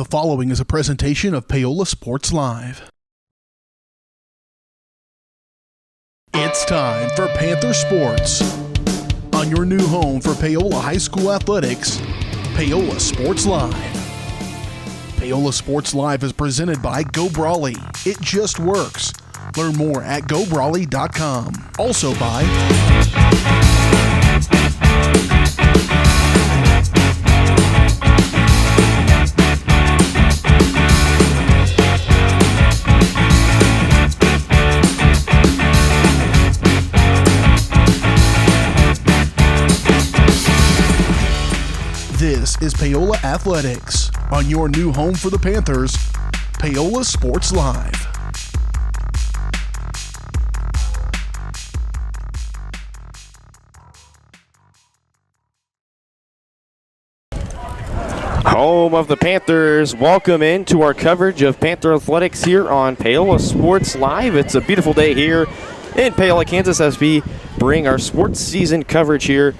The following is a presentation of Paola Sports Live. It's time for Panther Sports. On your new home for Paola High School Athletics, Paola Sports Live. Paola Sports Live is presented by Go Brawley. It just works. Learn more at gobrawley.com. Also by This is Paola Athletics. On your new home for the Panthers, Paola Sports Live. Home of the Panthers, welcome into our coverage of Panther Athletics here on Paola Sports Live. It's a beautiful day here in Paola, Kansas, as we bring our sports season coverage here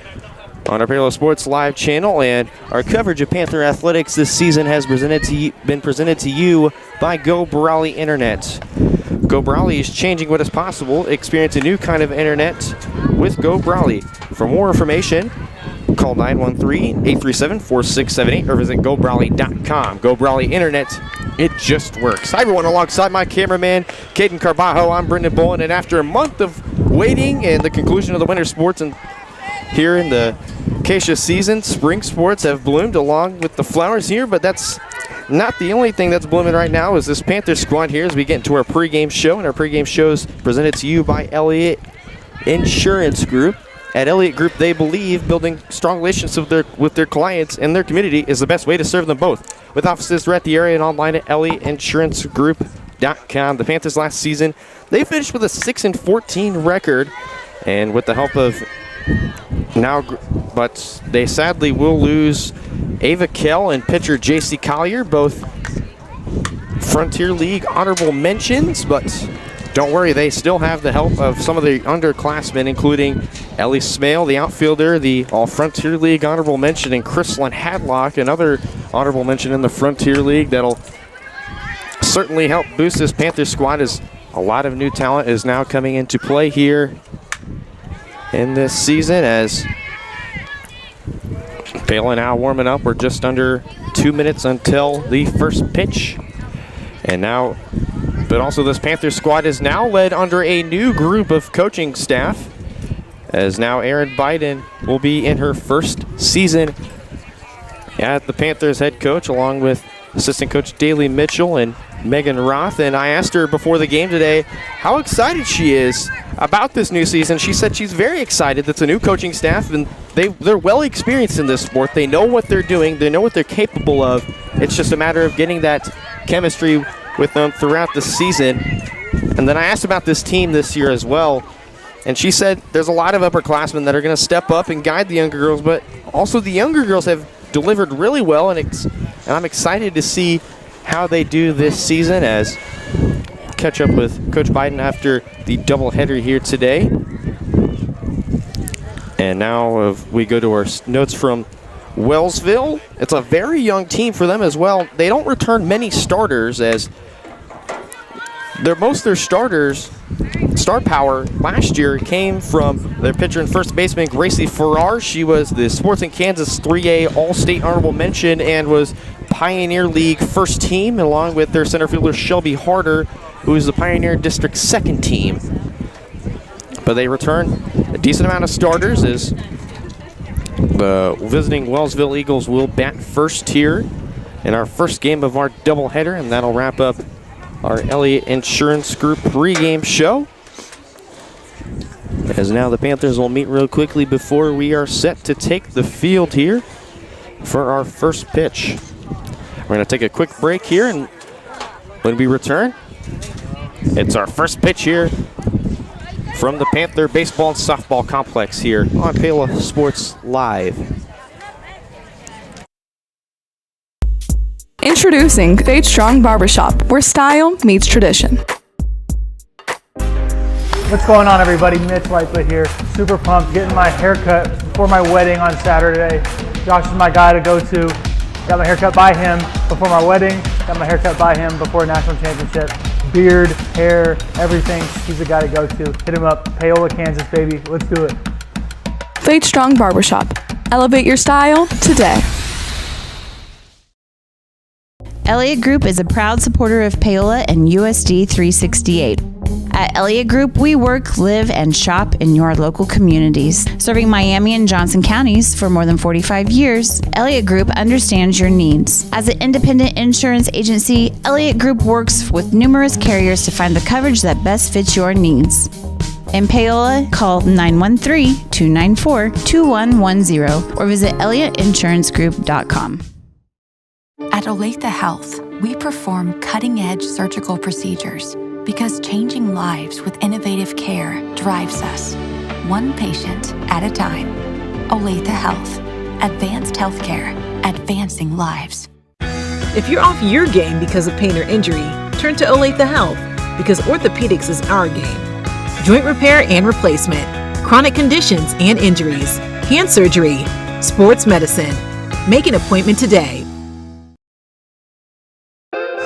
on our Paola Sports Live channel, and our coverage of Panther Athletics this season has been presented to you by Go Brawley Internet. Go Brawley is changing what is possible. Experience a new kind of internet with Go Brawley. For more information, call 913-837-4678 or visit gobrawley.com. Go Brawley Internet, it just works. Hi everyone, alongside my cameraman, Caden Carbajo, I'm Brendan Bolin, and after a month of waiting and the conclusion of the winter sports and here in the Acacia season, spring sports have bloomed along with the flowers here, but that's not the only thing that's blooming right now is this Panther squad here as we get into our pregame show, and our pregame show is presented to you by Elliott Insurance Group. At Elliott Group, they believe building strong relationships with their clients and their community is the best way to serve them both. With offices throughout the area and online at ElliottInsuranceGroup.com. The Panthers last season, they finished with a 6-14 record, and with the help of but they sadly will lose Ava Kell and pitcher J.C. Collier, both Frontier League honorable mentions, but don't worry, they still have the help of some of the underclassmen, including Ellie Smale, the outfielder, the All-Frontier League honorable mention, and Chrislyn Hadlock, another honorable mention in the Frontier League that'll certainly help boost this Panther squad as a lot of new talent is now coming into play here in this season as Paola now warming up. We're just under 2 minutes until the first pitch. And now, but also this Panther squad is now led under a new group of coaching staff, as now Erin Biden will be in her first season at the Panthers head coach, along with assistant coach Daly Mitchell and Megan Roth. And I asked her before the game today how excited she is about this new season. She said she's very excited. That's a new coaching staff, and they're well experienced in this sport. They know what they're doing. They know what they're capable of. It's just a matter of getting that chemistry with them throughout the season. And then I asked about this team this year as well, and she said there's a lot of upperclassmen that are going to step up and guide the younger girls, but also the younger girls have delivered really well, and I'm excited to see how they do this season as catch up with Coach Biden after the doubleheader here today. And now we go to our notes from Wellsville. It's a very young team for them as well. They don't return many starters, as most of their starters, star power last year came from their pitcher and first baseman Gracie Farrar. She was the Sports in Kansas 3A All-State honorable mention and was Pioneer League first team, along with their center fielder Shelby Harder, who is the Pioneer District second team. But they return a decent amount of starters as the visiting Wellsville Eagles will bat first here in our first game of our doubleheader, and that'll wrap up our Elliott Insurance Group pregame show. As now the Panthers will meet real quickly before we are set to take the field here for our first pitch. We're going to take a quick break here, and when we return, it's our first pitch here from the Panther Baseball and Softball Complex here on Paola Sports Live. Introducing State Strong Barbershop, where style meets tradition. What's going on, everybody? Mitch Lightfoot here. Super pumped, getting my hair cut for my wedding on Saturday. Josh is my guy to go to. Got my hair cut by him before my wedding. Got my hair cut by him before a national championship. Beard, hair, everything. He's the guy to go to. Hit him up. Paola, Kansas, baby. Let's do it. Fade Strong Barbershop. Elevate your style today. Elliott Group is a proud supporter of Paola and USD 368. At Elliott Group, we work, live, and shop in your local communities. Serving Miami and Johnson counties for more than 45 years, Elliott Group understands your needs. As an independent insurance agency, Elliott Group works with numerous carriers to find the coverage that best fits your needs. In Paola, call 913-294-2110 or visit elliottInsurancegroup.com. At Olathe Health, we perform cutting-edge surgical procedures because changing lives with innovative care drives us, one patient at a time. Olathe Health, advanced healthcare, advancing lives. If you're off your game because of pain or injury, turn to Olathe Health because orthopedics is our game. Joint repair and replacement, chronic conditions and injuries, hand surgery, sports medicine. Make an appointment today.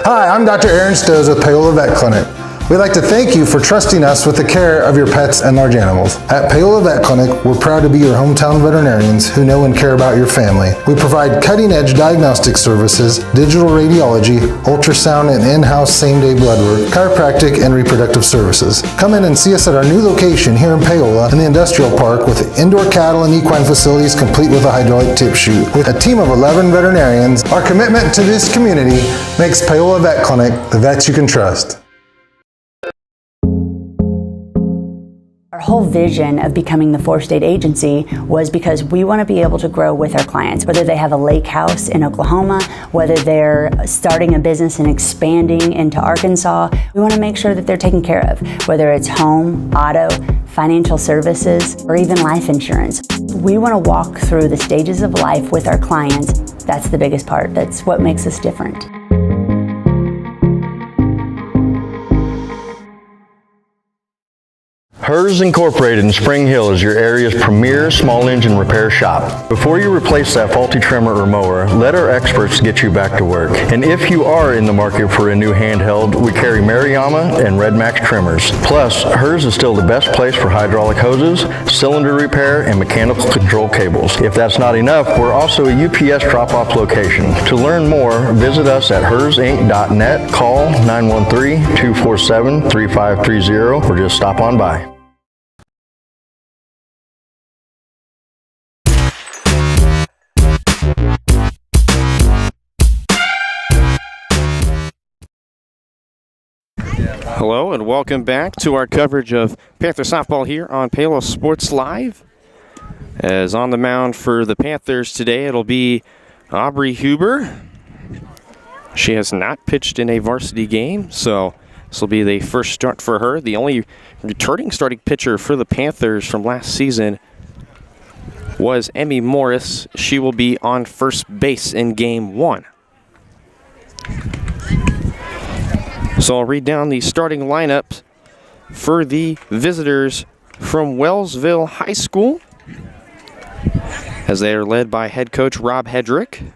Hi, I'm Dr. Aaron Stowe with Paola Vet Clinic. We'd like to thank you for trusting us with the care of your pets and large animals. At Paola Vet Clinic, we're proud to be your hometown veterinarians who know and care about your family. We provide cutting-edge diagnostic services, digital radiology, ultrasound, and in-house same-day blood work, chiropractic, and reproductive services. Come in and see us at our new location here in Paola in the Industrial Park with indoor cattle and equine facilities complete with a hydraulic tip chute. With a team of 11 veterinarians, our commitment to this community makes Paola Vet Clinic the vets you can trust. Our whole vision of becoming the four-state agency was because we want to be able to grow with our clients, whether they have a lake house in Oklahoma, whether they're starting a business and expanding into Arkansas. We want to make sure that they're taken care of, whether it's home, auto, financial services, or even life insurance. We want to walk through the stages of life with our clients. That's the biggest part. That's what makes us different. Hers Incorporated in Spring Hill is your area's premier small engine repair shop. Before you replace that faulty trimmer or mower, let our experts get you back to work. And if you are in the market for a new handheld, we carry Maruyama and Red Max trimmers. Plus, Hers is still the best place for hydraulic hoses, cylinder repair, and mechanical control cables. If that's not enough, we're also a UPS drop-off location. To learn more, visit us at hersinc.net, call 913-247-3530, or just stop on by. Hello and welcome back to our coverage of Panther softball here on Paola Sports Live. As on the mound for the Panthers today, it'll be Aubrey Huber. She has not pitched in a varsity game, so this will be the first start for her. The only returning starting pitcher for the Panthers from last season was Emmy Morris. She will be on first base in game one. So I'll read down the starting lineup for the visitors from Wellsville High School, as they are led by head coach Rob Hedrick.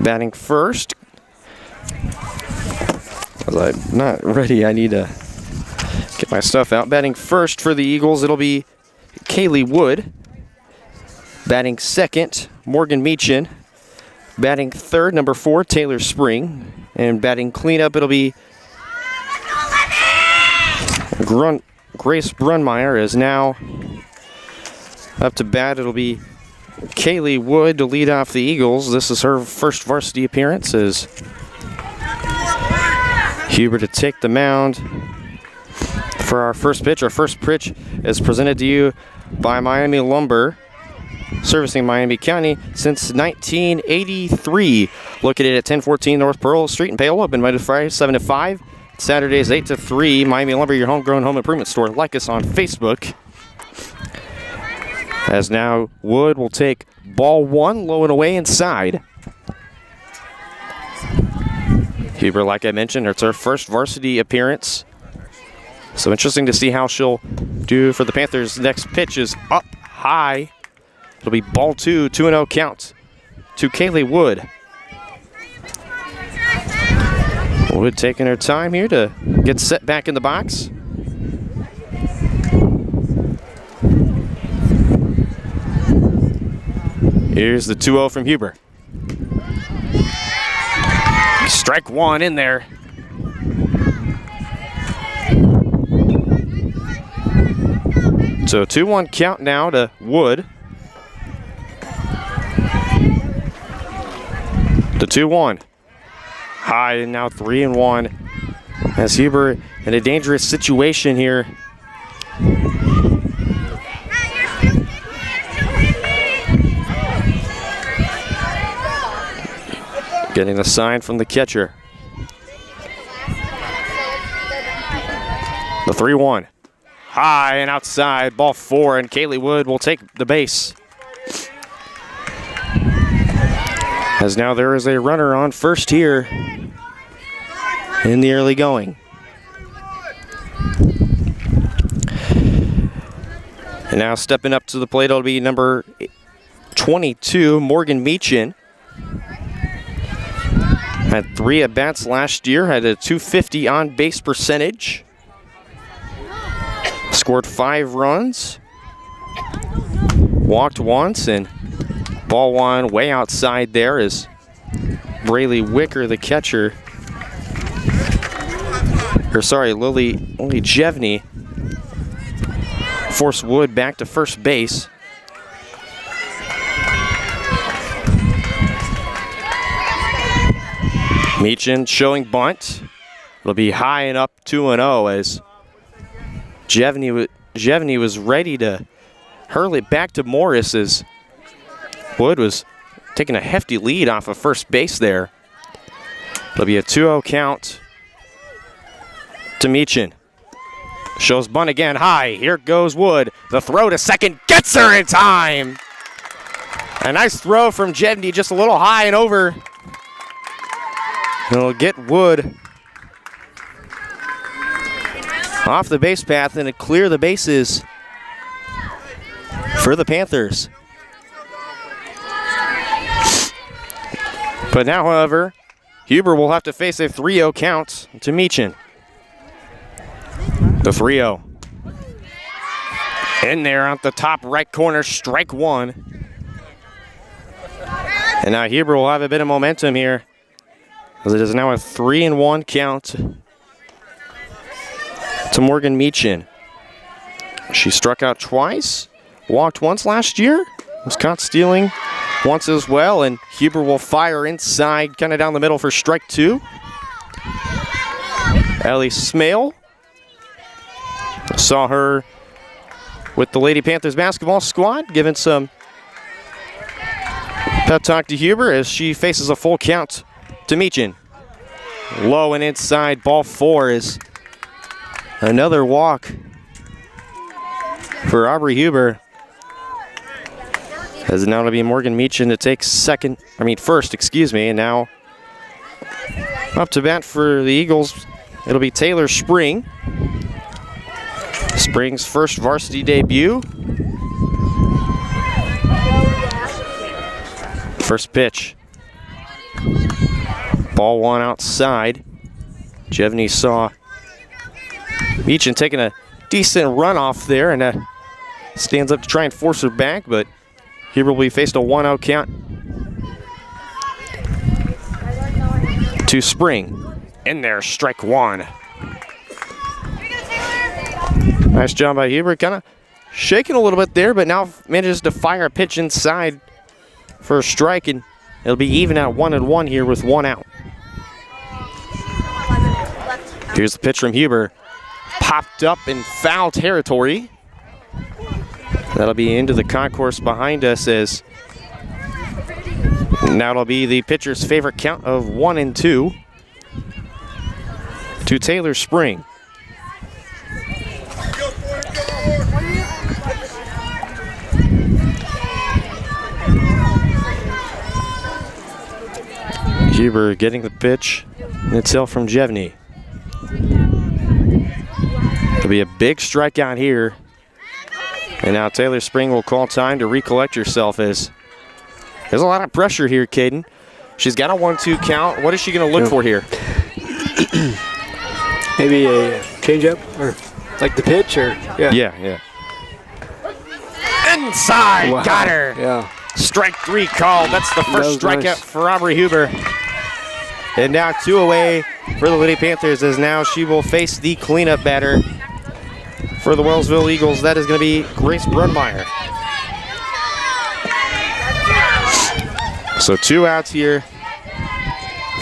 Batting first, as I'm not ready, I need to get my stuff out. Batting first for the Eagles, it'll be Kaylee Wood. Batting second, Morgan Meechin. Batting third, number 4, Taylor Spring. And batting cleanup, it'll be Grace Brunmeyer is now up to bat. It'll be Kaylee Wood to lead off the Eagles. This is her first varsity appearance as Huber to take the mound for our first pitch. Our first pitch is presented to you by Miami Lumber, servicing Miami County since 1983. Located at 1014 North Pearl Street in Paola. Open Monday to Friday, 7 to 5. Saturdays, 8 to 3. Miami Lumber, your homegrown home improvement store. Like us on Facebook. As now Wood will take ball 1, low and away inside. Huber, like I mentioned, it's her first varsity appearance. So interesting to see how she'll do for the Panthers. Next pitch is up high. It'll be ball 2, 2-0 count. to Kaylee Wood. Wood taking her time here to get set back in the box. Here's the 2-0 from Huber. Strike one in there. So 2-1 count now to Wood. The 2-1. High, and now 3-1. As Huber in a dangerous situation here. Getting the sign from the catcher. The 3-1. High and outside, ball 4, and Kaylee Wood will take the base. As now there is a runner on first here in the early going. And now stepping up to the plate, it'll be number 22, Morgan Meachin. Had 3 at-bats last year, had a .250 on-base percentage. Scored 5 runs. Walked once, and ball 1 way outside there is Braylee Wicker, the catcher. Lily Jevney forced Wood back to first base. Meachin showing bunt. It'll be high and up 2-0 as Jevney was ready to hurl it back to Morris as Wood was taking a hefty lead off of first base there. It'll be a 2-0 count to Meachin. Shows bunt again, high. Here goes Wood. The throw to second gets her in time. A nice throw from Jevney, just a little high and over. It'll get Wood off the base path and to clear the bases for the Panthers. But now, however, Huber will have to face a 3-0 count to Meachin. The 3-0. In there on the top right corner, strike one. And now Huber will have a bit of momentum here, as it is now a 3-1 count to Morgan Meachin. She struck out twice, walked once last year, was caught stealing once as well, and Huber will fire inside, kind of down the middle for strike 2. Ellie Smale. Saw her with the Lady Panthers basketball squad, giving some pep talk to Huber as she faces a full count to Meachin. Low and inside, ball 4 is another walk for Aubrey Huber. As now it'll be Morgan Meachin to take first, and now up to bat for the Eagles, it'll be Taylor Spring. Spring's first varsity debut. First pitch. Ball 1 outside. Jevney saw Meachin taking a decent run off there and stands up to try and force her back, but Huber will be faced a 1-0 count to Spring. In there, strike 1. Nice job by Huber, kind of shaking a little bit there, but now manages to fire a pitch inside for a strike, and it'll be even at 1-1 here with 1 out. Here's the pitch from Huber. Popped up in foul territory. That'll be into the concourse behind us as now it'll be the pitcher's favorite count of 1-2 to Taylor Spring. Huber getting the pitch itself from Jevney. It'll be a big strikeout here. And now Taylor Spring will call time to recollect herself as There's a lot of pressure here, Caden. She's got a 1-2 count. What is she going to look for here? Maybe a changeup or like the pitch or Yeah. Inside, Wow. got her. Yeah. Strike 3 called. That's the first strikeout nice. for Aubrey Huber. And now 2 away for the Lady Panthers, as now she will face the cleanup batter for the Wellsville Eagles. That is going to be Grace Brunmeyer. So 2 outs here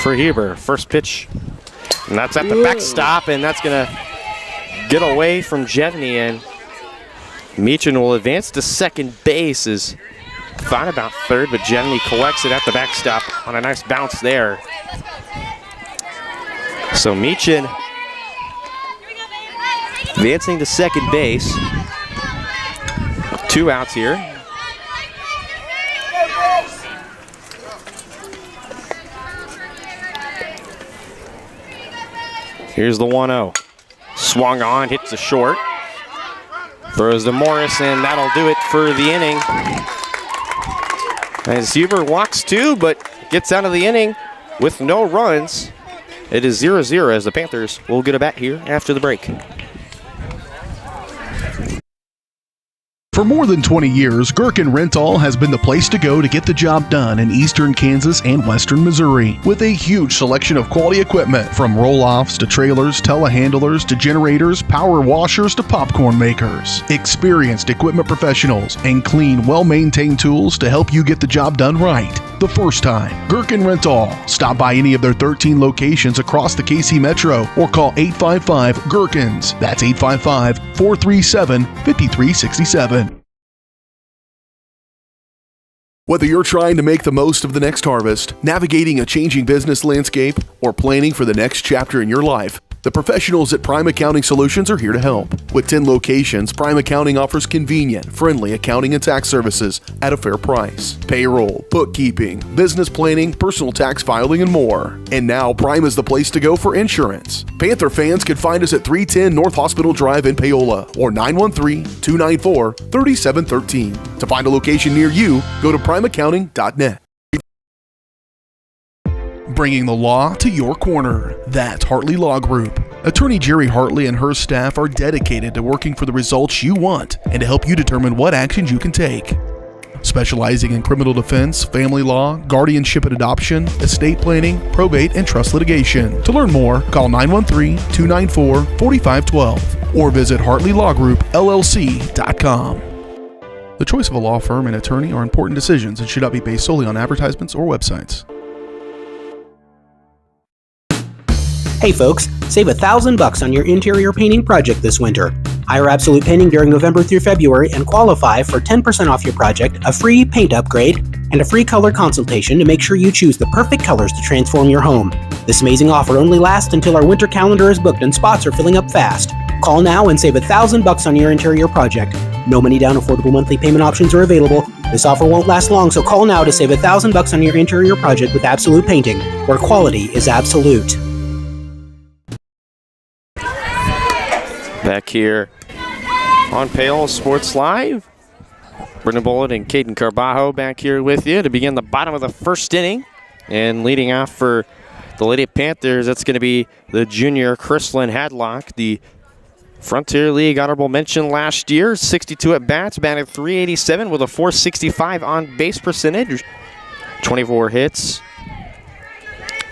for Huber. First pitch, and that's at the backstop, and that's going to get away from Jevney, and Meechan will advance to second base. Is thought about third, but Jevney collects it at the backstop on a nice bounce there. So Meechan advancing to second base. 2 outs here. Here's the 1-0. Swung on, hits the short. Throws to Morris, and that'll do it for the inning. As Huber walks 2, but gets out of the inning with no runs. It is 0-0 as the Panthers will get a bat here after the break. For more than 20 years, Gherkin Rental has been the place to go to get the job done in eastern Kansas and western Missouri. With a huge selection of quality equipment, from roll-offs to trailers, telehandlers to generators, power washers to popcorn makers. Experienced equipment professionals and clean, well-maintained tools to help you get the job done right the first time. Gherkin Rental. Stop by any of their 13 locations across the KC Metro or call 855-GHERKINS. That's 855-437-5367. Whether you're trying to make the most of the next harvest, navigating a changing business landscape, or planning for the next chapter in your life, the professionals at Prime Accounting Solutions are here to help. With 10 locations, Prime Accounting offers convenient, friendly accounting and tax services at a fair price. Payroll, bookkeeping, business planning, personal tax filing, and more. And now Prime is the place to go for insurance. Panther fans can find us at 310 North Hospital Drive in Paola or 913-294-3713. To find a location near you, go to primeaccounting.net. Bringing the law to your corner. That's Hartley Law Group. Attorney Jerry Hartley and her staff are dedicated to working for the results you want and to help you determine what actions you can take. Specializing in criminal defense, family law, guardianship and adoption, estate planning, probate, and trust litigation. To learn more, call 913-294-4512 or visit HartleyLawGroupLLC.com. The choice of a law firm and attorney are important decisions and should not be based solely on advertisements or websites. Hey folks, save $1,000 on your interior painting project this winter. Hire Absolute Painting during November through February and qualify for 10% off your project, a free paint upgrade, and a free color consultation to make sure you choose the perfect colors to transform your home. This amazing offer only lasts until our winter calendar is booked and spots are filling up fast. Call now and save $1,000 on your interior project. No money down, affordable monthly payment options are available. This offer won't last long, so call now to save $1,000 on your interior project with Absolute Painting, where quality is absolute. Back here on Paola Sports Live, Brendan Bullitt and Caden Carbajo back here with you to begin the bottom of the first inning. And leading off for the Lady Panthers, that's going to be the junior Chrislyn Hadlock, the Frontier League honorable mention last year. 62 at bats, batted .387 with a .465 on base percentage. 24 hits,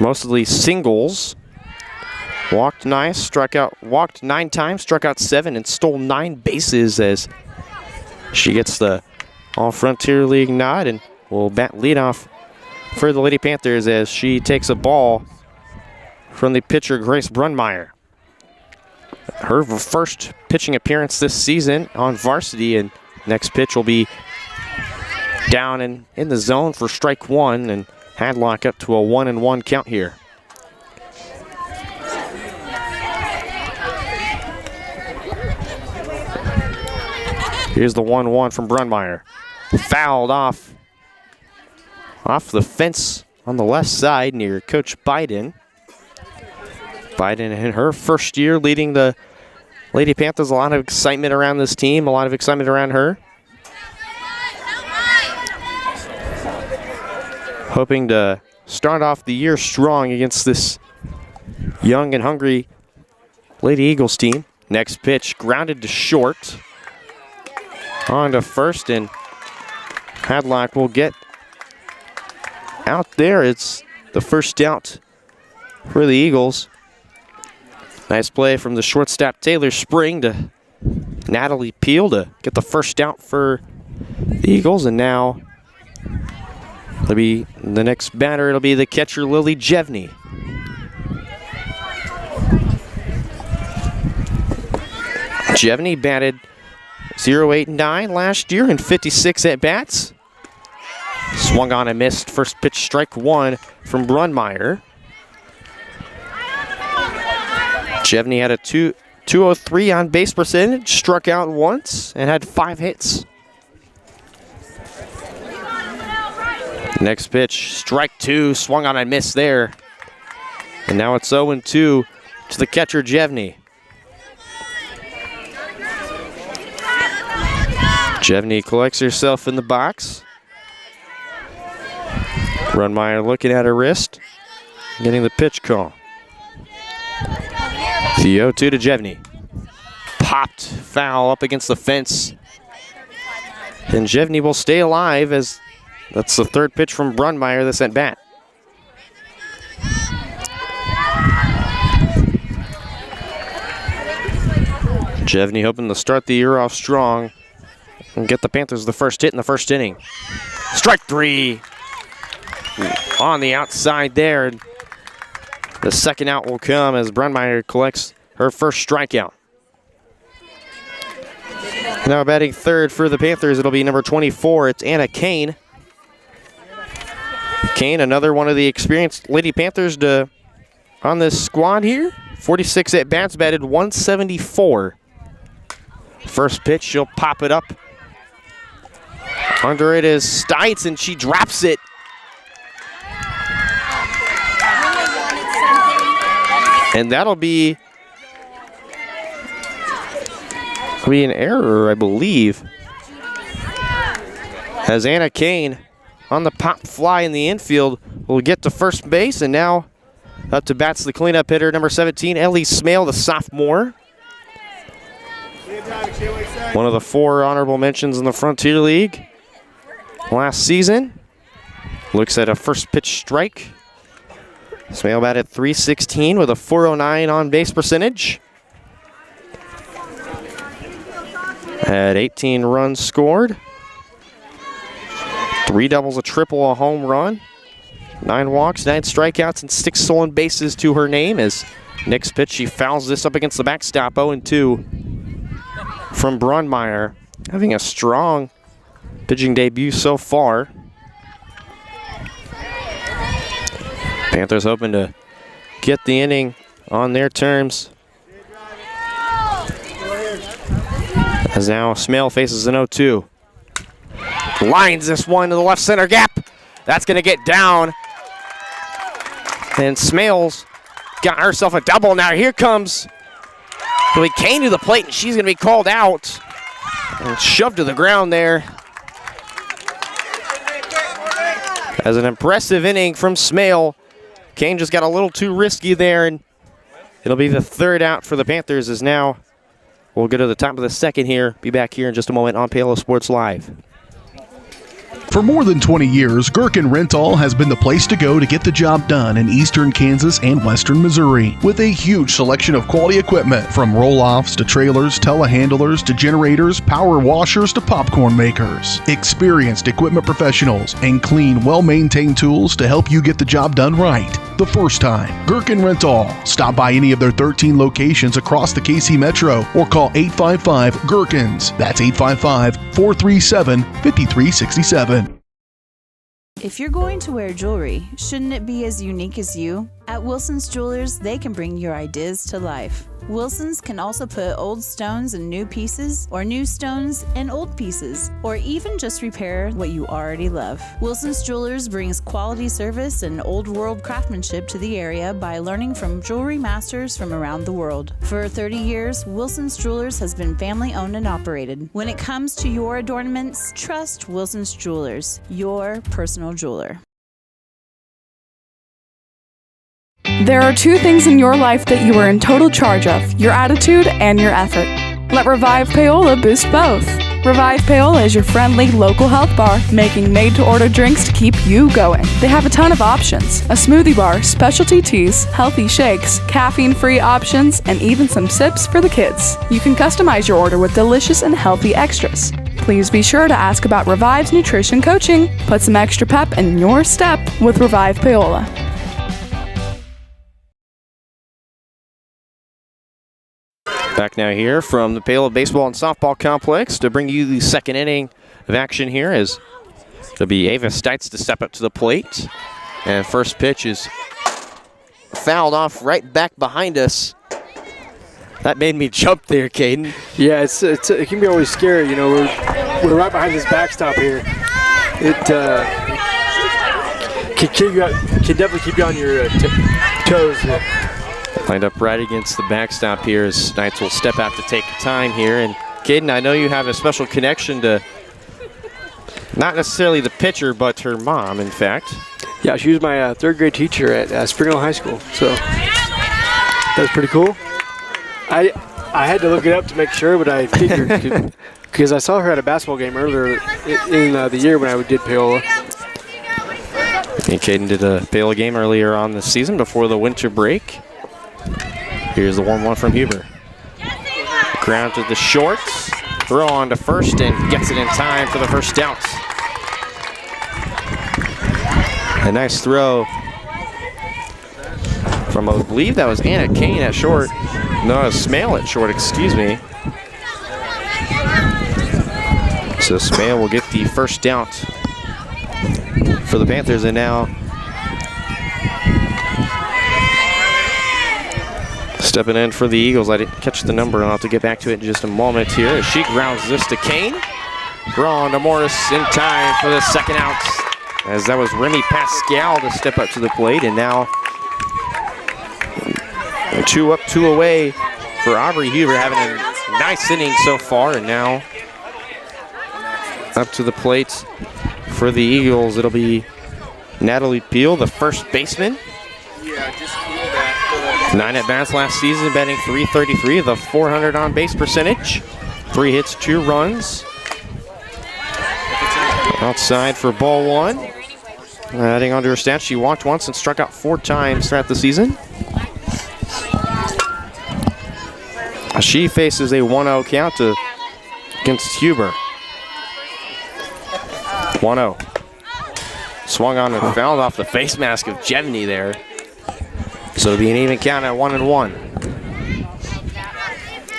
mostly singles. Walked 9 times, struck out 7, and stole 9 bases as she gets the All-Frontier League nod and will bat leadoff for the Lady Panthers as she takes a ball from the pitcher Grace Brunmeyer. Her first pitching appearance this season on varsity, and next pitch will be down and in the zone for strike 1, and Hadlock up to a 1-1 count here. Here's the 1-1 from Brunmeyer. Fouled off the fence on the left side near Coach Biden. Biden in her first year leading the Lady Panthers. A lot of excitement around this team, a lot of excitement around her. hoping to start off the year strong against this young and hungry Lady Eagles team. Next pitch grounded to short. On to first, and Hadlock will get out there. It's the first out for the Eagles. Nice play from the shortstop Taylor Spring to Natalie Peel to get the first out for the Eagles. And now it'll be the next batter. It'll be the catcher Lily Jevney. Jevney batted 0-8-9 last year in 56 at-bats. Swung on and missed. First pitch, strike one from Brunmeyer. Jevney had a 203 on base percentage, struck out once, and had 5 hits. Next pitch, strike two, swung on and missed there. And now it's 0-2 to the catcher Jevney. Jevney collects herself in the box. Brunmeyer looking at her wrist, getting the pitch call. The 0-2 to Jevney. Popped foul up against the fence. And Jevney will stay alive as that's the third pitch from Brunmeyer that's at bat. Jevney hoping to start the year off strong and get the Panthers the first hit in the first inning. Strike three on the outside there. The second out will come as Brunmeyer collects her first strikeout. Now batting third for the Panthers, it'll be number 24. It's Anna Kane. Kane, another one of the experienced Lady Panthers on this squad here. 46 at-bats, batted 174. First pitch, she'll pop it up. Under it is Stites, and she drops it. And that'll be an error, I believe. As Anna Kane on the pop fly in the infield will get to first base, and now up to bats the cleanup hitter, number 17, Ellie Smale, the sophomore. One of the 4 honorable mentions in the Frontier League last season. Looks at a first pitch strike. Smale batted .316 with a .409 on base percentage. Had 18 runs scored. 3 doubles, a triple, a home run. 9 walks, 9 strikeouts, and 6 stolen bases to her name. As next pitch, she fouls this up against the backstop. 0-2 from Brunmeyer. Having a strong pitching debut so far. Panthers hoping to get the inning on their terms. As now Smale faces an 0-2. Lines this one to the left center gap. That's going to get down. And Smale's got herself a double. Now here comes Billy Kane to the plate, and she's going to be called out and shoved to the ground there. As an impressive inning from Smale. Kane just got a little too risky there, and it'll be the third out for the Panthers. As now we'll go to the top of the second here. Be back here in just a moment on Paola Sports Live. For more than 20 years, Gherkin Rental has been the place to go to get the job done in eastern Kansas and western Missouri. With a huge selection of quality equipment, from roll-offs to trailers, telehandlers to generators, power washers to popcorn makers. Experienced equipment professionals and clean, well-maintained tools to help you get the job done right the first time. Gherkin Rental. Stop by any of their 13 locations across the KC Metro or call 855-GHERKINS. That's 855-437-5367. If you're going to wear jewelry, shouldn't it be as unique as you? At Wilson's Jewelers, they can bring your ideas to life. Wilson's can also put old stones in new pieces, or new stones in old pieces, or even just repair what you already love. Wilson's Jewelers brings quality service and old world craftsmanship to the area by learning from jewelry masters from around the world. For 30 years, Wilson's Jewelers has been family owned and operated. When it comes to your adornments, trust Wilson's Jewelers, your personal jeweler. There are two things in your life that you are in total charge of, your attitude and your effort. Let Revive Paola boost both. Revive Paola is your friendly local health bar, making made-to-order drinks to keep you going. They have a ton of options: a smoothie bar, specialty teas, healthy shakes, caffeine-free options, and even some sips for the kids. You can customize your order with delicious and healthy extras. Please be sure to ask about Revive's nutrition coaching. Put some extra pep in your step with Revive Paola. Back now here from the Paola Baseball and Softball Complex to bring you the second inning of action here, as it'll be Ava Stites to step up to the plate. And first pitch is fouled off right back behind us. That made me jump there, Caden. Yeah, it can be always scary. You know, we're right behind this backstop here. It can definitely keep you on your toes. Lined up right against the backstop here as Knights will step out to take time here. And Caden, I know you have a special connection to not necessarily the pitcher, but her mom, in fact. Yeah, she was my third grade teacher at Spring Hill High School, so that's pretty cool. I had to look it up to make sure, but I figured because I saw her at a basketball game earlier in the year when I did Paola. And Caden did a Paola game earlier on the season before the winter break. Here's the 1-1 from Huber. Ground to the shorts. Throw on to first and gets it in time for the first out. A nice throw from, I believe that was Anna Kane at short. No, Smale at short, excuse me. So Smale will get the first out for the Panthers, and now stepping in for the Eagles. I didn't catch the number, and I'll have to get back to it in just a moment here as she grounds this to Kane. Throw on to Morris in time for the second out, as that was Remy Pascal to step up to the plate, and now 2 up, 2 away for Aubrey Huber, having a nice inning so far, and now up to the plate for the Eagles. It'll be Natalie Peel, the first baseman. 9 at-bats last season, batting .333, the .400 on-base percentage. 3 hits, 2 runs. Outside for ball 1. Adding onto her stats, she walked once and struck out 4 times throughout the season. She faces a 1-0 count against Huber. 1-0. Swung on and fouled off the face mask of Jevney there. So it'll be an even count at 1-1.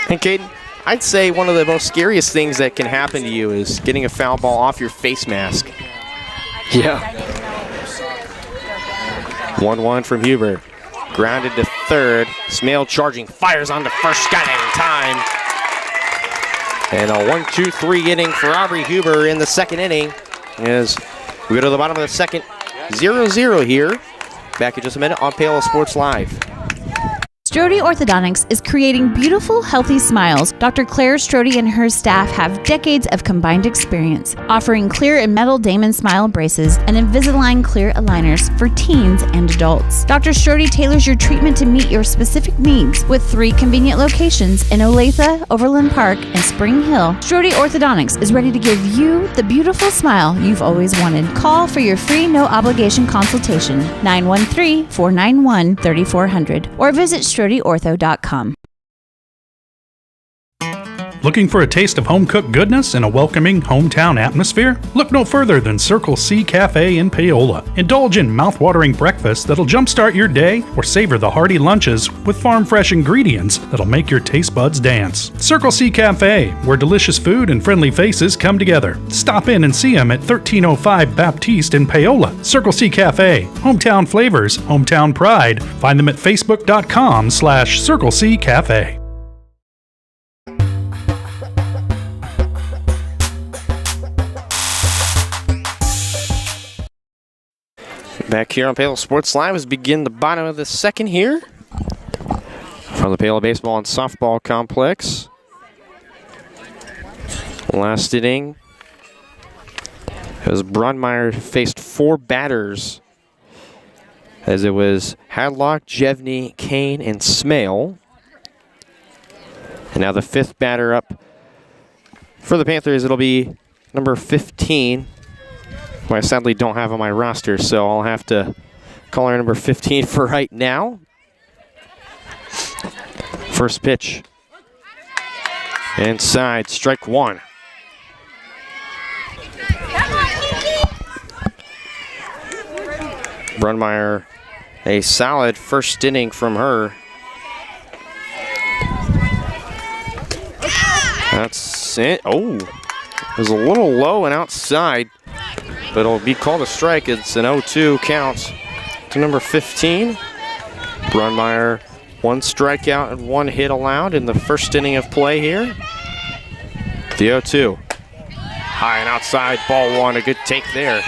And Caden, I'd say one of the most scariest things that can happen to you is getting a foul ball off your face mask. Yeah. 1-1 from Huber. Grounded to third. Smale charging, fires on to first, got it in time. And a 1-2-3 inning for Aubrey Huber in the second inning as we go to the bottom of the second. 0-0 here. Back in just a minute on Paola Sports Live. Strode Orthodontics is creating beautiful, healthy smiles. Dr. Claire Strode and her staff have decades of combined experience, offering clear and metal Damon smile braces and Invisalign clear aligners for teens and adults. Dr. Strode tailors your treatment to meet your specific needs with 3 convenient locations in Olathe, Overland Park, and Spring Hill. Strode Orthodontics is ready to give you the beautiful smile you've always wanted. Call for your free no-obligation consultation, 913-491-3400, or visit StrodeOrtho.com. Looking for a taste of home-cooked goodness in a welcoming hometown atmosphere? Look no further than Circle C Cafe in Paola. Indulge in mouth-watering breakfast that'll jumpstart your day, or savor the hearty lunches with farm-fresh ingredients that'll make your taste buds dance. Circle C Cafe, where delicious food and friendly faces come together. Stop in and see them at 1305 Baptiste in Paola. Circle C Cafe, hometown flavors, hometown pride. Find them at facebook.com/Circle C Cafe. Back here on Paola Sports Live as we begin the bottom of the second here from the Paola Baseball and Softball Complex. Last inning as Brunmeyer faced 4 batters as it was Hadlock, Jevney, Kane, and Smale. And now the 5th batter up for the Panthers, it'll be number 15, who I sadly don't have on my roster, so I'll have to call her number 15 for right now. First pitch. Inside, strike 1. Brunmeyer, a solid first inning from her. That's it. Oh, it was a little low and outside, but it'll be called a strike. It's an 0-2 count to number 15. Brunmeyer, 1 strikeout and 1 hit allowed in the first inning of play here. The 0-2. High and outside, ball 1, a good take there.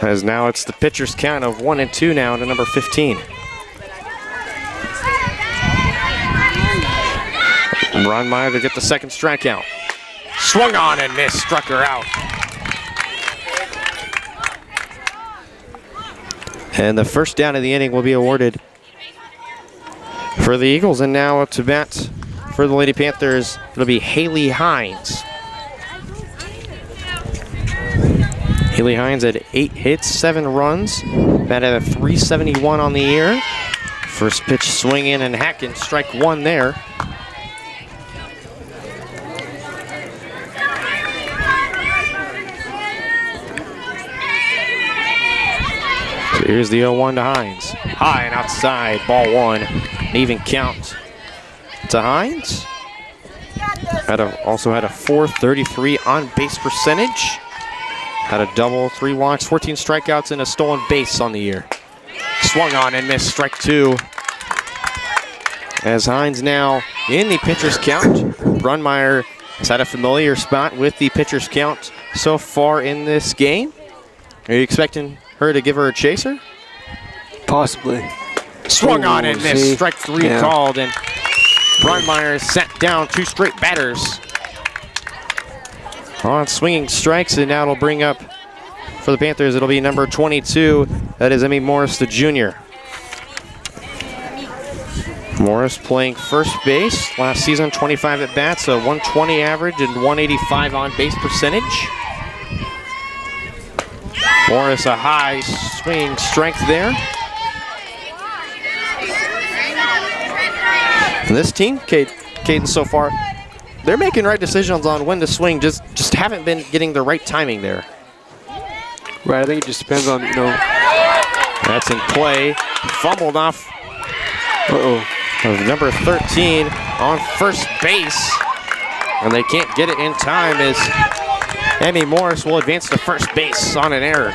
As now it's the pitcher's count of 1-2 now to number 15. Brunmeyer to get the second strikeout. Swung on and missed, struck her out. And the first down of the inning will be awarded for the Eagles. And now up to bat for the Lady Panthers, it'll be Haley Hines. Haley Hines had 8 hits, 7 runs, batted at a .371 on the year. First pitch swinging and hacking, strike 1 there. So here's the 0-1 to Hines. High and outside, ball 1, an even count to Hines. Also had a .433 on base percentage. Had a double, 3 walks, 14 strikeouts, and a stolen base on the year. Swung on and missed, strike 2. As Hines now in the pitcher's count. Brunmeyer has had a familiar spot with the pitcher's count so far in this game. Are you expecting her to give her a chaser? Possibly. Swung on and missed, strike 3 called, and Brunmeyer sat down 2 straight batters on swinging strikes, and now it'll bring up for the Panthers, it'll be number 22. That is Emmy Morris, the junior. Morris playing first base last season, 25 at bats, a 120 average and 185 on base percentage. Morris, a high swinging strength there. And this team, Caden, so far, they're making right decisions on when to swing, just haven't been getting the right timing there. Right, I think it just depends on, That's in play. Fumbled off of number 13 on first base. And they can't get it in time as Emmy Morris will advance to first base on an error.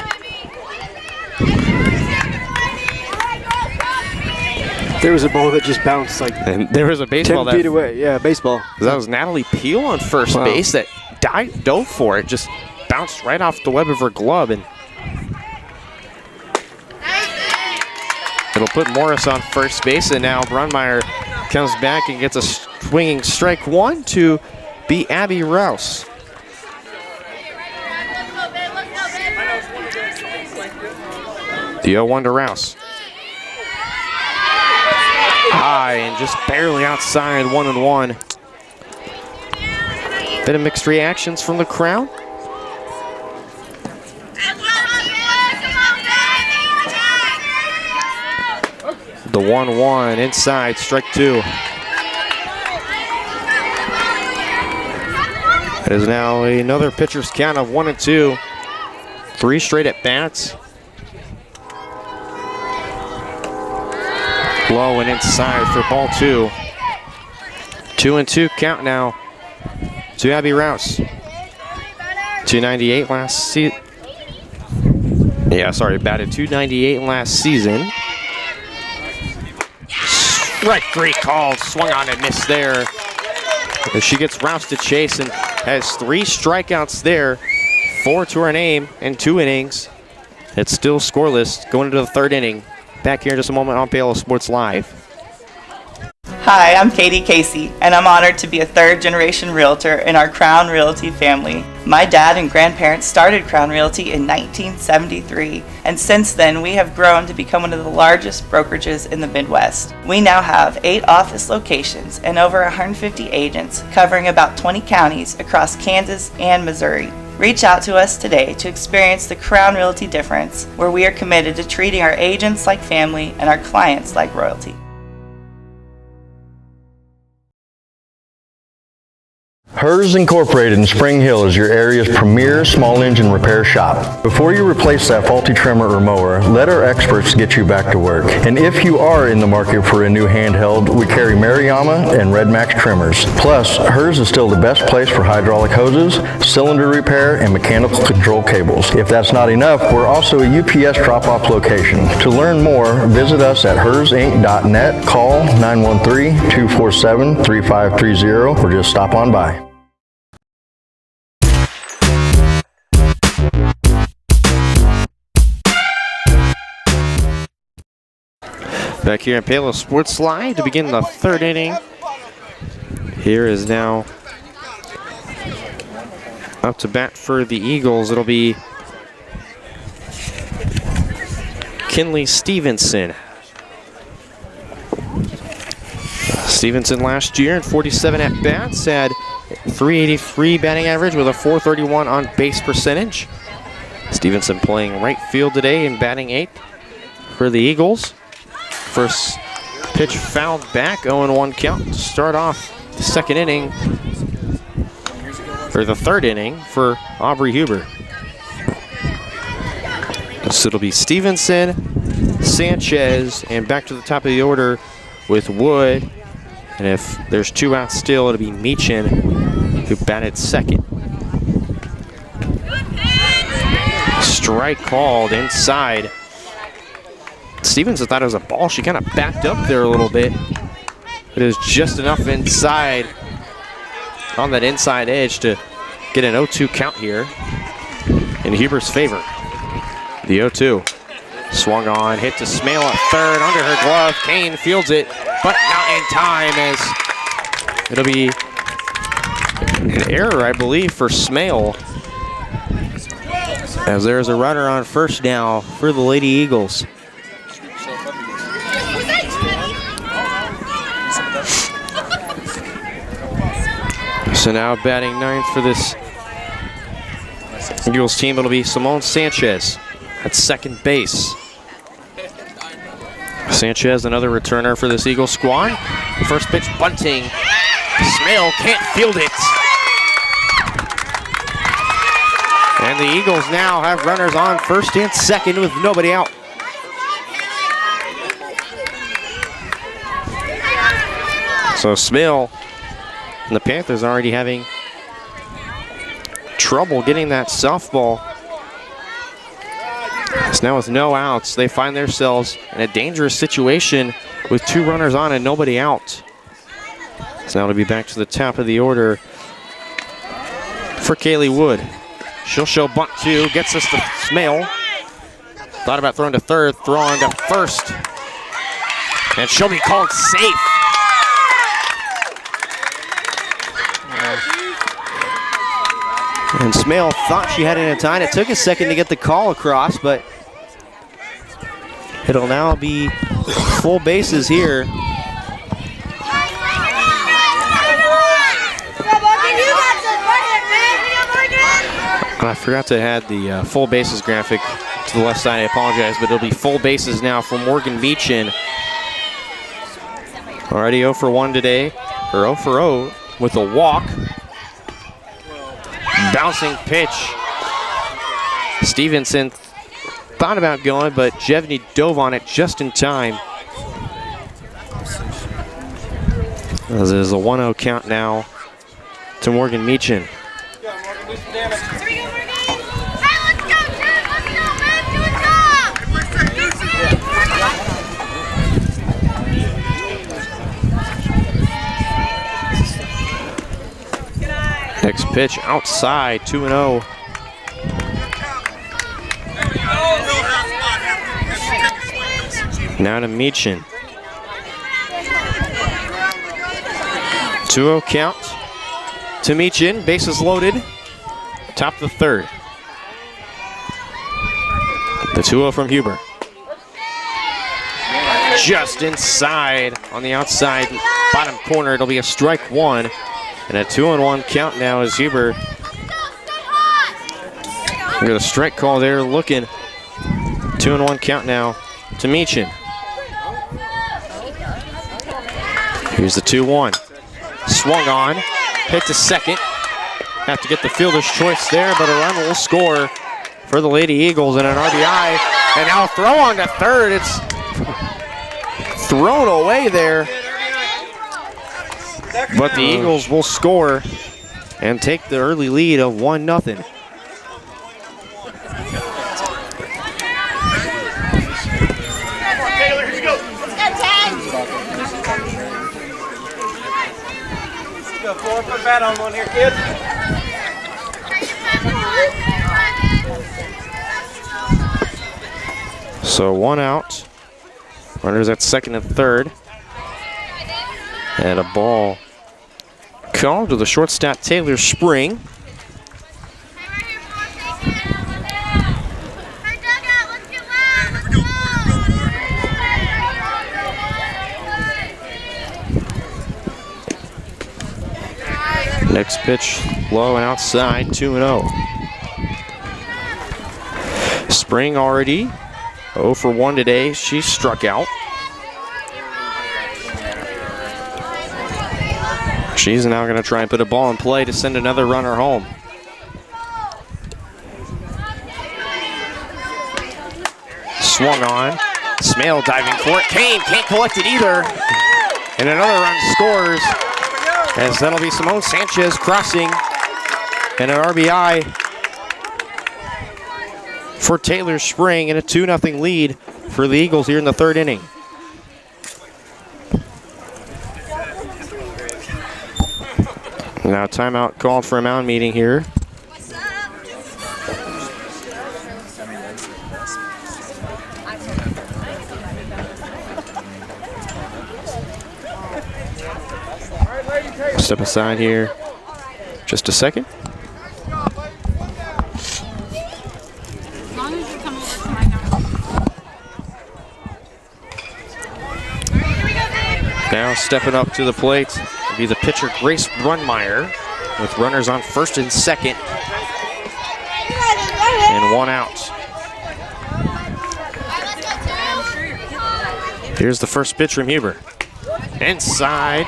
There was a ball that just bounced and there was a baseball 10 feet away. Yeah, baseball. That was Natalie Peel on first base that dove for it, just bounced right off the web of her glove, and it'll put Morris on first base. And now Brunmeyer comes back and gets a swinging strike 1 to be Abby Rouse. The 0-1 to Rouse. High and just barely outside, 1-1. Bit of mixed reactions from the crowd. The 1-1 inside, strike 2. It is now another pitcher's count of 1-2. 3 straight at bats. Low and inside for ball 2. 2-2 count now to Abby Rouse. 298 last season. Batted 298 last season. Strike 3 called, swung on and missed there. As she gets Rouse to chase and has 3 strikeouts there, 4 to her name in 2 innings. It's still scoreless going into the 3rd inning. Back here in just a moment on Paola Sports Live. Hi, I'm Katie Casey, and I'm honored to be a third-generation realtor in our Crown Realty family. My dad and grandparents started Crown Realty in 1973, and since then we have grown to become one of the largest brokerages in the Midwest. We now have 8 office locations and over 150 agents covering about 20 counties across Kansas and Missouri. Reach out to us today to experience the Crown Realty difference, where we are committed to treating our agents like family and our clients like royalty. Hers Incorporated in Spring Hill is your area's premier small engine repair shop. Before you replace that faulty trimmer or mower, let our experts get you back to work. And if you are in the market for a new handheld, we carry Maruyama and Red Max trimmers. Plus, Hers is still the best place for hydraulic hoses, cylinder repair, and mechanical control cables. If that's not enough, we're also a UPS drop-off location. To learn more, visit us at hersinc.net, call 913-247-3530, or just stop on by. Back here in Paola Sports Live to begin the third inning. Here is now up to bat for the Eagles. It'll be Kinley Stevenson. Stevenson last year in 47 at-bats had 383 batting average with a 431 on base percentage. Stevenson playing right field today in batting 8th for the Eagles. First pitch fouled back, 0-1 count to start off the second inning, or the third inning for Aubrey Huber. So it'll be Stevenson, Sanchez, and back to the top of the order with Wood. And if there's 2 outs still, it'll be Meechin, who batted second. Strike called inside. Stevenson thought it was a ball. She kind of backed up there a little bit. But it was just enough inside, on that inside edge, to get an 0-2 count here in Huber's favor. The 0-2. Swung on, hit to Smale at third, under her glove. Kane fields it, but not in time, as it'll be an error, I believe, for Smale, as there's a runner on first now for the Lady Eagles. So now batting 9th for this Eagles team, it'll be Simone Sanchez at second base. Sanchez, another returner for this Eagles squad. First pitch bunting. Smale can't field it. And the Eagles now have runners on first and second with nobody out. So Smale and the Panthers already having trouble getting that softball. So now with no outs, they find themselves in a dangerous situation with 2 runners on and nobody out. So now it'll be back to the top of the order for Kaylee Wood. She'll show bunt 2, gets us to Smale. Thought about throwing to third, throwing to first. And she'll be called safe. And Smale thought she had it in time. It took a second to get the call across, but it'll now be full bases here. I forgot to add the full bases graphic to the left side. I apologize, but it'll be full bases now for Morgan Meechin. Already 0 for 1 today, or 0 for 0 with a walk. Bouncing pitch. Stevenson thought about going, but Jevney dove on it just in time. This is a 1-0 count now to Morgan Meechin. Next pitch outside, 2-0. Now to Meechin. 2-0 count to Meechin. Bases loaded. Top of the third. The 2-0 from Huber. Just inside on the outside bottom corner. It'll be a strike one. And a 2-1 count now as Huber. We got a strike call there looking. 2-1 count now to Meechin. Here's the 2-1. Swung on. Hit to second. Have to get the fielder's choice there, but a run will score for the Lady Eagles and an RBI. And now throw on to third. It's thrown away there. But the Eagles will score and take the early lead of 1-0. Put bat on one here, kid. So 1 out. Runners at second and third. And a ball called to the shortstop, Taylor Spring. Next pitch, low and outside, 2-0. Spring already 0 for 1 today. She struck out. She's now going to try and put a ball in play to send another runner home. Swung on. Smale diving for it. Kane can't collect it either. And another run scores. As that'll be Simone Sanchez crossing. And an RBI for Taylor Spring and a 2-0 lead for the Eagles here in the third inning. Now timeout called for a mound meeting here. Step aside here just a second. Now stepping up to the plate will be the pitcher Grace Brunmeyer with runners on first and second and 1 out. Here's the first pitch from Huber. Inside,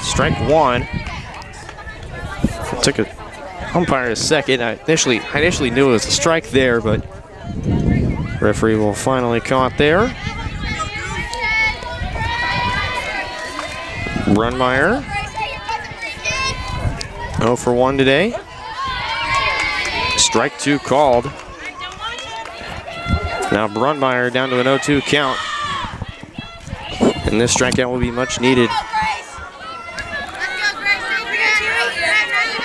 strike 1. It took a umpire a second. I initially knew it was a strike there, but referee will finally call it there. Brunmeyer 0 for 1 today. Strike 2 called. Now Brunmeyer down to an 0-2 count. And this strikeout will be much needed.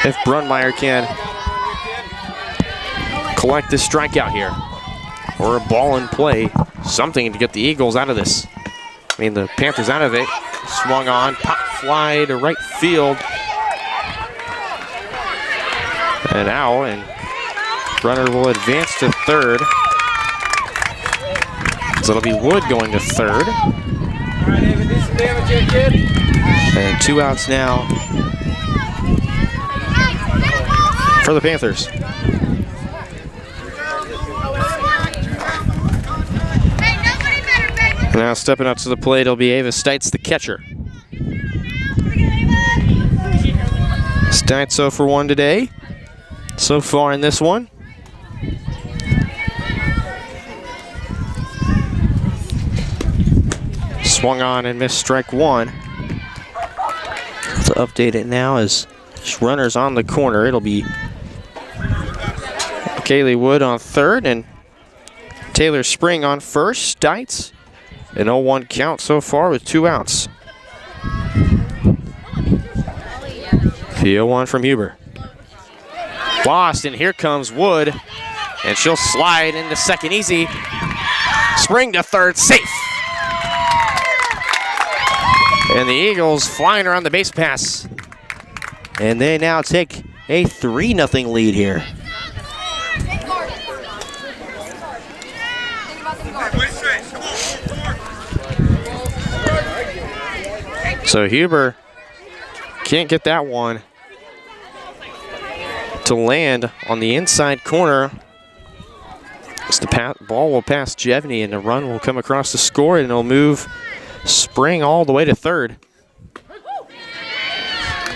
If Brunmeyer can collect this strikeout here, or a ball in play, something to get the Eagles out of this. I mean, the Panthers out of it. Swung on, pop fly to right field. And out, and runner will advance to third. So it'll be Wood going to third. And 2 outs now for the Panthers. Now stepping up to the plate, it'll be Ava Stites, the catcher. Stites 0 for 1 today, so far in this one. Swung on and missed strike 1. To update it now as runners on the corner, it'll be Kaylee Wood on third and Taylor Spring on first. Stites, an 0-1 count so far with 2 outs. The 0-1 from Huber. Lost, and here comes Wood, and she'll slide into second easy. Spring to third, safe. And the Eagles flying around the base pass And they now take a 3-0 lead here. So Huber can't get that one to land on the inside corner. As the ball will pass Jevney, and the run will come across the score, and it'll move Spring all the way to third.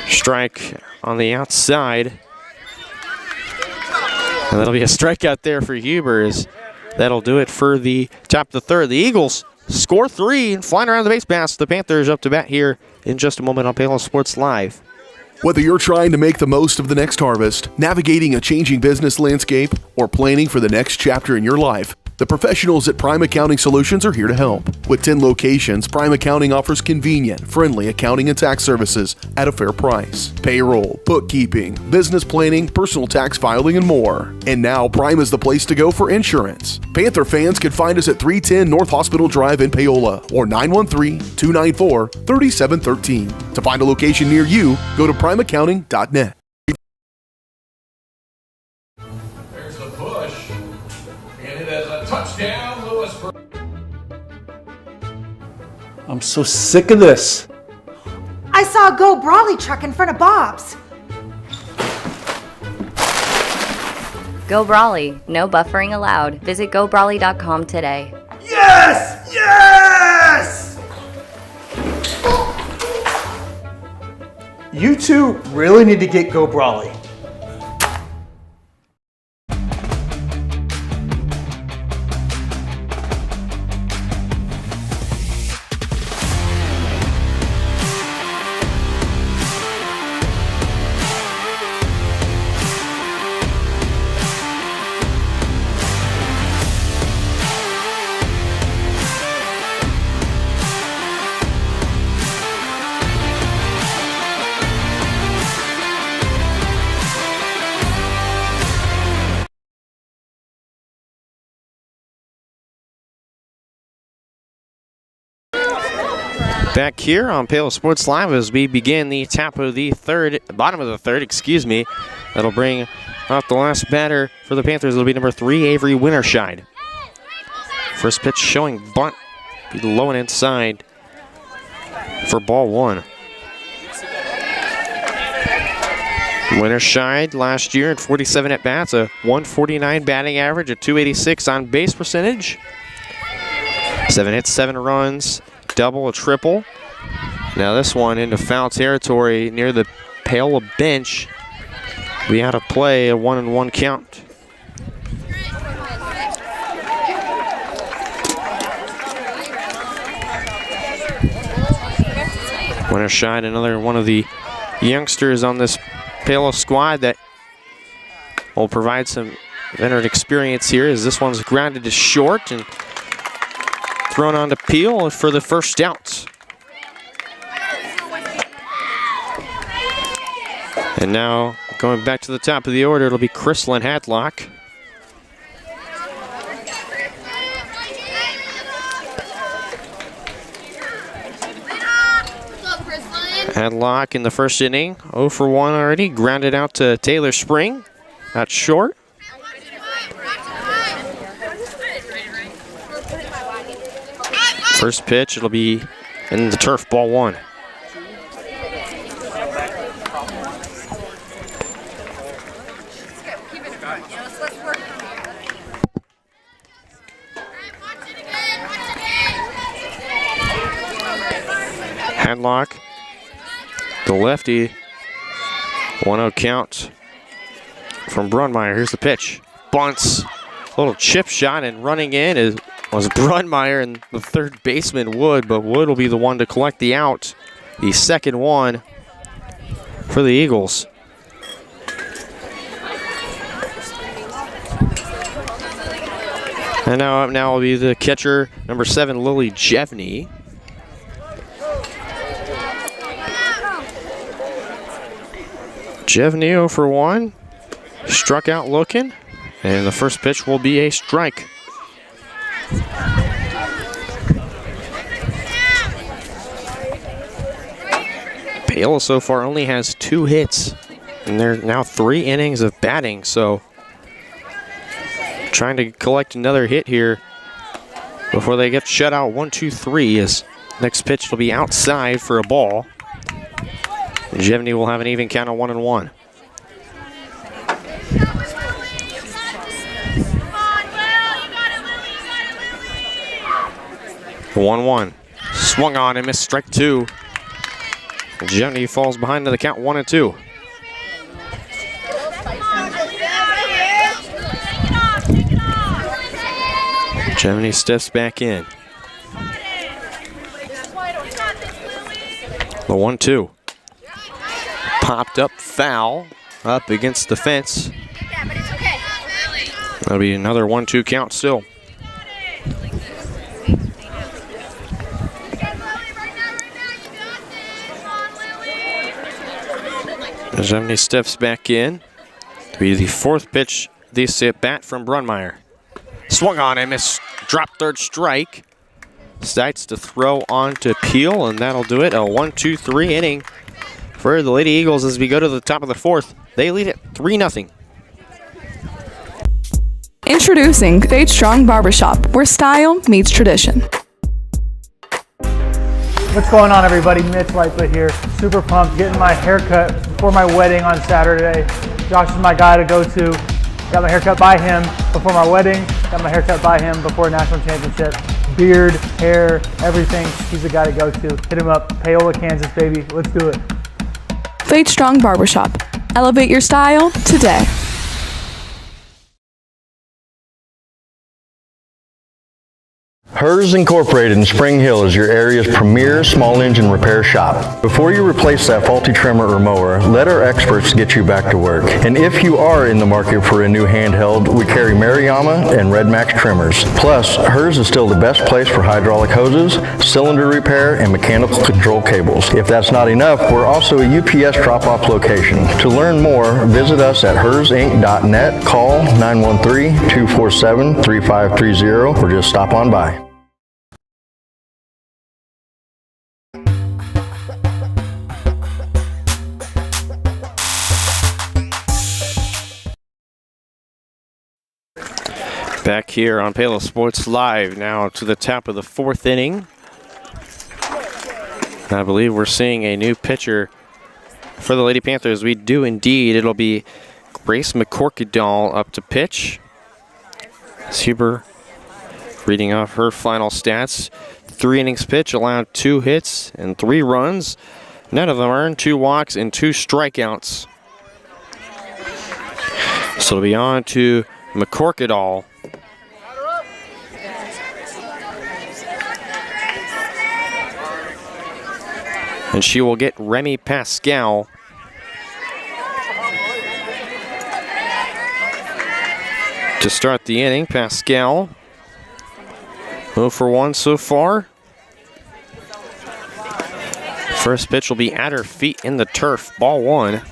Strike on the outside. And that'll be a strikeout there for Huber, as that'll do it for the top of the third. The Eagles score 3 and flying around the base pass. The Panthers up to bat here in just a moment on Paola Sports Live. Whether you're trying to make the most of the next harvest, navigating a changing business landscape, or planning for the next chapter in your life, the professionals at Prime Accounting Solutions are here to help. With 10 locations, Prime Accounting offers convenient, friendly accounting and tax services at a fair price. Payroll, bookkeeping, business planning, personal tax filing, and more. And now Prime is the place to go for insurance. Panther fans can find us at 310 North Hospital Drive in Paola or 913-294-3713. To find a location near you, go to primeaccounting.net. Touchdown, Lewisburg. I'm so sick of this. I saw a Go Brawley truck in front of Bob's. Go Brawley. No buffering allowed. Visit gobrawley.com today. Yes! Yes! You two really need to get Go Brawley. Back here on Paola Sports Live as we begin the bottom of the third, That'll bring out the last batter for the Panthers. It'll be number 3, Avery Winterscheid. First pitch showing bunt, be low and inside for ball 1. Winterscheid last year at 47 at-bats, a 149 batting average, a 286 on base percentage. 7 hits, 7 runs, double, a triple. Now this one into foul territory near the Paola bench. Be out of play, a 1-1 count. Winterscheid, another one of the youngsters on this Paola squad that will provide some veteran experience here, as this one's grounded to short and thrown on to Peel for the first out. And now going back to the top of the order, it'll be Chrislyn Hadlock. Hadlock in the first inning, 0 for 1 already, grounded out to Taylor Spring, out short. First pitch, it'll be in the turf, ball 1. Hadlock, the lefty, 1-0 count from Brunmeyer. Here's the pitch. Bunts, little chip shot, and running in was Brunmeyer and the third baseman Wood, but Wood will be the one to collect the out. The second one for the Eagles. And now up now will be the catcher, number 7, Lily Jevney. Jevney 0 for 1, struck out looking, and the first pitch will be a strike. Paola so far only has 2 hits, and they're now 3 innings of batting, so trying to collect another hit here before they get shut out 1-2-3 as next pitch will be outside for a ball. Jevney will have an even count of 1-1. The 1-1. Swung on and missed strike 2. Jevney falls behind to the count 1-2. Jevney steps back in. The 1-2. Popped up foul up against the fence. That'll be another 1-2 count still. Jevney steps back in to be the 4th pitch this at bat from Brunmeyer. Swung on and missed, dropped 3rd strike. Stites to throw on to Peel, and that'll do it. A 1-2-3 inning for the Lady Eagles as we go to the top of the 4th. They lead it 3-0. Introducing State Strong Barbershop, where style meets tradition. What's going on, everybody? Mitch Lightfoot here. Super pumped, getting my haircut before my wedding on Saturday. Josh is my guy to go to. Got my haircut by him before my wedding. Got my haircut by him before a national championship. Beard, hair, everything. He's the guy to go to. Hit him up. Paola, Kansas, baby. Let's do it. Fate Strong Barbershop. Elevate your style today. Hers Incorporated in Spring Hill is your area's premier small engine repair shop. Before you replace that faulty trimmer or mower, let our experts get you back to work. And if you are in the market for a new handheld, we carry Maruyama and Red Max trimmers. Plus, Hers is still the best place for hydraulic hoses, cylinder repair, and mechanical control cables. If that's not enough, we're also a UPS drop-off location. To learn more, visit us at hersinc.net, call 913-247-3530, or just stop on by. Back here on Paola Sports Live now to the top of the 4th inning. I believe we're seeing a new pitcher for the Lady Panthers. We do indeed. It'll be Grace McCorkadall up to pitch. Huber reading off her final stats. 3 innings pitch, allowed 2 hits and 3 runs. None of them earned, 2 walks and 2 strikeouts. So it'll be on to McCorkadall. And she will get Remy Pascal. To start the inning, Pascal 0 for 1 so far. First pitch will be at her feet in the turf, ball 1. And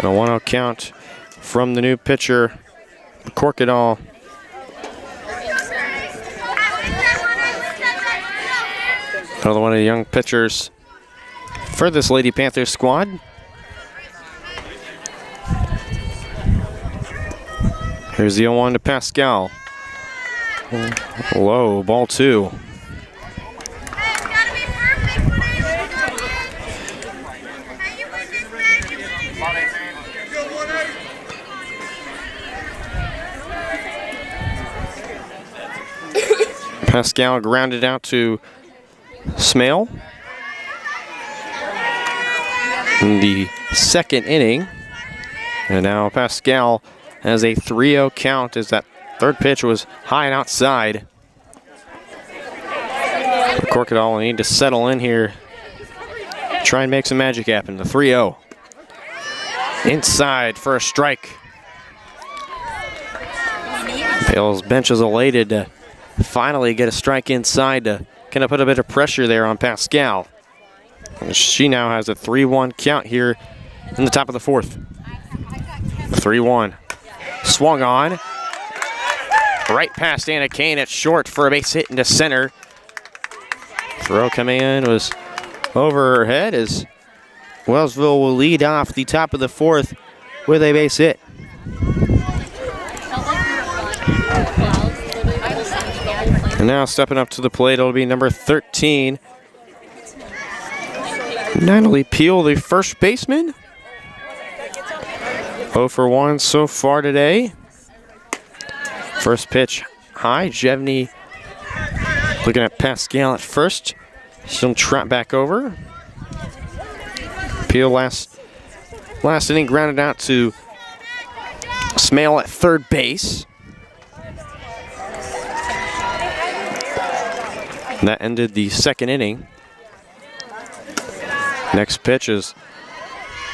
a 1-0 count from the new pitcher, McCorkadall. Another one of the young pitchers for this Lady Panthers squad. Here's the 0-1 to Pascal. Low, ball 2. Pascal grounded out to Smale in the 2nd inning. And now Pascal has a 3-0 count as that 3rd pitch was high and outside. Corkadall will need to settle in here, try and make some magic happen. The 3-0. Inside for a strike. Paola's bench is elated to finally get a strike inside to kind of put a bit of pressure there on Pascal. She now has a 3-1 count here in the top of the 4th. 3-1. Swung on. Right past Anna Kane at short for a base hit into center. Throw coming in was over her head as Wellsville will lead off the top of the fourth with a base hit. And now stepping up to the plate, it'll be number 13, Natalie Peel, the first baseman. 0 for 1 so far today. First pitch high. Jevney looking at Pascal at first. She'll trot back over. Peel last inning grounded out to Smale at third base. And that ended the second inning. Next pitch is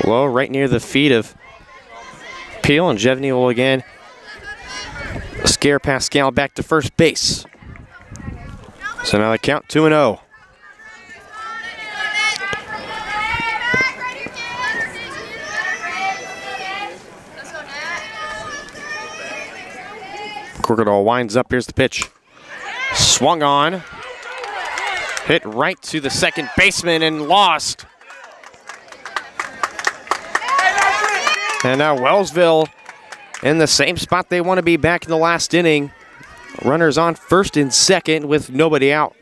low, right near the feet of Peel, and Jevney will again scare Pascal back to first base. So now they count 2-0. Crocodile winds up. Here's the pitch. Swung on. Hit right to the second baseman and lost. And now Wellsville in the same spot they want to be back in the last inning. Runners on first and second with nobody out.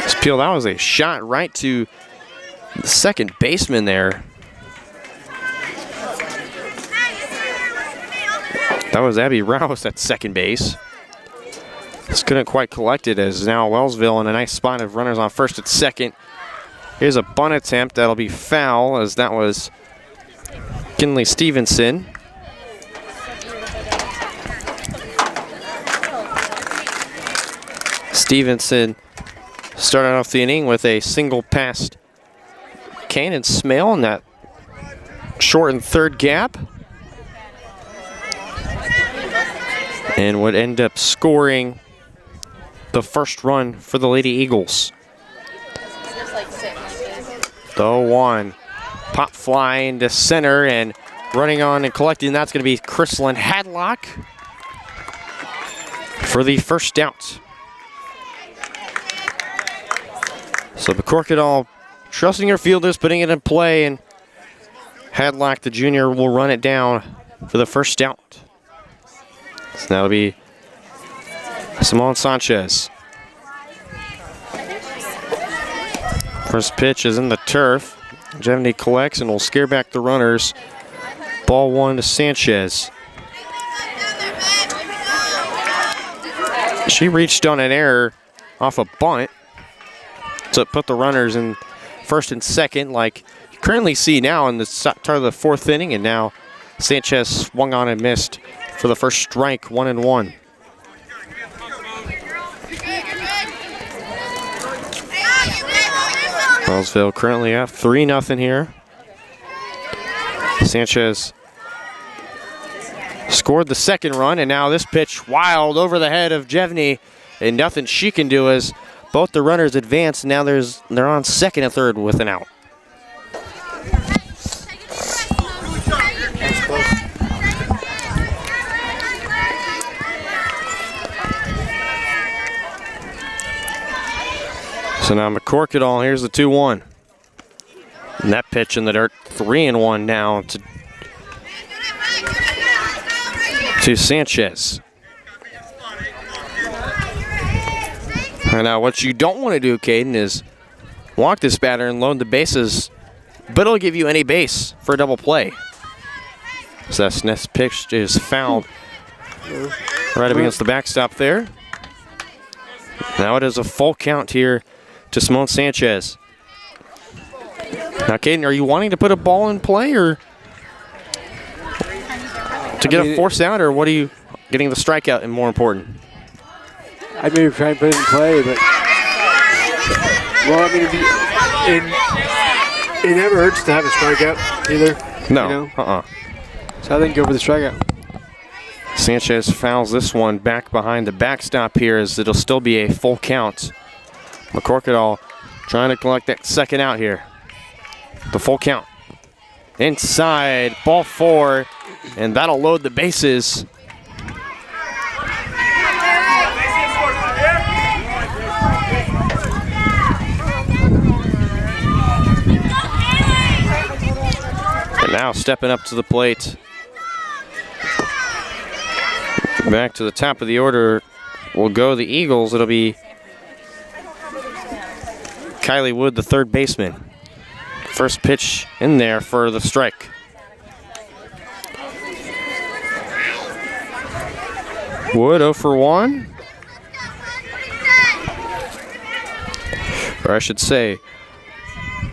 This Peel, that was a shot right to the second baseman there. That was Abby Rouse at second base. Just couldn't quite collect it as now Wellsville in a nice spot of runners on first and second. Here's a bunt attempt that'll be foul as that was Kinley Stevenson. Stevenson started off the inning with a single past Kane and Smale in that short and third gap. And would end up scoring the first run for the Lady Eagles. The 0-1. Pop fly into center and running on and collecting. That's going to be Chrislyn Hadlock for the first out. So the Crocodile trusting her fielders, putting it in play, and Hadlock, the junior, will run it down for the first out. So that'll be Simone Sanchez. First pitch is in the turf. Jevney collects and will scare back the runners. Ball one to Sanchez. She reached on an error off a bunt to put the runners in first and second like you currently see now in the start of the fourth inning, and now Sanchez swung on and missed for the first strike, 1-1. Wellsville currently up 3-0 here. Sanchez scored the second run, and now this pitch wild over the head of Jevney, and nothing she can do as both the runners advance. Now they're on second and third with an out. So now McCorkadall, here's the 2-1. And that pitch in the dirt, 3-1 now to Sanchez. And now what you don't want to do, Caden, is walk this batter and load the bases, but it'll give you any base for a double play. So that next pitch is fouled right up against the backstop there. Now it is a full count here to Simone Sanchez. Now, Caden, are you wanting to put a ball in play or to get a force out, or what are you getting the strikeout and more important? I may try and put it in play, but well, I mean, it never hurts to have a strikeout either. No, you know? So I think go for the strikeout. Sanchez fouls this one back behind the backstop here as it'll still be a full count. McCorkadall trying to collect that second out here. The full count. Inside, ball 4, and that'll load the bases. stepping up to the plate. Back to the top of the order will go the Eagles. It'll be Kylie Wood, the third baseman. First pitch in there for the strike. Wood 0 for 1. Or I should say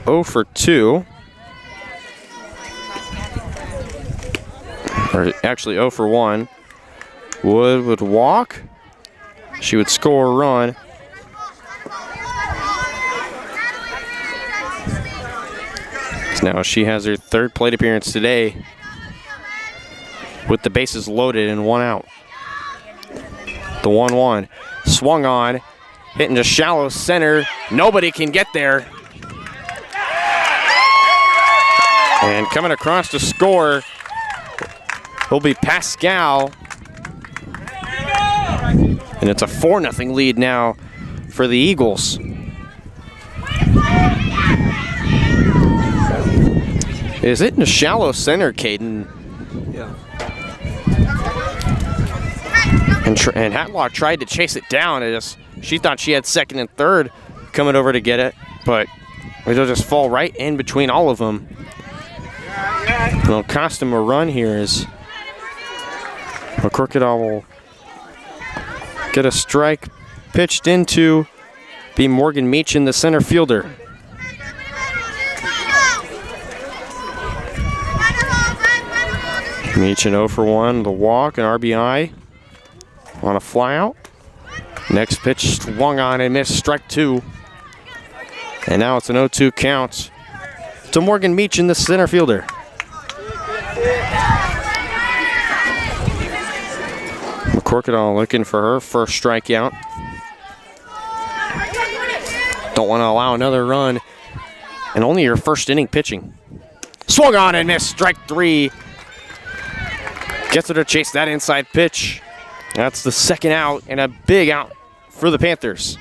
0 for 2. Or actually 0 for 1. Wood would walk. She would score a run. So now she has her third plate appearance today with the bases loaded and 1 out. The 1-1 swung on, hitting to shallow center. Nobody can get there. And coming across to score will be Pascal. And it's a 4-0 lead now for the Eagles. Is it in a shallow center, Caden? Yeah. And Hatlock tried to chase it down. She thought she had second and third coming over to get it, but it'll just fall right in between all of them. It'll cost him a run here as Crocodile will get a strike pitched into be Morgan Meachin, the center fielder. Meachin 0 for 1, the walk, an RBI on a flyout. Next pitch swung on and missed, strike 2. And now it's an 0-2 count to Morgan Meachin, the center fielder. McCorkadall looking for her first strikeout. Don't want to allow another run. And only her first inning pitching. Swung on and missed, strike 3. Gets her to chase that inside pitch. That's the second out and a big out for the Panthers.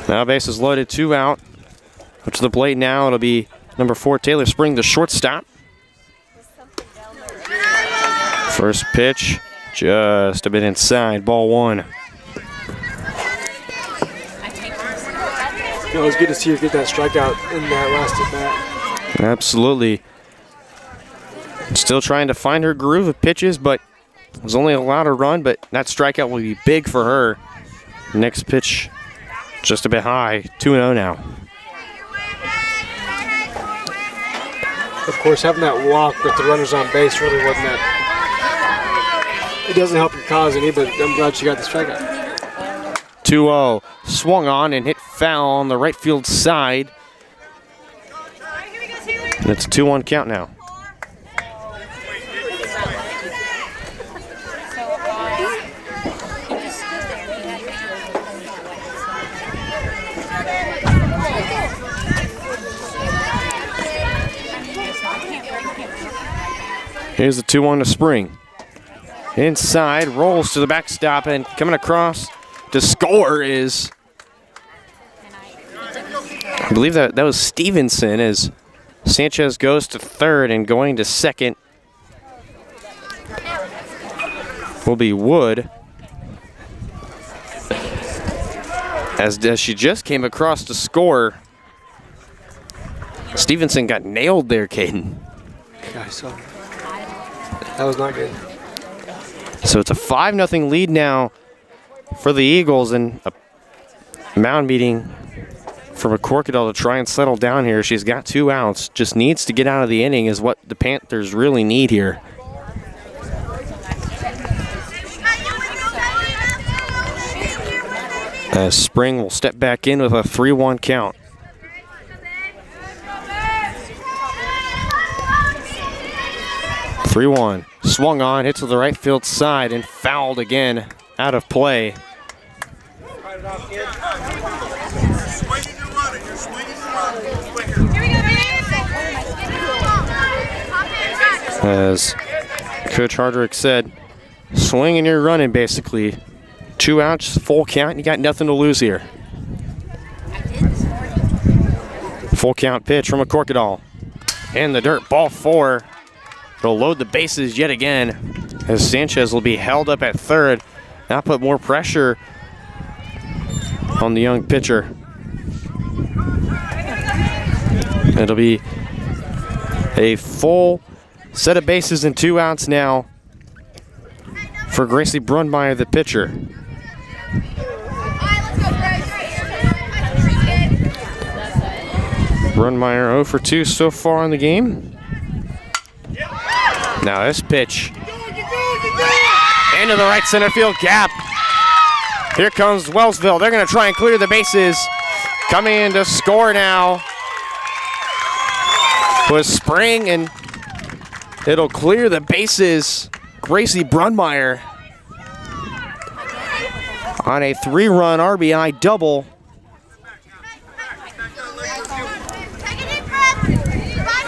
Now bases loaded, 2 out. Up to the plate now, it'll be number 4, Taylor Spring, the shortstop. First pitch, just a bit inside, ball 1. It was good to see her get that strikeout in that last at bat. Absolutely. Still trying to find her groove of pitches, but was only allowed a run, but that strikeout will be big for her. Next pitch, just a bit high, 2-0 now. Of course, having that walk with the runners on base really wasn't that. It doesn't help your cause any, but I'm glad she got the strikeout. 2-0, swung on and hit foul on the right field side. And it's a 2-1 count now. Here's the 2-1 to Spring. Inside, rolls to the backstop, and coming across to score is, I believe that was Stevenson, as Sanchez goes to third, and going to second will be Wood. As she just came across to score, Stevenson got nailed there, Caden. Yeah, I saw. That was not good. So it's a 5-0 lead now for the Eagles, and a mound meeting for McCorkadell to try and settle down here. She's got 2 outs, just needs to get out of the inning is what the Panthers really need here. As Spring will step back in with a 3-1 count. (3-1) swung on, hit to the right field side, and fouled again, out of play. As Coach Hardrick said, swinging you're running basically. 2 outs, full count, you got nothing to lose here. Full count pitch from McCorkadall. In the dirt, ball 4. It'll load the bases yet again as Sanchez will be held up at third. Now put more pressure on the young pitcher. It'll be a full set of bases and 2 outs now for Gracie Brunmeyer, the pitcher. Brunmeyer 0 for 2 so far in the game. Now this pitch into the right center field gap. Here comes Wellsville. They're going to try and clear the bases. Coming in to score now was Spring, and it'll clear the bases. Gracie Brunmeyer on a 3-run RBI double.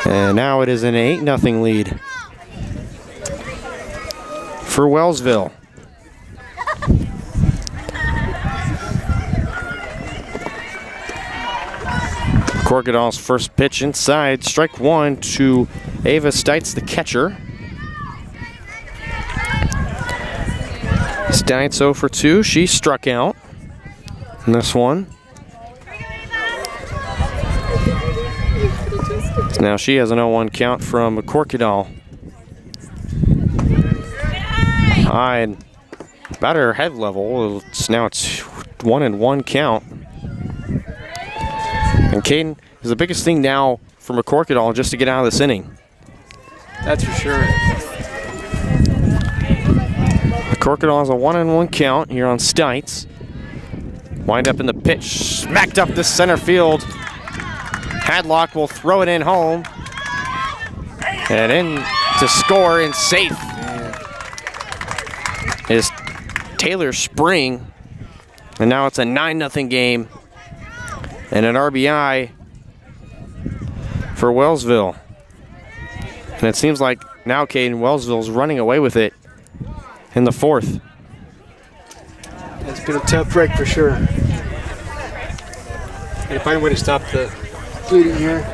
And now it is an 8-0 lead for Wellsville. Corkadall's first pitch inside, strike 1 to Ava Stites, the catcher. Stites 0 for 2, she struck out in this one. Now she has an 0-1 count from Corkadall. High and about her head level. It's 1-1 count. And Caden is the biggest thing now for McCorkadall just to get out of this inning. That's for sure. McCorkadall has a 1-1 count here on Stites. Wind up in the pitch, smacked up the center field. Hadlock will throw it in home. And in to score and safe is Taylor Spring. And now it's a 9-0 game. And an RBI for Wellsville. And it seems like now Caden Wellsville's running away with it in the 4th. It's been a tough break for sure. Gotta find a way to stop the bleeding here.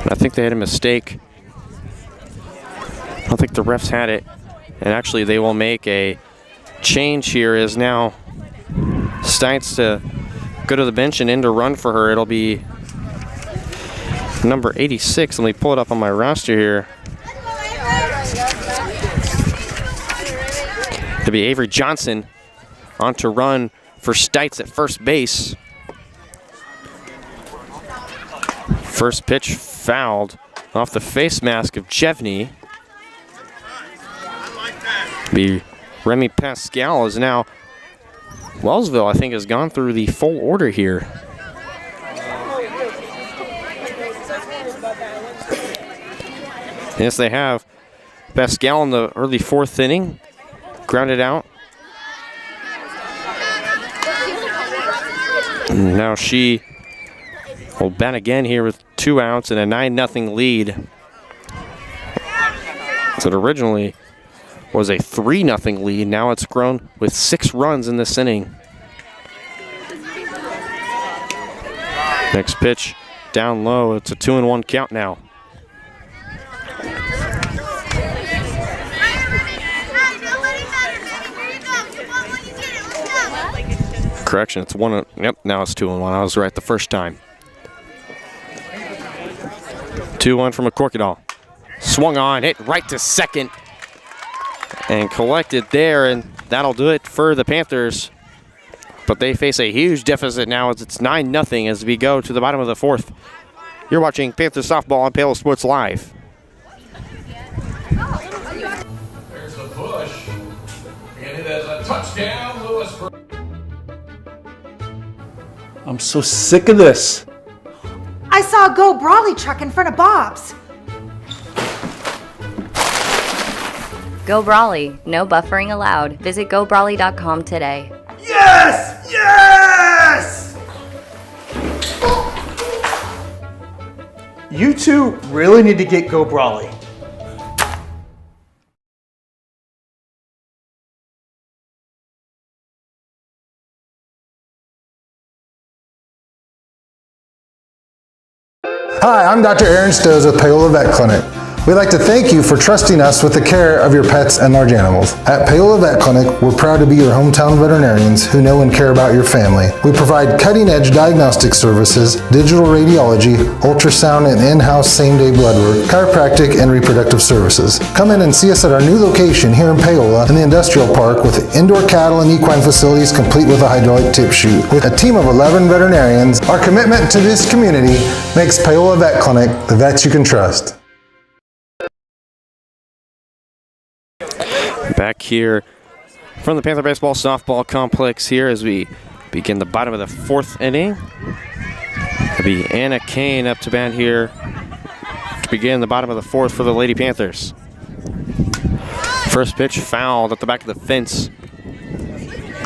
I think they had a mistake. I don't think the refs had it. And actually they will make a change here as now Stites to go to the bench and in to run for her. It'll be number 86. Let me pull it up on my roster here. It'll be Avery Johnson on to run for Stites at first base. First pitch fouled off the face mask of Chevney. Be Remy Pascal is now. Wellsville, I think, has gone through the full order here. Yes, they have. Pascal in the early 4th inning, grounded out. And now she will bat again here with 2 outs and a 9-0 lead. So it originally was a 3-0 lead. Now it's grown with 6 runs in this inning. Next pitch down low. It's a 2-1 count now. Correction, it's 1. Yep, now it's 2-1. I was right the first time. 2-1 from McCorkadall. Swung on, hit right to second. And collected there, and that'll do it for the Panthers. But they face a huge deficit now as it's 9-0 as we go to the bottom of the 4th. You're watching Panthers softball on Paola Sports Live. There's a push, and it is a touchdown, Lewisburg. I'm so sick of this. I saw a Go Brawley truck in front of Bob's. Go Brawley, no buffering allowed. Visit gobrawley.com today. Yes! Yes! You two really need to get Go Brawley. Hi, I'm Dr. Aaron Stoes with Paola Vet Clinic. We'd like to thank you for trusting us with the care of your pets and large animals. At Paola Vet Clinic, we're proud to be your hometown veterinarians who know and care about your family. We provide cutting-edge diagnostic services, digital radiology, ultrasound, and in-house same-day blood work, chiropractic, and reproductive services. Come in and see us at our new location here in Paola in the Industrial Park with indoor cattle and equine facilities complete with a hydraulic tip chute. With a team of 11 veterinarians, our commitment to this community makes Paola Vet Clinic the vets you can trust. Back here from the Panther Baseball Softball Complex here as we begin the bottom of the 4th inning. It'll be Anna Kane up to bat here to begin the bottom of the 4th for the Lady Panthers. First pitch fouled at the back of the fence.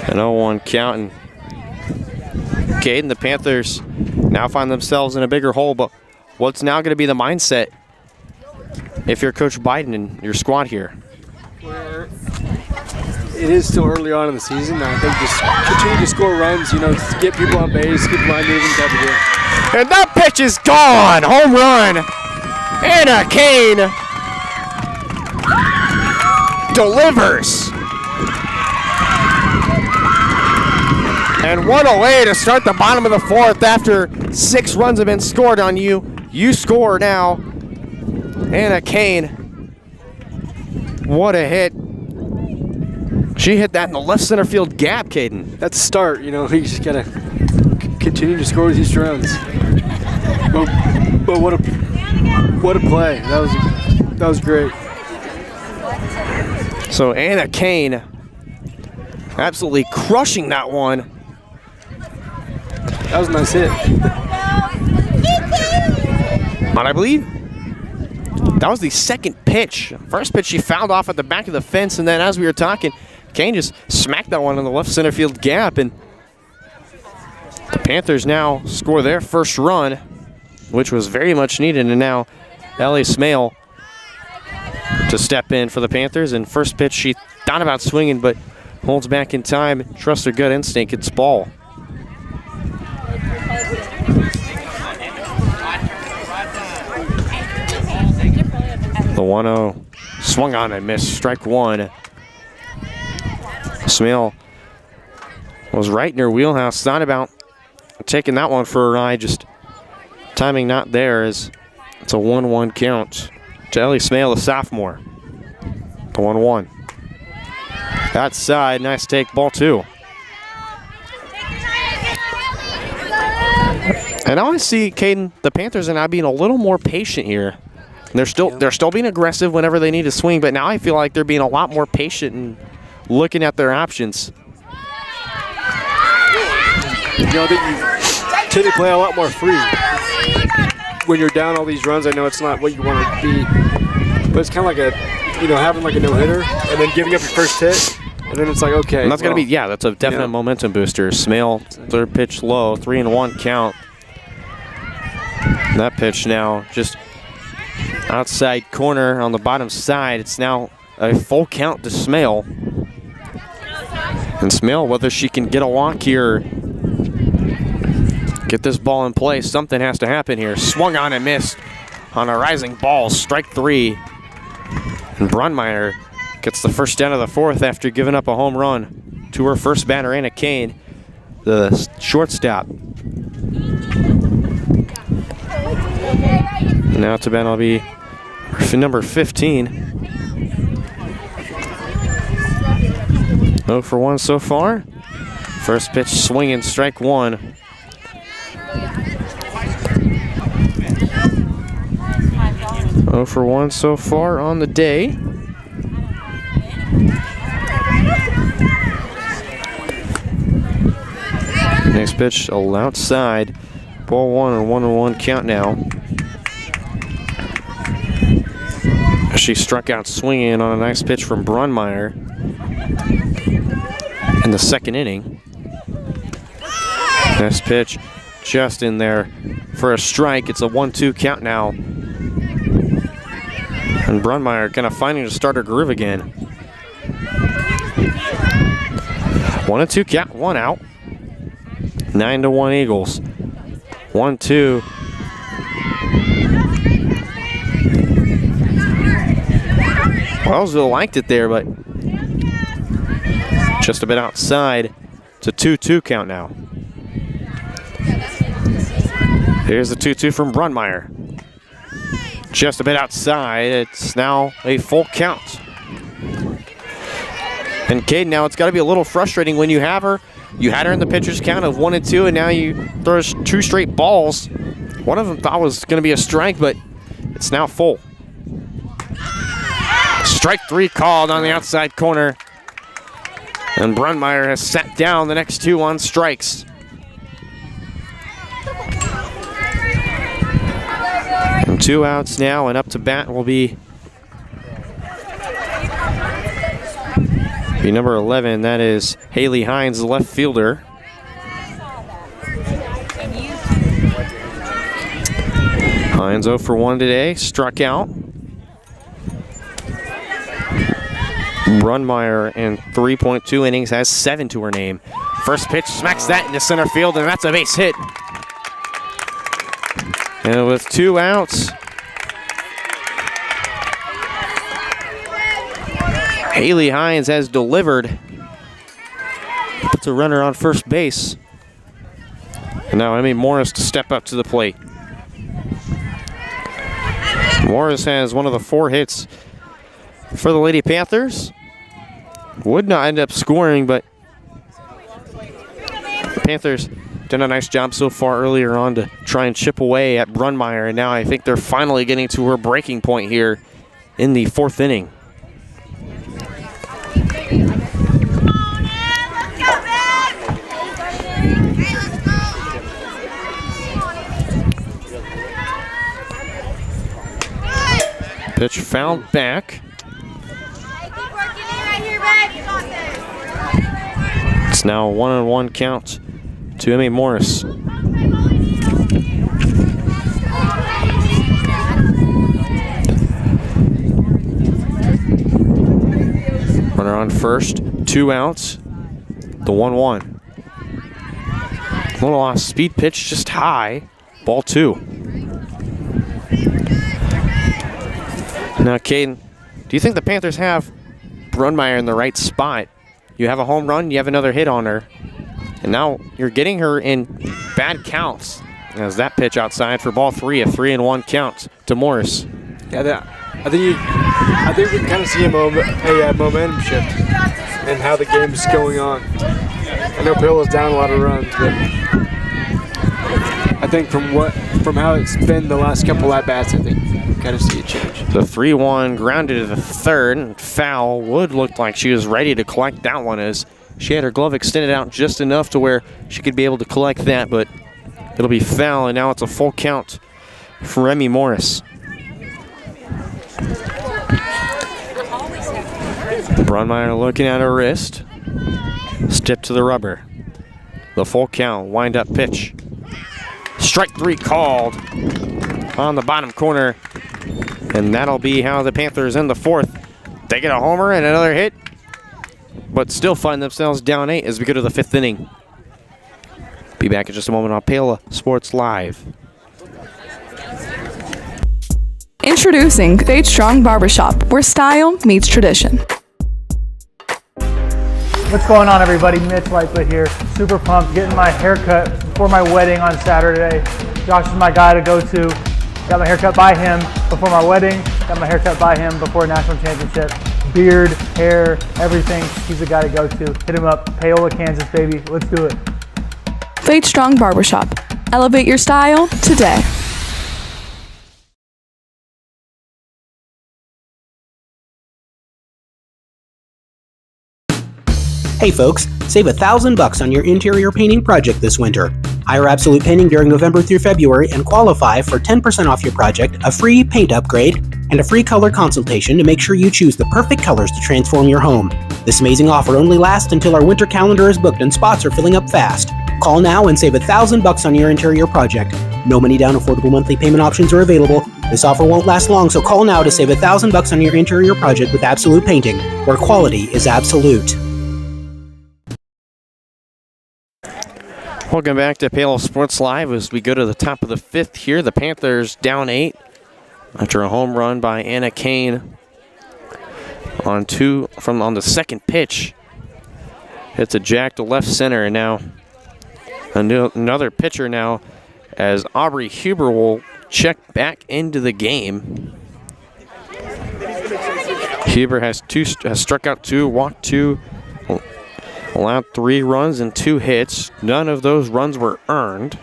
An 0-1 count, and Caden, the Panthers now find themselves in a bigger hole, but what's now going to be the mindset if you're Coach Biden and your squad here? It is still early on in the season. I think just continue to score runs, just get people on base, keep the line moving, type of deal. And that pitch is gone. Home run. Anna Kane delivers. And what a way to start the bottom of the 4th after 6 runs have been scored on you. You score now. Anna Kane. What a hit. She hit that in the left center field gap, Caden. That's a start, you just got to continue to score these runs. But what a play. That was great. So Anna Kane absolutely crushing that one. That was a nice hit. But I believe that was the second pitch. First pitch she fouled off at the back of the fence, and then as we were talking, Kane just smacked that one in the left center field gap, and the Panthers now score their first run, which was very much needed, and now Ellie Smale to step in for the Panthers. And first pitch she thought about swinging, but holds back in time, trusts her gut instinct, it's ball. The 1-0 swung on and missed, strike one. Smale was right in her wheelhouse, thought about taking that one for a ride, just timing not there as it's a 1-1 count to Ellie Smale, the sophomore. The 1-1. Outside, nice take, ball 2. And now I see, Caden, the Panthers are now being a little more patient here. They're still being aggressive whenever they need to swing, but now I feel like they're being a lot more patient and looking at their options. I think you tend to play a lot more free. When you're down all these runs, I know it's not what you want to be, but it's kind of like having like a no-hitter and then giving up your first hit, and then it's like, okay. And that's going to be, that's a definite momentum booster. Smale, third pitch low, 3-1 count. And that pitch now just outside corner on the bottom side. It's now a full count to Smale. And Smale, whether she can get a walk here, get this ball in play, something has to happen here. Swung on and missed on a rising ball, strike 3. And Brunmeyer gets the first down of the 4th after giving up a home run to her first batter, Anna Kane, the shortstop. Now to bat will be number 15. 0 for 1 so far. First pitch swinging, strike 1. Oh for 1 so far on the day. Next pitch outside. Ball 1 and 1-1 count now. She struck out swinging on a nice pitch from Brunmeyer in the second inning. Next pitch just in there for a strike. It's a 1-2 count now. And Brunmeyer kind of finding to start her groove again. 1-2 count, 1 out. 9-1 Eagles. 1-2. Wellsville liked it there, but just a bit outside. It's a 2-2 count now. Here's the 2-2 from Brunmeyer. Just a bit outside. It's now a full count. And Caden, now it's got to be a little frustrating when you have her. You had her in the pitcher's count of 1 and 2, and now you throw 2 straight balls. One of them thought was going to be a strike, but it's now full. Strike 3 called on the outside corner. And Brunmeyer has sat down the next 2 on strikes. And 2 outs now, and up to bat will be number 11. That is Haley Hines, the left fielder. Hines 0 for 1 today, struck out. Brunmeyer in 3.2 innings has 7 to her name. First pitch smacks that into center field, and that's a base hit. And with 2 outs, Haley Hines has delivered. Puts a runner on first base. And now Emmy Morris to step up to the plate. Morris has one of the 4 hits for the Lady Panthers. Would not end up scoring, but the Panthers done a nice job so far earlier on to try and chip away at Brunmeyer, and now I think they're finally getting to her breaking point here in the 4th inning. Pitch fouled back. It's now a 1-on-1 count to Emmy Morris. Runner on first, 2 outs, the 1-1. Little off speed pitch, just high, ball 2. Now, Caden, do you think the Panthers have Brunmeyer in the right spot? You have a home run, you have another hit on her, and now you're getting her in bad counts. As that pitch outside for ball 3, a 3-1 count to Morris. Yeah, I think we can kind of see a momentum shift in how the game is going on. I know Paola's down a lot of runs, but I think from how it's been the last couple at bats, I think we kind of see a change. The 3-1 grounded to the third, and foul. Wood looked like she was ready to collect that one as she had her glove extended out just enough to where she could be able to collect that, but it'll be foul, and now it's a full count for Emmy Morris. Brunmeyer looking at her wrist. Step to the rubber. The full count, wind up pitch. Strike 3 called on the bottom corner. And that'll be how the Panthers in the 4th. They get a homer and another hit, but still find themselves down 8 as we go to the 5th inning. Be back in just a moment on Paola Sports Live. Introducing Fade Strong Barbershop, where style meets tradition. What's going on, everybody? Mitch Lightfoot here. Super pumped, getting my haircut before my wedding on Saturday. Josh is my guy to go to. Got my haircut by him before my wedding. Got my haircut by him before a national championship. Beard, hair, everything. He's the guy to go to. Hit him up. Paola, Kansas, baby. Let's do it. Fade Strong Barbershop. Elevate your style today. Hey folks, save $1,000 on your interior painting project this winter. Hire Absolute Painting during November through February and qualify for 10% off your project, a free paint upgrade, and a free color consultation to make sure you choose the perfect colors to transform your home. This amazing offer only lasts until our winter calendar is booked and spots are filling up fast. Call now and save $1,000 on your interior project. No money down, affordable monthly payment options are available. This offer won't last long, so call now to save $1,000 on your interior project with Absolute Painting, where quality is absolute. Welcome back to Paola Sports Live as we go to the top of the 5th here. The Panthers down 8 after a home run by Anna Kane. on the second pitch. Hits a jack to left center, and now another pitcher now as Aubrey Huber will check back into the game. Huber has struck out 2, walked 2, allowed 3 runs and 2 hits. None of those runs were earned.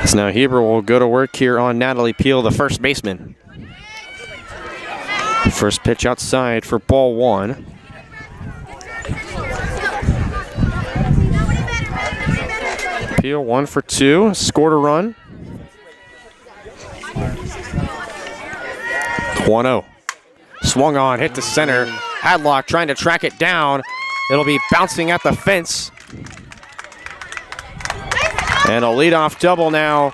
So now Huber will go to work here on Natalie Peel, the first baseman. First pitch outside for ball 1. Peel 1 for 2, scored a run. 1-0. Swung on, hit to center. Hadlock trying to track it down. It'll be bouncing at the fence. And a leadoff double now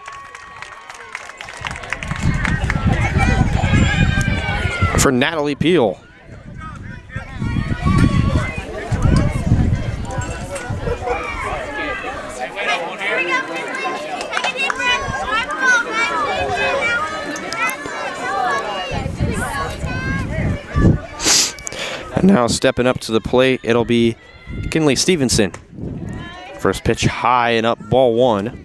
for Natalie Peel. And now stepping up to the plate, it'll be Kinley Stevenson. First pitch high and up, ball 1.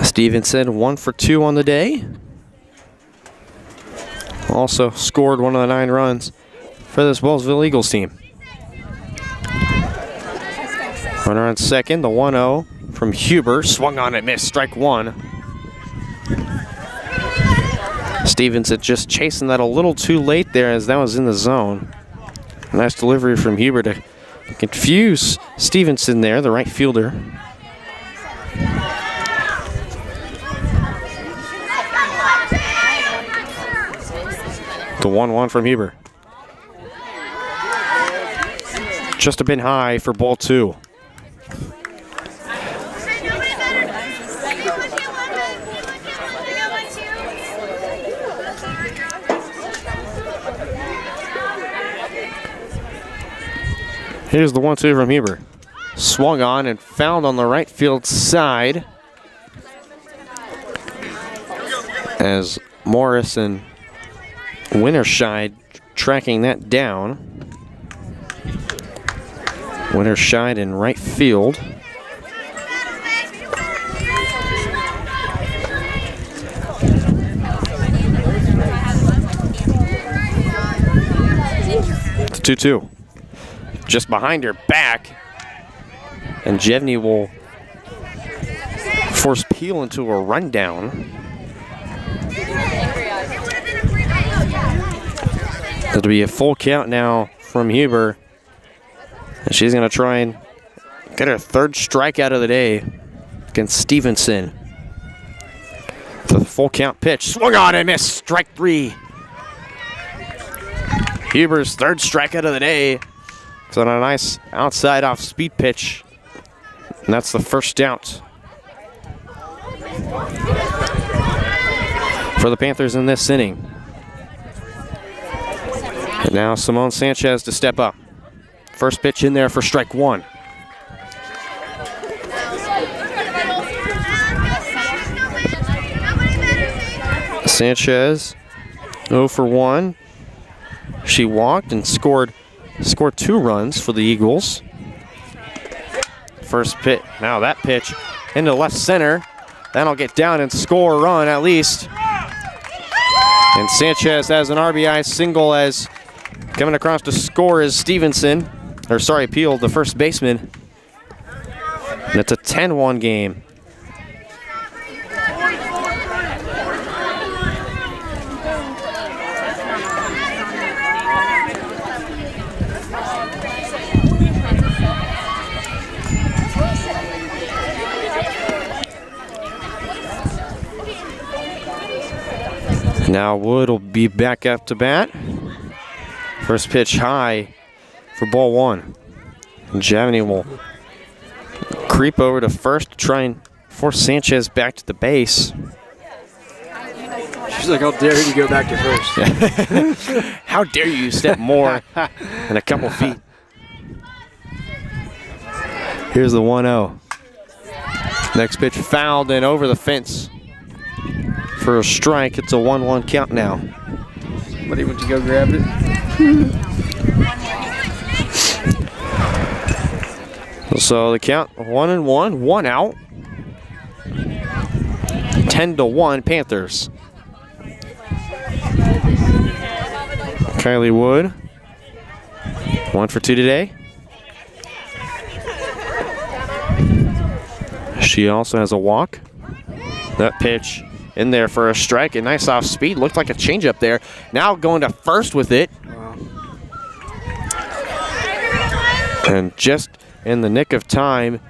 Stevenson 1 for 2 on the day. Also scored one of the 9 runs for this Wellsville Eagles team. Runner on second, the 1-0 from Huber. Swung on and missed, strike 1. Stevenson just chasing that a little too late there as that was in the zone. Nice delivery from Huber to confuse Stevenson there, the right fielder. The 1-1 from Huber. Just a bit high for ball 2. Here's the 1-2 from Huber. Swung on and found on the right field side as Morris and Winterscheid tracking that down. Winterscheid in right field. It's 2-2. Just behind her back. And Jevney will force Peel into a rundown. It'll be a full count now from Huber. And she's going to try and get her 3rd strikeout of the day against Stevenson. The full count pitch. Swung on and missed. Strike 3. Huber's 3rd strikeout of the day. So on a nice outside off speed pitch. And that's the first out for the Panthers in this inning. And now Simone Sanchez to step up. First pitch in there for strike 1. Sanchez 0 for 1. She walked and scored 2 runs for the Eagles. First pitch, now that pitch into left center. That'll get down and score a run at least. And Sanchez has an RBI single as coming across to score is Stevenson. Or sorry, Peel, the first baseman. And it's a 10-1 game. Now Wood will be back up to bat. First pitch high for ball 1. And Javany will creep over to first to try and force Sanchez back to the base. She's like, how dare you go back to first? How dare you step more than a couple feet. Here's the 1-0. Next pitch fouled and over the fence for a strike. It's a 1-1 count now. Somebody went to go grab it. So the count 1-1, 1 out. 10-1 Panthers. Kylie Wood, 1 for 2 today. She also has a walk. That pitch in there for a strike. A nice off speed. Looked like a changeup there. Now going to first with it. Wow. And just in the nick of time,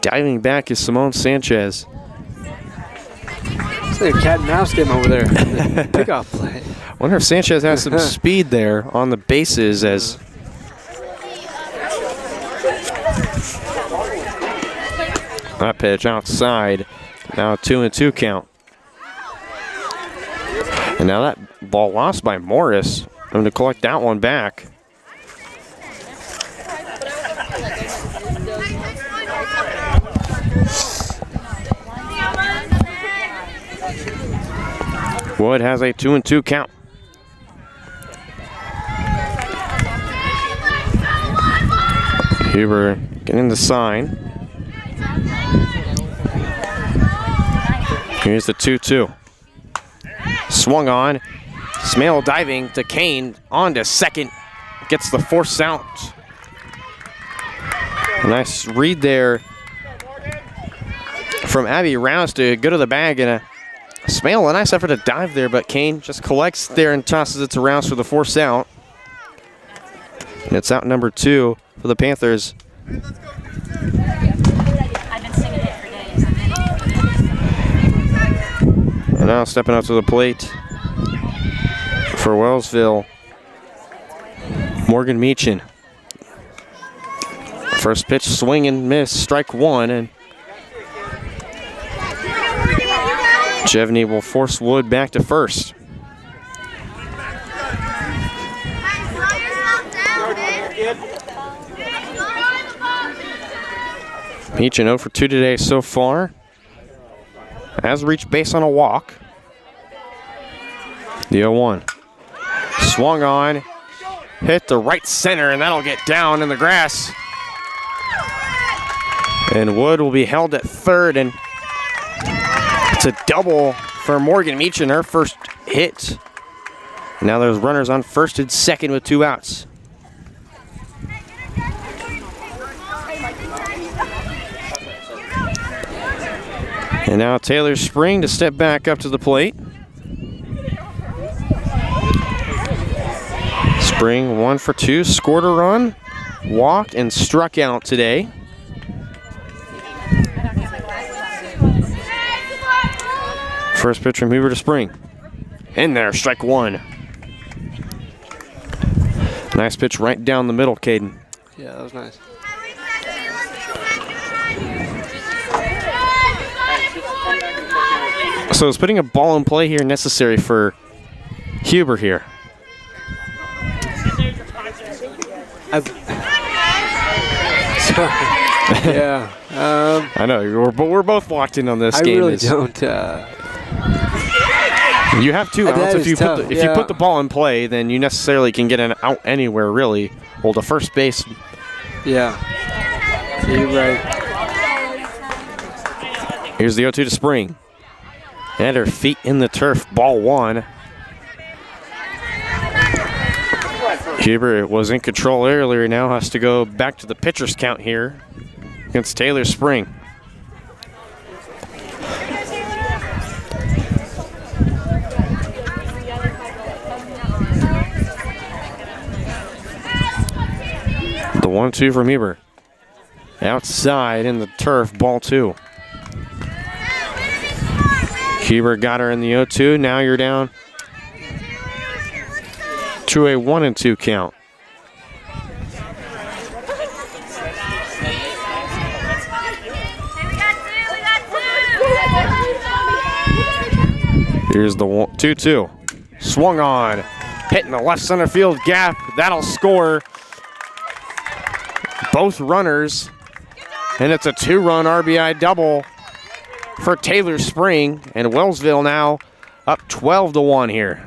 diving back is Simone Sanchez. It's like a cat and mouse game over there. The pickoff play. Wonder if Sanchez has some speed there on the bases as that pitch outside. Now a 2-2 count. And now that ball lost by Morris. Having to collect that one back. Wood has a 2-2 count. Huber getting the sign. Here's the 2-2. Swung on. Smale diving to Kane. On to second. Gets the force out. A nice read there from Abby Rouse to go to the bag, and a Smale, a nice effort to dive there, but Kane just collects there and tosses it to Rouse for the force out. And it's out number 2 for the Panthers. And now stepping up to the plate for Wellsville, Morgan Meachin. First pitch, swing and miss, strike 1, and Chevney will force Wood back to first. Meachin 0 for 2 today so far. Has reached base on a walk. The 0-1. Swung on. Hit the right center, and that'll get down in the grass. And Wood will be held at third, and it's a double for Morgan Meachin, her first hit. Now there's runners on first and second with 2 outs. And now Taylor Spring to step back up to the plate. Spring 1 for 2, scored a run, walked, and struck out today. First pitch from Huber to Spring. In there, strike 1. Nice pitch right down the middle, Caden. Yeah, that was nice. So is putting a ball in play here necessary for Huber here? Yeah. I know, but we're both locked in on this game. I really don't. You have 2 outs. If you put the ball in play, then you necessarily can get an out anywhere, really. Well, to first base. Yeah. You're right. Here's the 0-2 to Spring. And her feet in the turf, ball 1. Huber was in control earlier, now has to go back to the pitcher's count here against Taylor Spring. The 1-2 from Huber. Outside in the turf, ball 2. Huber got her in the 0-2. Now you're down to a 1-2 count. Here's the 2-2. Swung on. Hitting the left center field gap. That'll score both runners. And it's a 2-run RBI double for Taylor Spring, and Wellsville now up 12-1 here.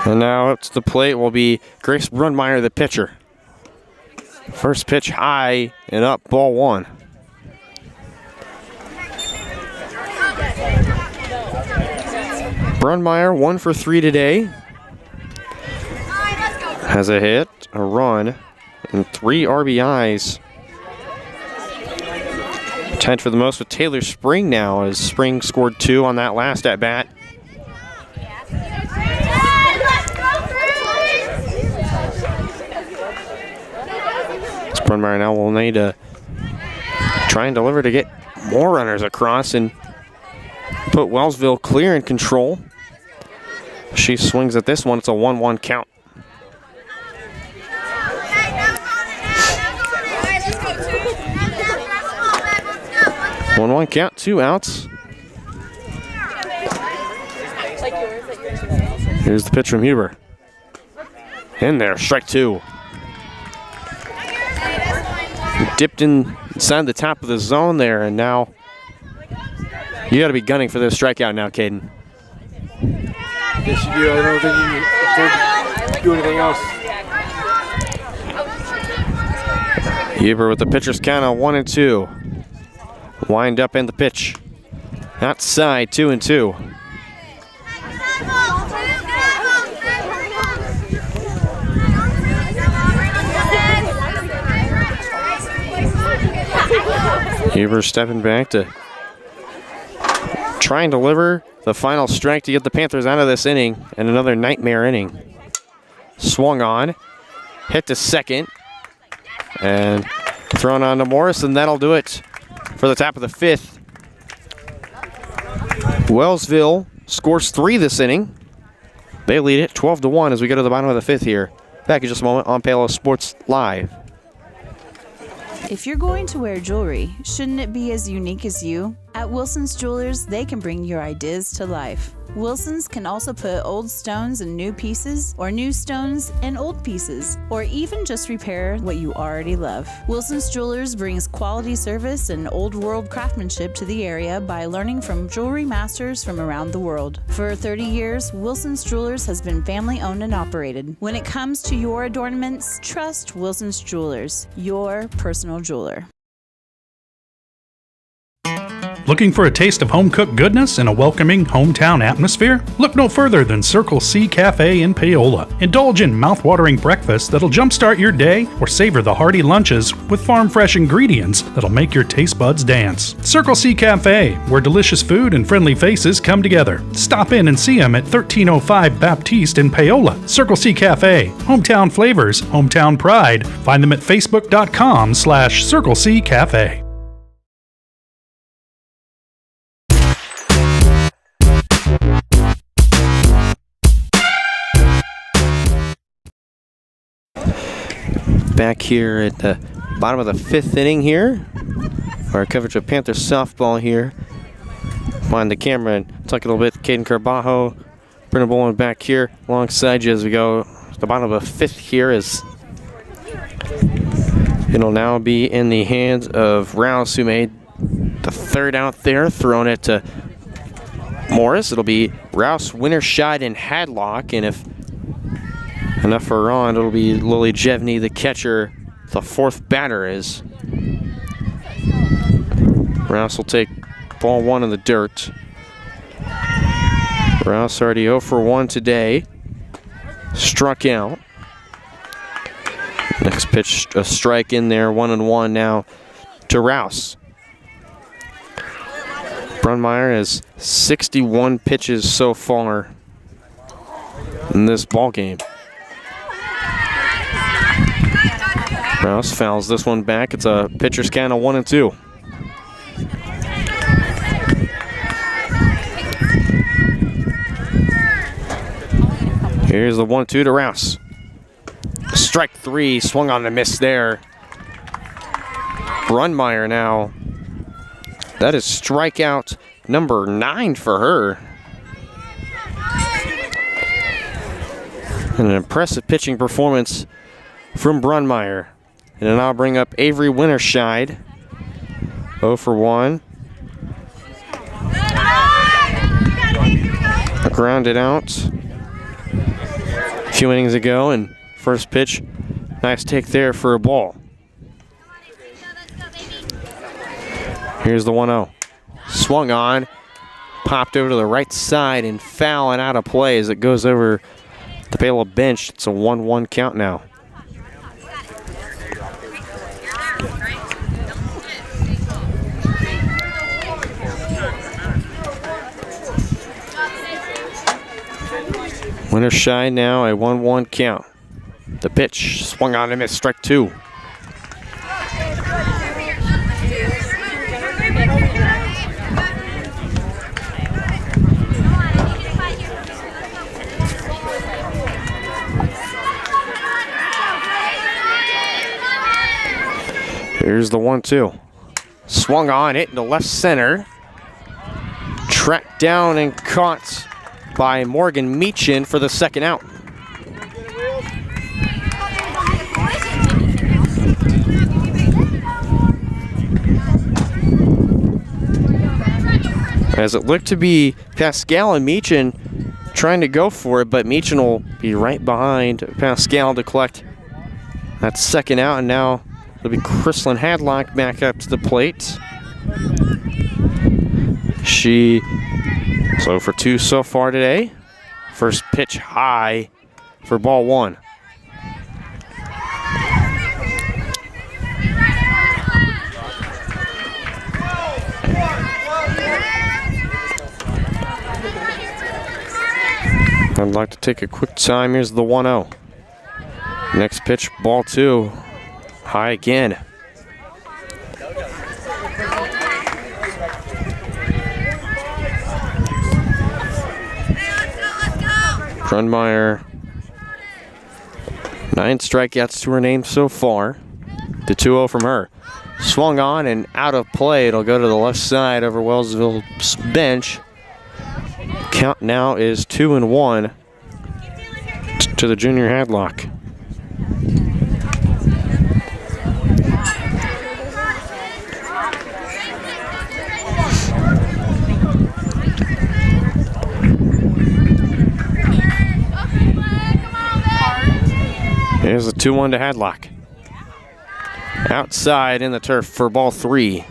And now up to the plate will be Grace Brunmeyer, the pitcher. First pitch high and up, ball one. Brunmeyer 1 for 3 today. Has a hit, a run, and 3 RBIs. Tied for the most with Taylor Spring now, as Spring scored 2 on that last at bat. Brunmeyer now will need to try and deliver to get more runners across and put Wellsville clear in control. She swings at this one. It's a 1-1 count. One count, 2 outs. Here's the pitch from Huber. In there, strike 2. Dipped inside the top of the zone there, and now you got to be gunning for this strikeout now, Caden. Yes, you do. I don't think you can do anything else. Huber with the pitcher's count on 1-2. Wind up in the pitch. Outside, 2-2. Huber stepping back to try and deliver the final strike to get the Panthers out of this inning, and another nightmare inning. Swung on, hit to second, and thrown on to Morris, and that'll do it for the top of the 5th. Wellsville scores 3 this inning. They lead it 12-1 as we go to the bottom of the 5th here. Back in just a moment on Paola Sports Live. If you're going to wear jewelry, shouldn't it be as unique as you? At Wilson's Jewelers, they can bring your ideas to life. Wilson's can also put old stones in new pieces, or new stones in old pieces, or even just repair what you already love. Wilson's Jewelers brings quality service and old world craftsmanship to the area by learning from jewelry masters from around the world. For 30 years, Wilson's Jewelers has been family owned and operated. When it comes to your adornments, trust Wilson's Jewelers, your personal jeweler. Looking for a taste of home-cooked goodness and a welcoming hometown atmosphere? Look no further than Circle C Cafe in Paola. Indulge in mouth-watering breakfast that'll jumpstart your day, or savor the hearty lunches with farm-fresh ingredients that'll make your taste buds dance. Circle C Cafe, where delicious food and friendly faces come together. Stop in and see them at 1305 Baptiste in Paola. Circle C Cafe, hometown flavors, hometown pride. Find them at facebook.com/Circle C Cafe. Back here at the bottom of the 5th inning here. Our coverage of Panthers softball here. Find the camera and talk a little bit. Caden Carbajo, Brennan Boland back here alongside you as we go to the bottom of the 5th here. As it'll now be in the hands of Rouse, who made the 3rd out there, throwing it to Morris. It'll be Rouse, Winterscheid, and Hadlock, and if enough for Ron, it'll be Lily Jevney, the catcher. The 4th batter is. Rouse will take ball 1 in the dirt. Rouse already 0 for 1 today. Struck out. Next pitch, a strike in there, 1-1 now to Rouse. Brunmeyer has 61 pitches so far in this ball game. Rouse fouls this one back. It's a pitcher's count of 1-2. Here's the 1-2 to Rouse. Strike 3, swung on and missed there. Brunmeyer now. That is strikeout number 9 for her. And an impressive pitching performance from Brunmeyer. And then I'll bring up Avery Winterscheid. 0 for 1. Grounded out a few innings ago, and first pitch, nice take there for a ball. Here's the 1-0. Swung on, popped over to the right side and foul and out of play as it goes over the Paola bench. It's a 1-1 count now. Winterscheid now a 1-1 count. The pitch swung on and missed, strike 2. Here's the 1-2. Swung on it into left center. Tracked down and caught by Morgan Meechin for the second out. As it looked to be Pascal and Meechin trying to go for it, but Meechin will be right behind Pascal to collect that second out, and now it'll be Chrislyn Hadlock back up to the plate. She so for 2 so far today. First pitch high for ball 1. I'd like to take a quick time. Here's the 1-0. Next pitch, ball 2. High again. Brunmeyer, 9 strikeouts to her name so far. The 2-0 from her. Swung on and out of play. It'll go to the left side over Wellsville's bench. Count now is 2-1 to the junior Hadlock. Here's the 2-1 to Hadlock. Outside in the turf for ball 3.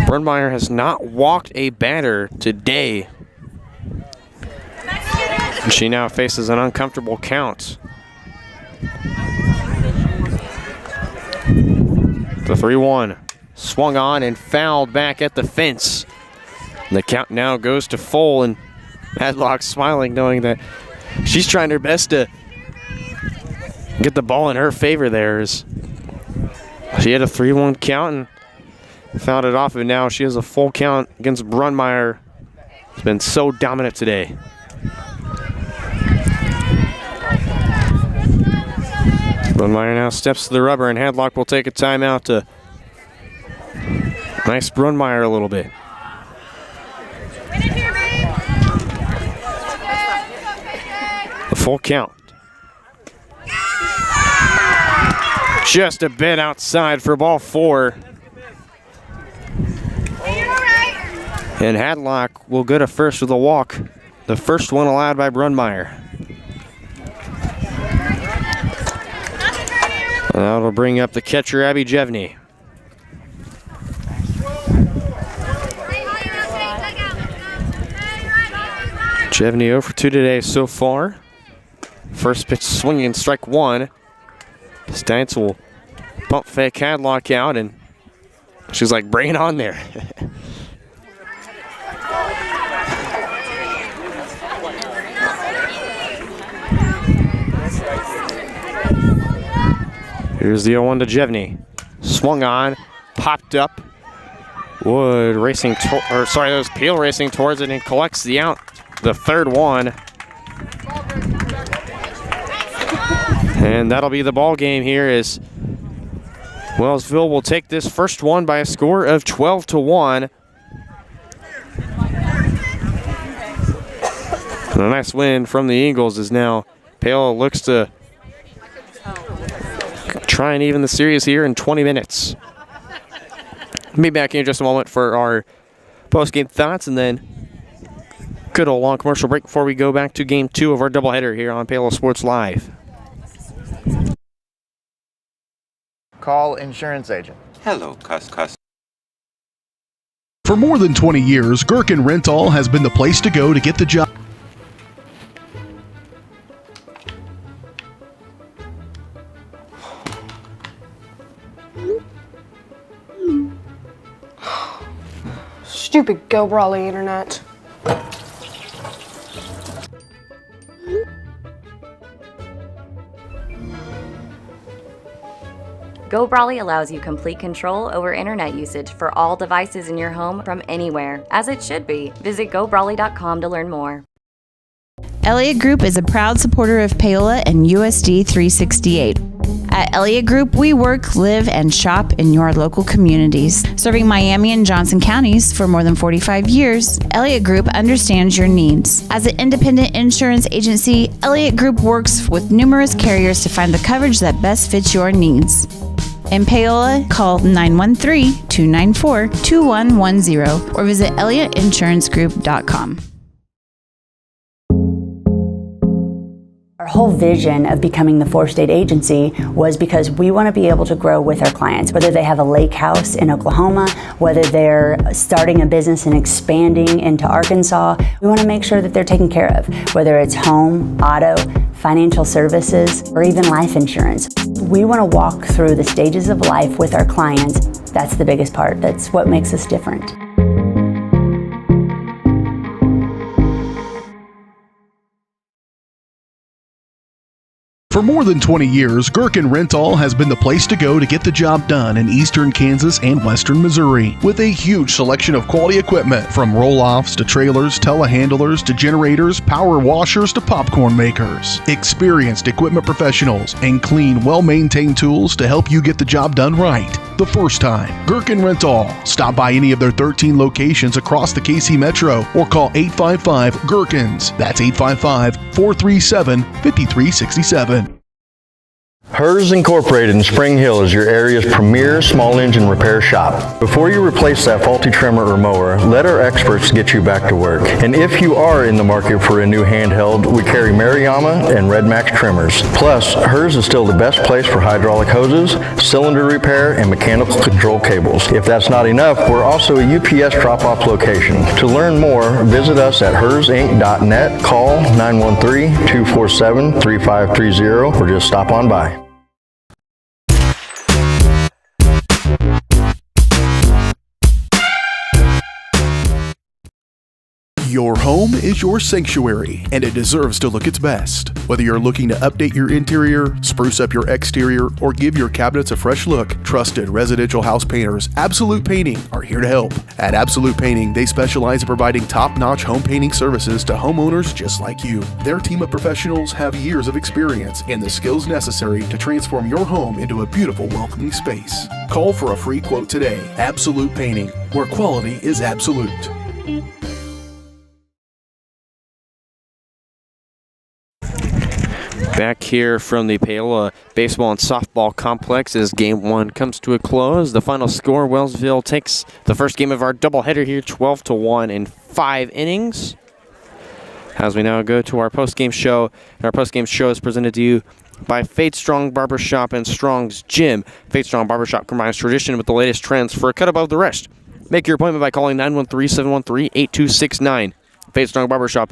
Brunmeyer has not walked a batter today. And she now faces an uncomfortable count. The 3-1. Swung on and fouled back at the fence. And the count now goes to full, and Hadlock smiling, knowing that she's trying her best to get the ball in her favor there. She had a 3-1 count and fouled it off, and now she has a full count against Brunmeyer. It's been so dominant today. Brunmeyer now steps to the rubber, and Hadlock will take a timeout to nice Brunmeyer a little bit. Full count. Just a bit outside for ball 4. And Hadlock will go to first with a walk. The first one allowed by Brunmeyer. And that'll bring up the catcher, Abby Jevney. Jevney 0 for 2 today so far. First pitch swinging, strike 1. Steintz will pump fake Hadlock out, and she's like, bring it on there. Here's the 0-1 to Jevney. Swung on, popped up. Wood racing, that was Peel racing towards it and collects the out. The third one. And that'll be the ball game here as Wellsville will take this first one by a score of 12-1. And a nice win from the Eagles as now Paola looks to try and even the series here in 20 minutes. We'll be back here in just a moment for our post-game thoughts and then good old long commercial break before we go back to game 2 of our doubleheader here on Paola Sports Live. Call insurance agent. Hello, cuss. For more than 20 years, Gherkin Rental has been the place to go to get the job. Stupid Go Brawly internet. Go Brawly allows you complete control over internet usage for all devices in your home from anywhere, as it should be. Visit GoBrawly.com to learn more. Elliott Group is a proud supporter of Paola and USD 368. At Elliott Group, we work, live, and shop in your local communities. Serving Miami and Johnson counties for more than 45 years, Elliott Group understands your needs. As an independent insurance agency, Elliott Group works with numerous carriers to find the coverage that best fits your needs. In Paola, call 913-294-2110 or visit ElliottInsuranceGroup.com. Our whole vision of becoming the four-state agency was because we want to be able to grow with our clients, whether they have a lake house in Oklahoma, whether they're starting a business and expanding into Arkansas. We want to make sure that they're taken care of, whether it's home, auto, financial services, or even life insurance. We want to walk through the stages of life with our clients. That's the biggest part. That's what makes us different. For more than 20 years, Gherkin Rental has been the place to go to get the job done in eastern Kansas and western Missouri. With a huge selection of quality equipment, from roll-offs to trailers, telehandlers to generators, power washers to popcorn makers. Experienced equipment professionals and clean, well-maintained tools to help you get the job done right the first time. Gherkin Rental. Stop by any of their 13 locations across the KC Metro or call 855-GHERKINS. That's 855-437-5367. Hers Incorporated in Spring Hill is your area's premier small engine repair shop. Before you replace that faulty trimmer or mower, let our experts get you back to work. And if you are in the market for a new handheld, we carry Mariyama and Red Max trimmers. Plus, Hers is still the best place for hydraulic hoses, cylinder repair, and mechanical control cables. If that's not enough, we're also a UPS drop-off location. To learn more, visit us at hersinc.net, call 913-247-3530, or just stop on by. Your home is your sanctuary, and it deserves to look its best. Whether you're looking to update your interior, spruce up your exterior, or give your cabinets a fresh look, trusted residential house painters Absolute Painting are here to help. At Absolute Painting, they specialize in providing top-notch home painting services to homeowners just like you. Their team of professionals have years of experience and the skills necessary to transform your home into a beautiful, welcoming space. Call for a free quote today. Absolute Painting, where quality is absolute. Back here from the Paola Baseball and Softball Complex as Game 1 comes to a close. The final score, Wellsville takes the first game of our doubleheader here, 12-1 in 5 innings. As we now go to our postgame show, and our postgame show is presented to you by Fade Strong Barbershop and Strong's Gym. Fade Strong Barbershop combines tradition with the latest trends for a cut above the rest. Make your appointment by calling 913-713-8269. Fade Strong Barbershop.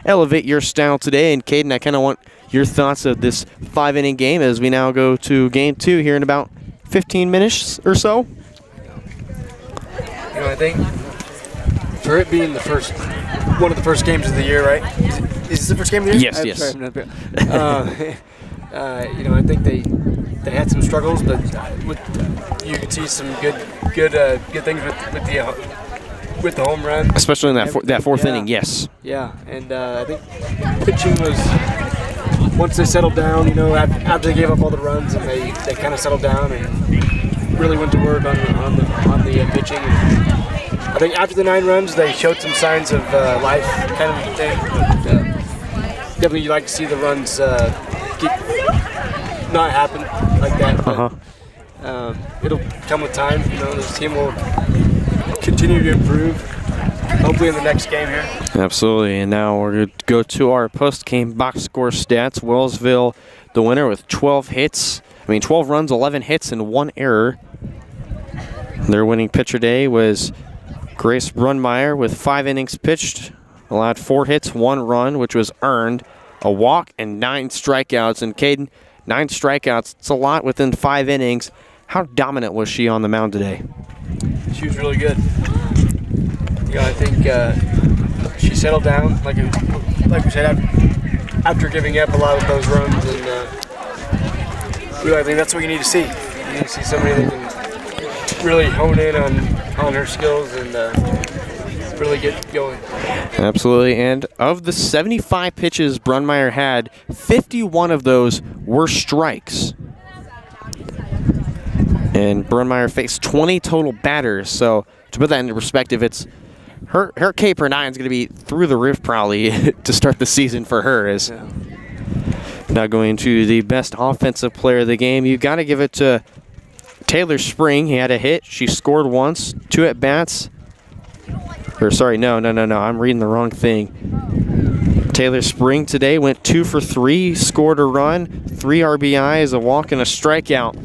Elevate your style today. And Caden, I kind of want your thoughts of this 5-inning game as we now go to Game 2 here in about 15 minutes or so. You know, I think for it being one of the first games of the year, right? Is this the first game of the year? Yes. Sorry, you know, I think they had some struggles, but you could see some good things with the home run, especially in that fourth inning. Yes. Yeah, and I think pitching was once they settled down, you know, after they gave up all the runs, and they kind of settled down and really went to work on the pitching. And I think after the 9 runs, they showed some signs of life, kind of thing. But, definitely, you like to see the runs not happen like that. But, it'll come with time. You know, this team will continue to improve. Hopefully in the next game here. Absolutely, and now we're going to go to our post-game box score stats. Wellsville, the winner with 12 runs, 11 hits, and 1 error. Their winning pitcher today was Grace Brunmeyer with 5 innings pitched, allowed 4 hits, 1 run, which was earned, a walk, and 9 strikeouts. And Caden, 9 strikeouts, it's a lot within 5 innings. How dominant was she on the mound today? She was really good. You know, I think she settled down, like we said, after giving up a lot of those runs, and really, I think that's what you need to see. You need to see somebody that can really hone in on her skills and really get going. Absolutely, and of the 75 pitches Brunmeyer had, 51 of those were strikes. And Brunmeyer faced 20 total batters, so to put that into perspective, it's her K per 9 is going to be through the roof probably to start the season for her. Now going to the best offensive player of the game, you've got to give it to Taylor Spring. He had a hit. She scored once, 2 at bats. Or sorry, no. I'm reading the wrong thing. Taylor Spring today went 2 for 3, scored a run, 3 RBIs, a walk, and a strikeout.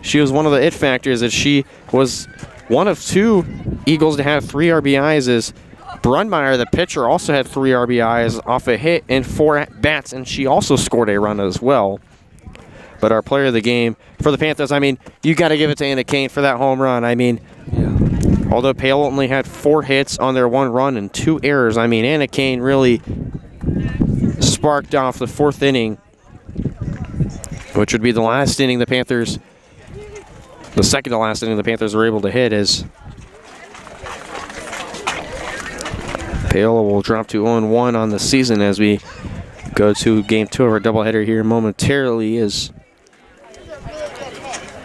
She was one of the it factors that she was one of 2 Eagles to have 3 RBIs. As Brunmeyer, the pitcher, also had 3 RBIs off a hit and 4 at-bats, and she also scored a run as well. But our player of the game for the Panthers, I mean, you got to give it to Anna Kane for that home run. I mean, although Paola only had 4 hits on their 1 run and 2 errors, I mean, Anna Kane really sparked off the 4th inning, which would be the last inning the Panthers, the second to last inning the Panthers were able to hit, as Paola will drop to 0-1 on the season as we go to game 2 of our doubleheader here momentarily. As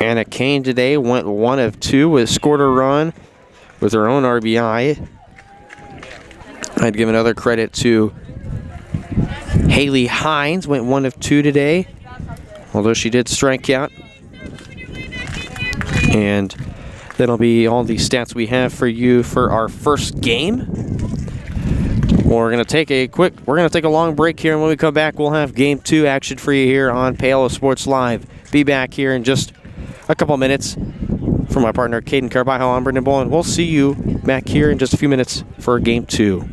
Anna Kane today went 1 of 2, scored a run with her own RBI. I'd give another credit to Haley Hines, went 1 of 2 today, although she did strike out. And that'll be all the stats we have for you for our first game. We're going to take a long break here, and when we come back, we'll have Game 2 action for you here on Paola Sports Live. Be back here in just a couple minutes. For my partner, Caden Carbajo, I'm Brendan Bolin. We'll see you back here in just a few minutes for Game 2.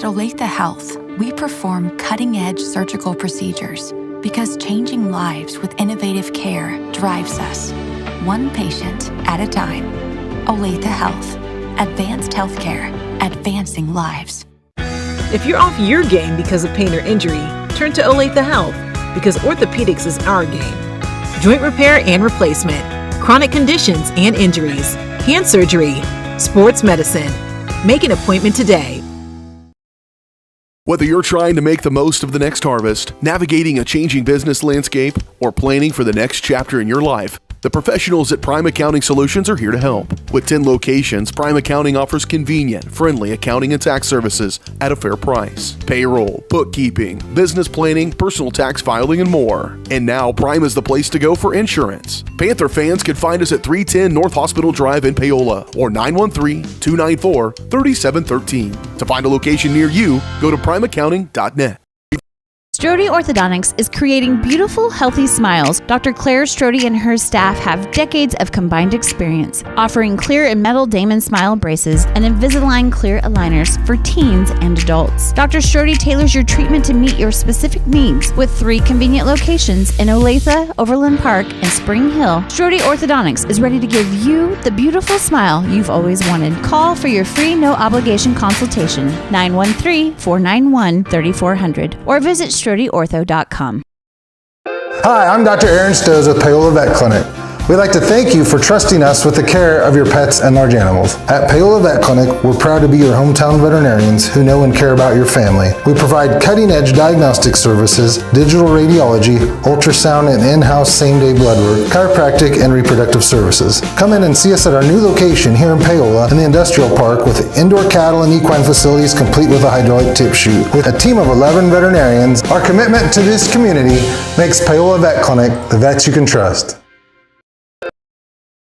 Olathe Health, we perform cutting-edge surgical procedures because changing lives with innovative care drives us, one patient at a time. Olathe Health, advanced healthcare, advancing lives. If you're off your game because of pain or injury, turn to Olathe Health because orthopedics is our game. Joint repair and replacement, chronic conditions and injuries, hand surgery, sports medicine. Make an appointment today. Whether you're trying to make the most of the next harvest, navigating a changing business landscape, or planning for the next chapter in your life, the professionals at Prime Accounting Solutions are here to help. With 10 locations, Prime Accounting offers convenient, friendly accounting and tax services at a fair price. Payroll, bookkeeping, business planning, personal tax filing, and more. And now Prime is the place to go for insurance. Panther fans can find us at 310 North Hospital Drive in Paola or 913-294-3713. To find a location near you, go to primeaccounting.net. Strode Orthodontics is creating beautiful, healthy smiles. Dr. Claire Strode and her staff have decades of combined experience, offering clear and metal Damon smile braces and Invisalign clear aligners for teens and adults. Dr. Strode tailors your treatment to meet your specific needs with 3 convenient locations in Olathe, Overland Park, and Spring Hill. Strode Orthodontics is ready to give you the beautiful smile you've always wanted. Call for your free no-obligation consultation, 913-491-3400, or visit StrodeOrtho.com. Hi, I'm Dr. Aaron Stowe with Paola Vet Clinic. We'd like to thank you for trusting us with the care of your pets and large animals. At Paola Vet Clinic, we're proud to be your hometown veterinarians who know and care about your family. We provide cutting-edge diagnostic services, digital radiology, ultrasound, and in-house same-day blood work, chiropractic, and reproductive services. Come in and see us at our new location here in Paola in the Industrial Park with indoor cattle and equine facilities complete with a hydraulic tip chute. With a team of 11 veterinarians, our commitment to this community makes Paola Vet Clinic the vets you can trust.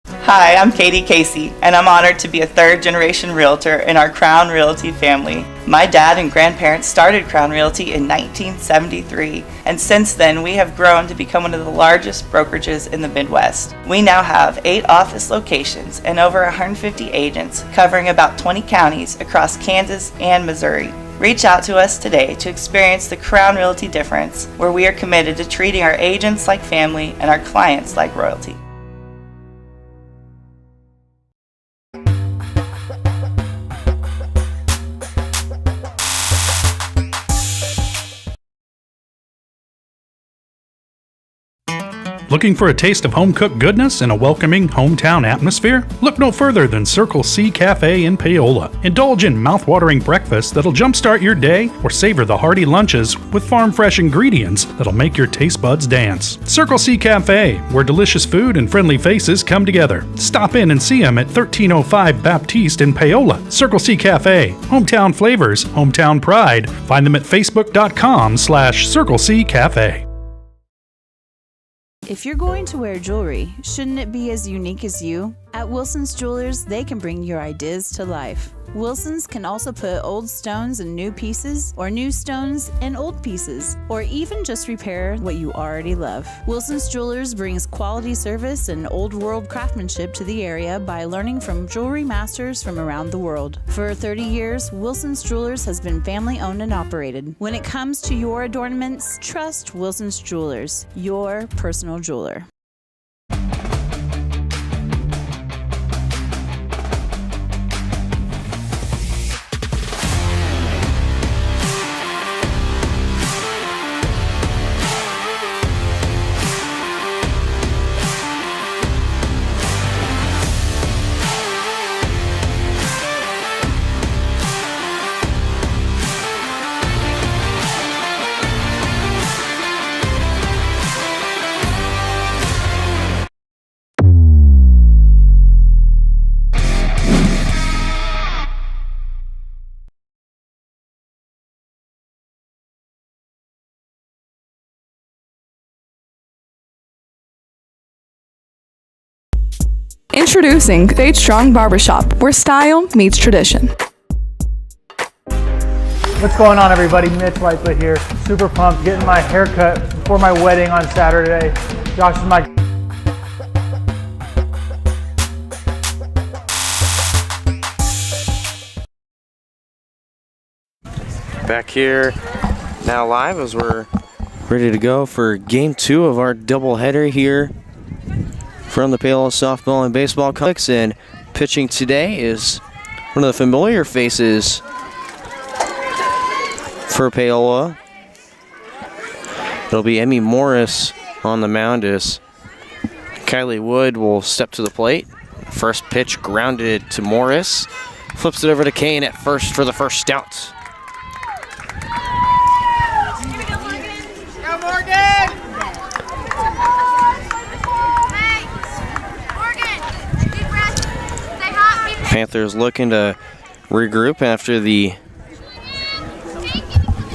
Hi, I'm Katie Casey, and I'm honored to be a third-generation realtor in our Crown Realty family. My dad and grandparents started Crown Realty in 1973, and since then we have grown to become one of the largest brokerages in the Midwest. We now have 8 office locations and over 150 agents covering about 20 counties across Kansas and Missouri. Reach out to us today to experience the Crown Realty difference, where we are committed to treating our agents like family and our clients like royalty. Looking for a taste of home-cooked goodness and a welcoming hometown atmosphere? Look no further than Circle C Cafe in Paola. Indulge in mouth-watering breakfast that'll jumpstart your day, or savor the hearty lunches with farm-fresh ingredients that'll make your taste buds dance. Circle C Cafe, where delicious food and friendly faces come together. Stop in and see them at 1305 Baptiste in Paola. Circle C Cafe, hometown flavors, hometown pride. Find them at facebook.com/Circle C Cafe. If you're going to wear jewelry, shouldn't it be as unique as you? At Wilson's Jewelers, they can bring your ideas to life. Wilson's can also put old stones in new pieces, or new stones in old pieces, or even just repair what you already love. Wilson's Jewelers brings quality service and old world craftsmanship to the area by learning from jewelry masters from around the world. For 30 years, Wilson's Jewelers has been family owned and operated. When it comes to your adornments, trust Wilson's Jewelers, your personal jeweler. Introducing Stage Strong Barbershop, where style meets tradition. What's going on, everybody? Mitch Lightfoot here. Super pumped, getting my hair cut before my wedding on Saturday. Josh is my Back here now live as we're ready to go for game 2 of our doubleheader here from the Paola softball and baseball complex. And pitching today is one of the familiar faces for Paola. It'll be Emmy Morris on the mound as Kylie Wood will step to the plate. First pitch grounded to Morris. Flips it over to Kane at first for the first out. Panthers looking to regroup after the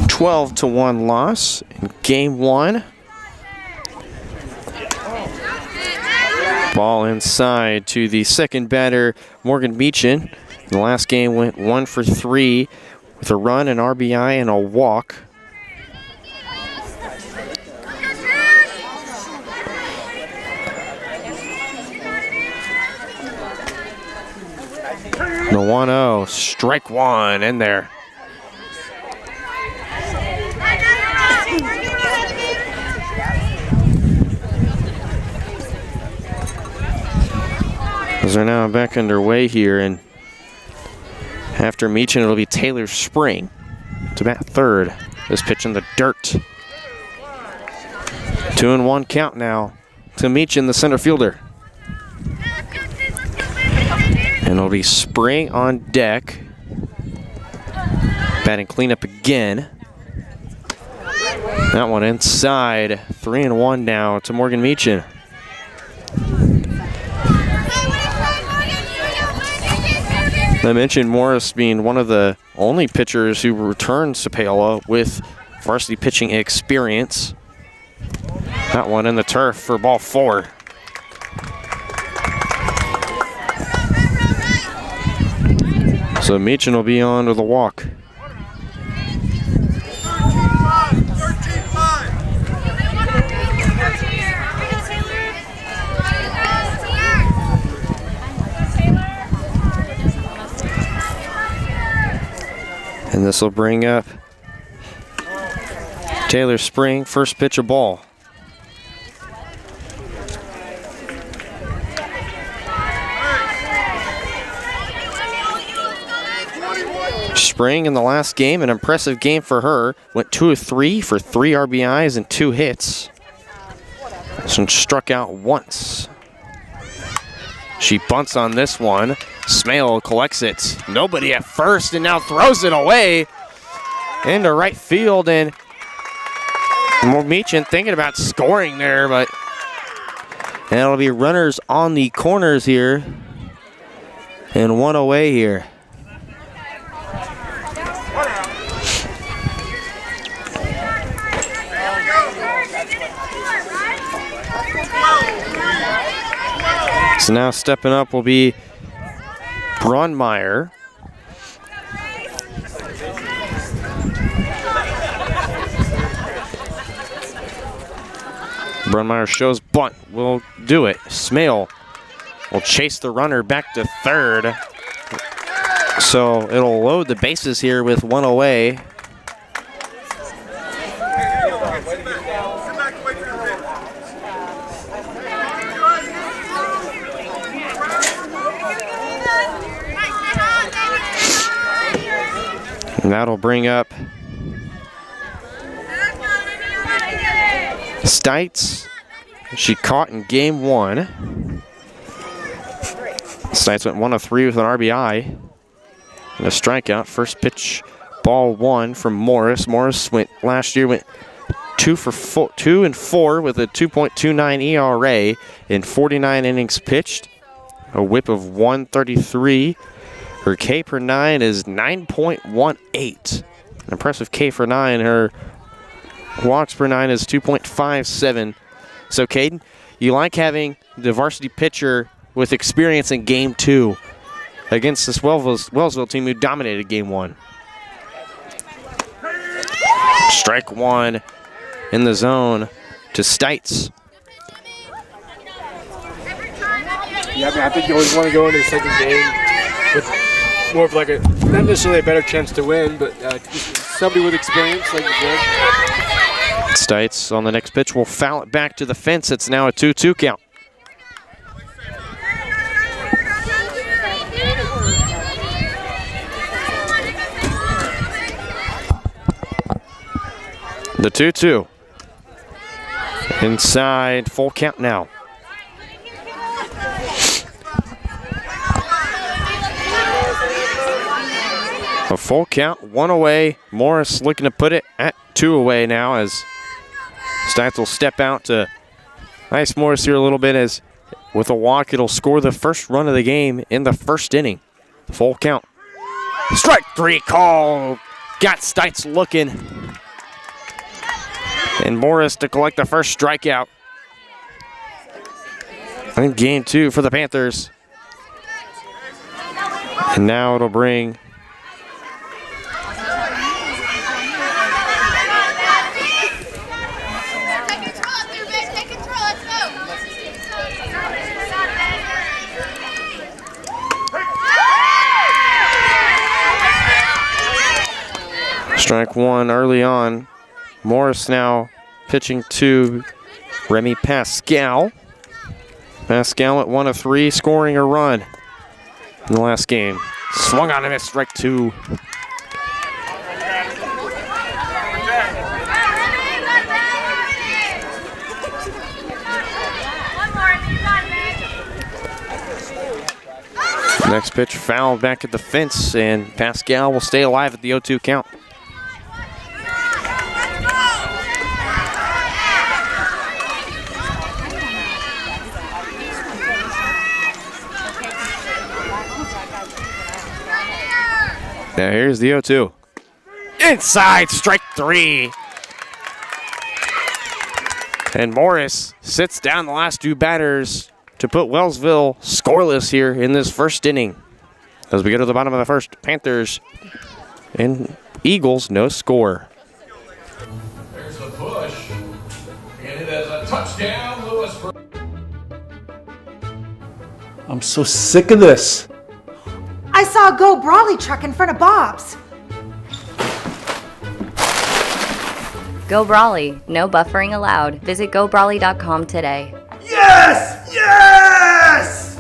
12-1 loss in game 1. Ball inside to the second batter, Morgan Meechin. The last game went 1 for 3 with a run, an RBI, and a walk. The 1-0, strike one in there. Those are now back underway here, and after Meechin, it'll be Taylor Spring to bat third. This pitch in the dirt. 2-1 count now to Meechin, the center fielder. And it'll be Spring on deck. Batting cleanup again. That one inside. 3-1 now to Morgan Meechin. I mentioned Morris being one of the only pitchers who returns to Paola with varsity pitching experience. That one in the turf for ball 4. So Meechin will be on with a walk. And this will bring up Taylor Spring, first pitch of ball. Spring in the last game, an impressive game for her. Went 2 of 3 for 3 RBIs and 2 hits. So struck out once. She bunts on this one. Smale collects it. Nobody at first and now throws it away into right field. And Meechin thinking about scoring there, but and it'll be runners on the corners here and one away here. So now stepping up will be Braunmeyer. Braunmeyer shows bunt, will do it. Smale will chase the runner back to third. So it'll load the bases here with one away. And that'll bring up Stites. She caught in game 1. Stites went 1 of 3 with an RBI and a strikeout. First pitch, ball 1 from Morris. Morris last year went 2 and 4 with a 2.29 ERA in 49 innings pitched. A whip of 133. Her K per 9 is 9.18. An impressive K for 9. Her walks per 9 is 2.57. So, Caden, you like having the varsity pitcher with experience in game 2 against this Wellsville team who dominated game 1. Strike 1 in the zone to Stites. Yeah, I think you always want to go into the second game with more of like not necessarily a better chance to win, but just somebody with experience like you said. Stites on the next pitch will foul it back to the fence. It's now a 2-2 count. The 2-2. Inside, full count now. A full count, 1 away. Morris looking to put it at 2 away now as Stites will step out to ice Morris here a little bit, as with a walk it'll score the first run of the game in the first inning. Full count. Strike 3 call. Got Stites looking. And Morris to collect the first strikeout. In game 2 for the Panthers. And now it'll bring strike 1 early on. Morris now pitching to Remy Pascal. Pascal at 1 of 3, scoring a run in the last game. Swung on and missed, strike 2. Next pitch fouled back at the fence, and Pascal will stay alive at the 0-2 count. Now here's the 0-2. Inside, strike 3. And Morris sits down the last 2 batters to put Wellsville scoreless here in this first inning. As we go to the bottom of the first, Panthers and Eagles, no score. There's the push. And it is a touchdown, Lewisburg. I'm so sick of this. I saw a Go Brawley truck in front of Bob's. Go Brawley, no buffering allowed. Visit gobrawley.com today. Yes! Yes!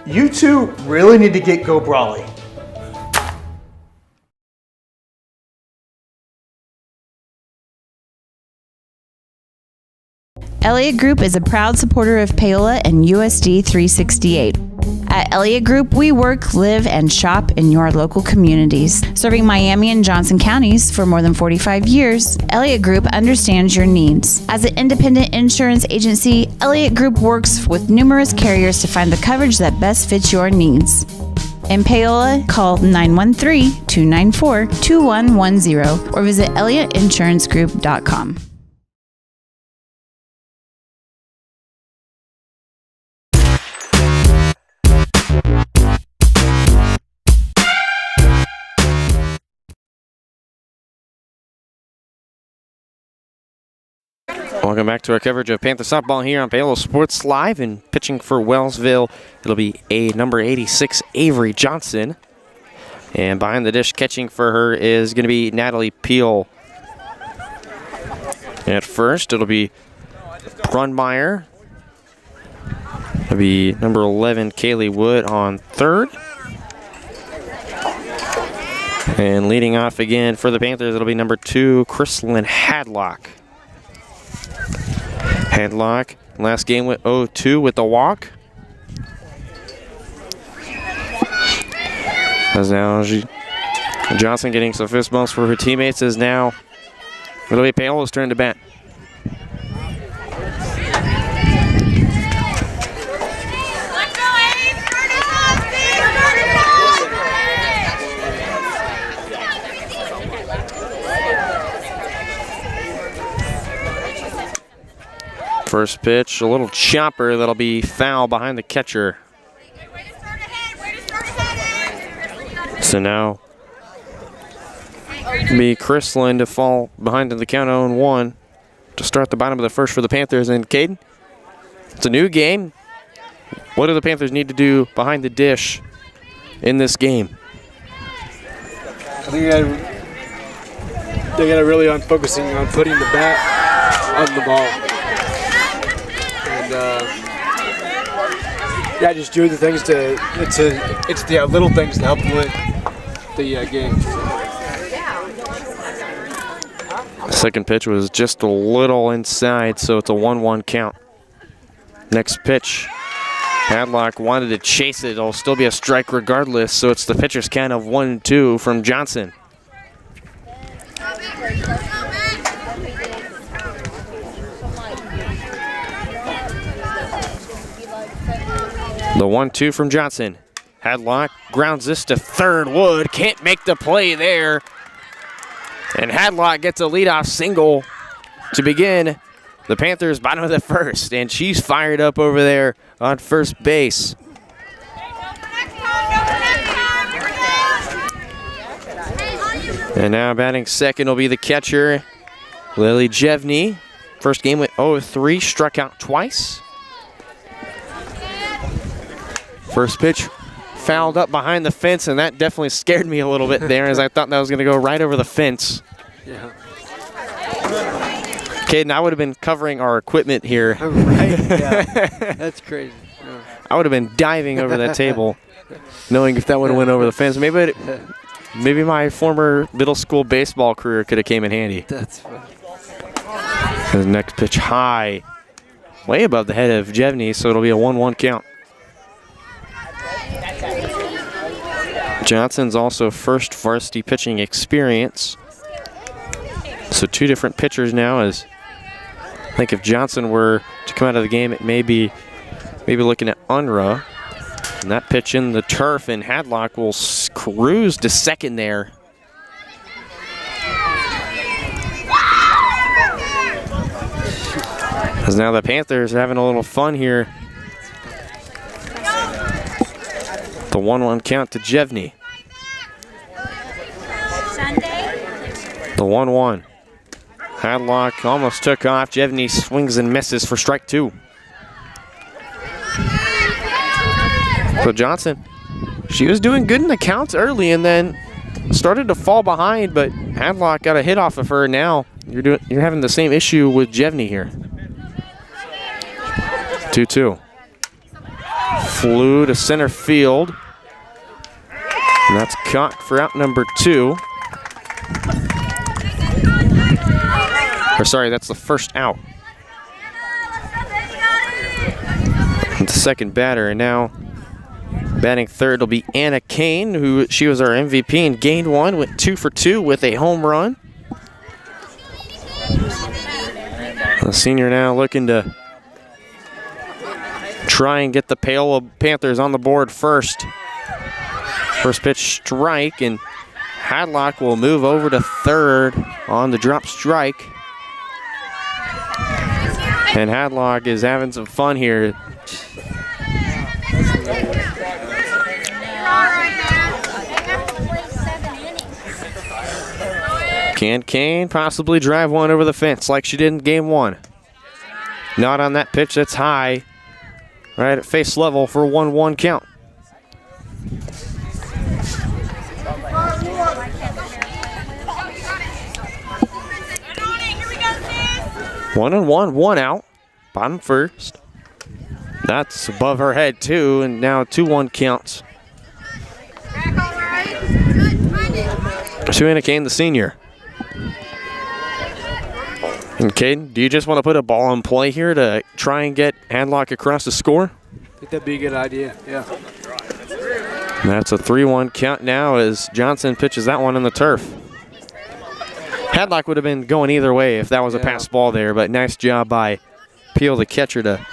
You two really need to get Go Brawley. Elliott Group is a proud supporter of Paola and USD 368. At Elliott Group, we work, live, and shop in your local communities. Serving Miami and Johnson counties for more than 45 years, Elliott Group understands your needs. As an independent insurance agency, Elliott Group works with numerous carriers to find the coverage that best fits your needs. In Paola, call 913-294-2110 or visit ElliottInsuranceGroup.com. Welcome back to our coverage of Panther softball here on Paola Sports Live, and pitching for Wellsville, it'll be number 86, Avery Johnson. And behind the dish catching for her is going to be Natalie Peel. At first, it'll be Brunmeyer. It'll be number 11, Kaylee Wood on third. And leading off again for the Panthers, it'll be number 2, Chrislyn Hadlock. Hadlock, last game with 0-2 with the walk. As now Johnson getting some fist bumps for her teammates, as now it'll be Paola's turn to bat. First pitch, a little chopper that'll be foul behind the catcher. So now be Chrislyn to fall behind in the count 0-1 to start the bottom of the first for the Panthers. And Caden, it's a new game. What do the Panthers need to do behind the dish in this game? I think they got to really on focusing on putting the bat on the ball. And just doing the things it's the little things to help win the game. The second pitch was just a little inside, so it's a 1-1 count. Next pitch, Hadlock wanted to chase it. It'll still be a strike regardless, so it's the pitcher's count of 1-2 from Johnson. The 1-2 from Johnson. Hadlock grounds this to third. Wood can't make the play there. And Hadlock gets a leadoff single to begin the Panthers' bottom of the first. And she's fired up over there on first base. And now batting second will be the catcher, Lily Jevney. First game with 0-3, struck out twice. First pitch fouled up behind the fence, and that definitely scared me a little bit there as I thought that was going to go right over the fence. Yeah. Caden, I would have been covering our equipment here. Right, yeah. That's crazy. Yeah. I would have been diving over that table, knowing if that would have went over the fence. Maybe my former middle school baseball career could have came in handy. That's funny. The next pitch high, way above the head of Jevney, so it'll be a 1-1 count. Johnson's also first varsity pitching experience. So two different pitchers now. As I think if Johnson were to come out of the game, it may be looking at Unruh. And that pitch in the turf, and Hadlock will cruise to second there. As now the Panthers are having a little fun here. The 1-1 count to Jevney. The 1-1. Hadlock almost took off. Jevney swings and misses for strike two. So Johnson, she was doing good in the counts early and then started to fall behind, but Hadlock got a hit off of her. Now you're having the same issue with Jevney here. 2-2. Flew to center field. And that's caught for out number 2. Or sorry, that's the first out. And the second batter, and now batting third will be Anna Kane, who she was our MVP and gained one, went 2 for 2 with a home run. The senior now looking to try and get the Paola Panthers on the board first. First pitch strike, and Hadlock will move over to third on the drop strike. And Hadlock is having some fun here. Can Kane possibly drive one over the fence like she did in game 1? Not on that pitch that's high. Right at face level for a 1-1 count. One and one, one out. Bottom first. That's above her head too, and now 2-1 counts. Anna Kane, the senior. And Caden, do you just want to put a ball in play here to try and get Hadlock across the score? I think that'd be a good idea, yeah. And that's a 3-1 count now as Johnson pitches that one on the turf. Hadlock would have been going either way if that was a pass ball there, but nice job by Peel, the catcher, to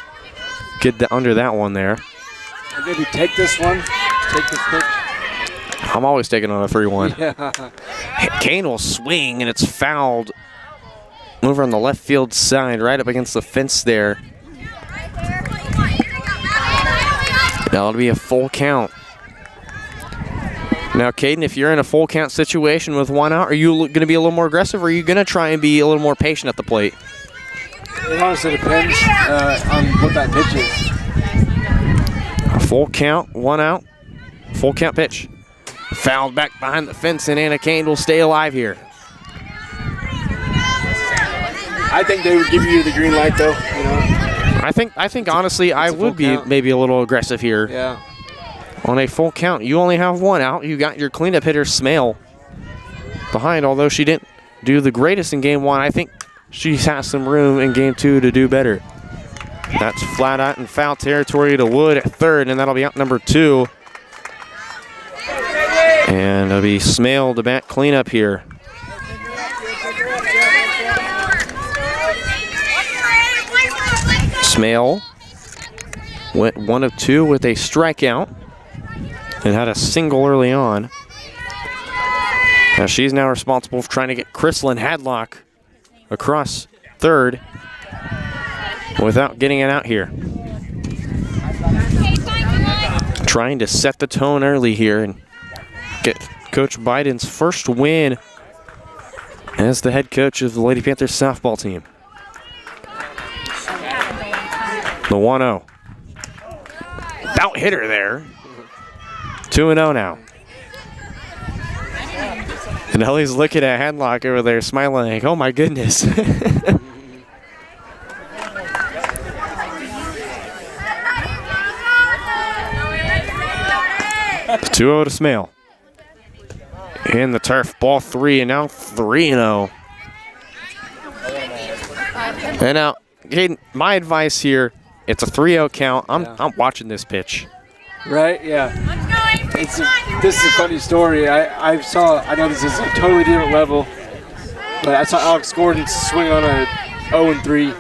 get under that one there. And maybe take this one, take this pitch. I'm always taking on a 3-1. Yeah. Kane will swing, and it's fouled over on the left field side, right up against the fence there. That'll be a full count. Now, Caden, if you're in a full count situation with one out, are you going to be a little more aggressive, or are you going to try and be a little more patient at the plate? It honestly depends on what that pitch is. Full count, 1 out. Full count pitch. Fouled back behind the fence, and Anna Kane will stay alive here. I think they would give you the green light, though. You know. I think honestly, I would be maybe a little aggressive here. Yeah. On a full count, you only have 1 out. You got your cleanup hitter, Smale, behind, although she didn't do the greatest in game 1. I think she has some room in game 2 to do better. That's flat out in foul territory to Wood at third, and that'll be out number 2. And it'll be Smale to bat cleanup here. Smale went 1 of 2 with a strikeout and had a single early on. Now she's now responsible for trying to get Chrislyn Hadlock across third without getting it out here. Trying to set the tone early here and get Coach Biden's first win as the head coach of the Lady Panthers softball team. The 1-0. Bout hitter there. 2-0 now. And Ellie's looking at Hadlock over there, smiling like, oh my goodness. 2-0 to Smale. In the turf, ball 3, and now 3-0. And now, Hayden, my advice here, it's a 3-0 count. I'm watching this pitch. Right? Yeah. This is a funny story. I know this is a totally different level, but I saw Alex Gordon swing on a 0-3,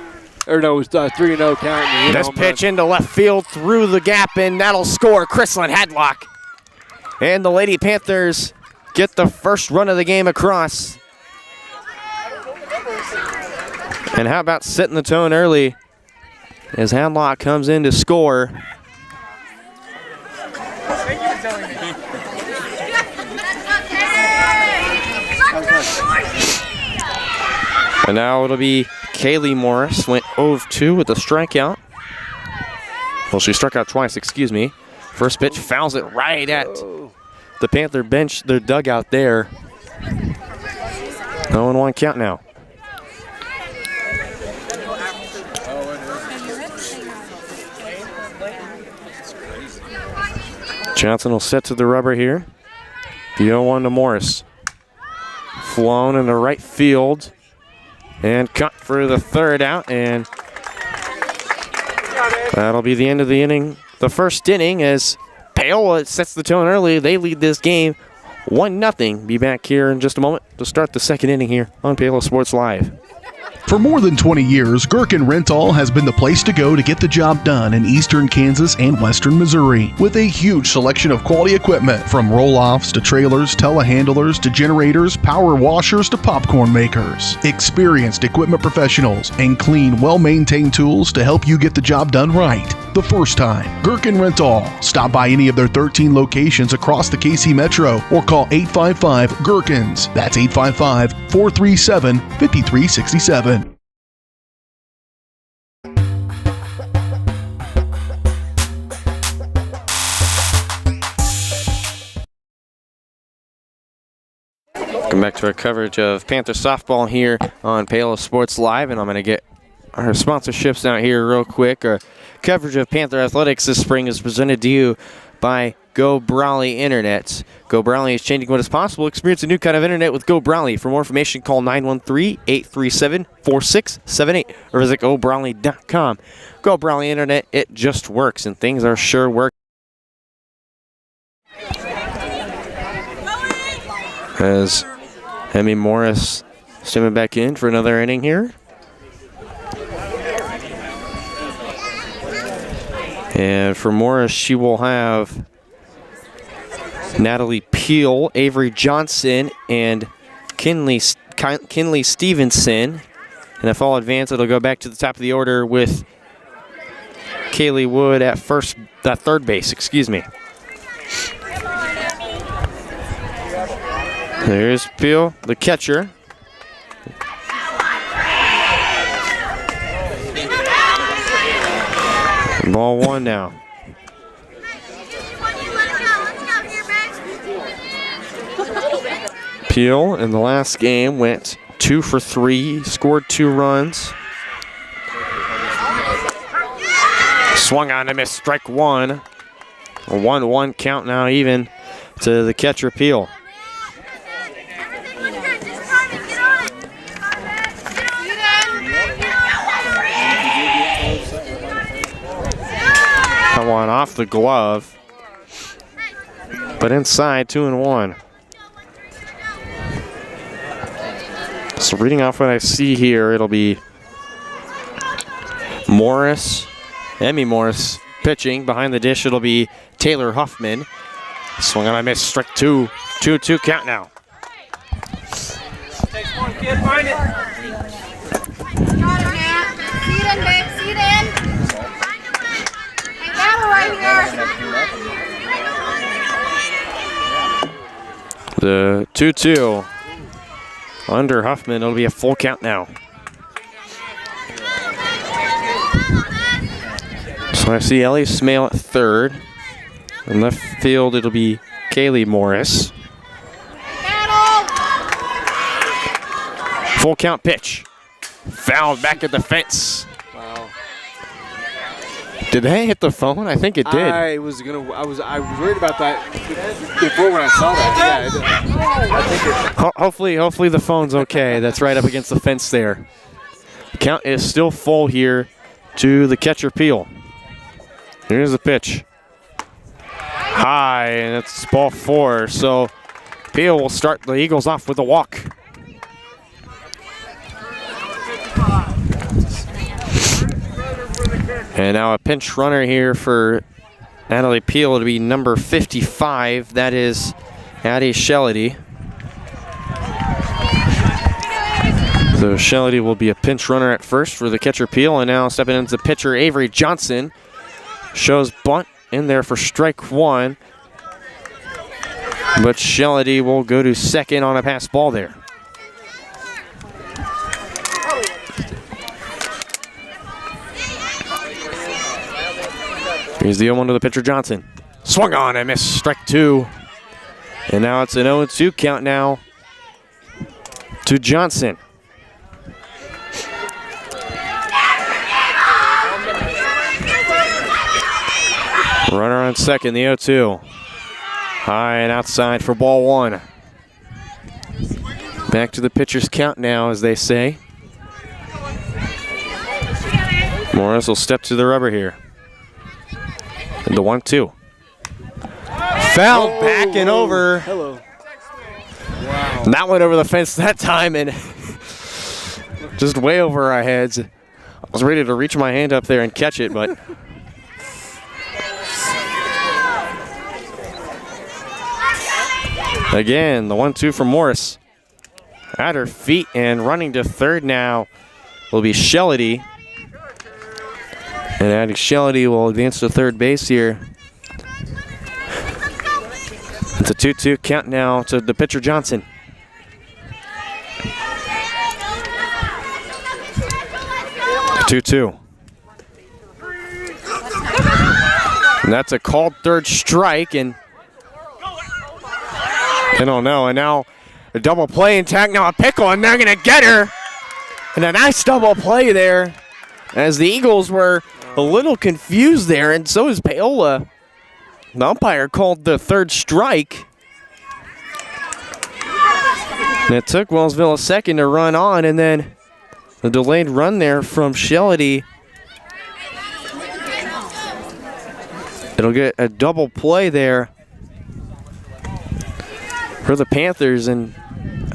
or no, it was 3-0 count. This pitch into left field through the gap, and that'll score Chrislyn Hadlock. And the Lady Panthers get the first run of the game across. And how about setting the tone early as Hadlock comes in to score. And now it'll be Kaylee Morris, went 0-2 with a strikeout. Well, she struck out twice, excuse me. First pitch fouls it right at the Panther bench, their dugout there. 0-1 count now. Johnson will set to the rubber here. The 0-1 to Morris. Flown into right field. And cut for the third out. And that'll be the end of the inning. The first inning as Paola sets the tone early. They lead this game 1-0. Be back here in just a moment to start the second inning here on Paola Sports Live. For more than 20 years, Gherkin Rental has been the place to go to get the job done in eastern Kansas and western Missouri. With a huge selection of quality equipment, from roll-offs to trailers, telehandlers to generators, power washers to popcorn makers. Experienced equipment professionals and clean, well-maintained tools to help you get the job done right the first time. Gherkin Rental. Stop by any of their 13 locations across the KC Metro or call 855-GHERKINS. That's 855-437-5367. Welcome back to our coverage of Panther softball here on Paola Sports Live, and I'm going to get our sponsorships out here real quick. Our coverage of Panther athletics this spring is presented to you by Go Brawley Internet. Go Brawley is changing what is possible. Experience a new kind of internet with Go Brawley. For more information, call 913-837-4678 or visit GoBrawley.com. Go Brawley Internet, it just works, and things are sure working. As Emmy Morris stepping back in for another inning here. And for Morris, she will have Natalie Peel, Avery Johnson, and Kinley Stevenson. And if all advance, it'll go back to the top of the order with Kaylee Wood at third base, excuse me. There's Peel, the catcher. Ball 1 now. Peel in the last game went 2 for 3, scored 2 runs. Swung on and missed, strike 1. A 1-1 count now even to the catcher Peel. That one off the glove, but inside 2-1. So reading off what I see here, it'll be Emmy Morris pitching. Behind the dish, it'll be Taylor Huffman. Swung on, I missed, strike 2. 2-2 count now. Next one, kid, find it. Got it, Matt. Seat in, babe. Seat in. Hey, battle right here. The 2-2 under Huffman. It'll be a full count now. So I see Ellie Smale at third. In left field, it'll be Kaylee Morris. Full count pitch. Fouled back at the fence. Wow. Did they hit the phone? I think it did. I was worried about that before when I saw that. Yeah, I think it. Hopefully the phone's okay. That's right up against the fence there. The count is still full here to the catcher Peel. Here's the pitch. High, and it's ball 4. So Peel will start the Eagles off with a walk. And now a pinch runner here for Natalie Peel to be number 55. That is Addie Shellady. So Shellady will be a pinch runner at first for the catcher Peel, and now stepping into the pitcher Avery Johnson. Shows bunt in there for strike 1. But Shellady will go to second on a pass ball there. Here's the 0-1 to the pitcher Johnson. Swung on and missed, strike 2. And now it's an 0-2 count now to Johnson. Runner on second, the 0-2. High and outside for ball 1. Back to the pitcher's count now, as they say. Morris will step to the rubber here. And the 1-2. Foul back and over. Hello. Wow. That went over the fence that time and just way over our heads. I was ready to reach my hand up there and catch it, but again, the 1-2 from Morris. At her feet and running to third now will be Shellady. And Addie Shellady will advance to third base here. It's a 2-2 count now to the pitcher Johnson. Two. And that's a called third strike, and I don't know. And now a double play and tag, now a pickle, and they're going to get her. And a nice double play there as the Eagles were a little confused there, and so is Paola. The umpire called the third strike. And it took Wellsville a second to run on, and then the delayed run there from Shellady. It'll get a double play there for the Panthers, and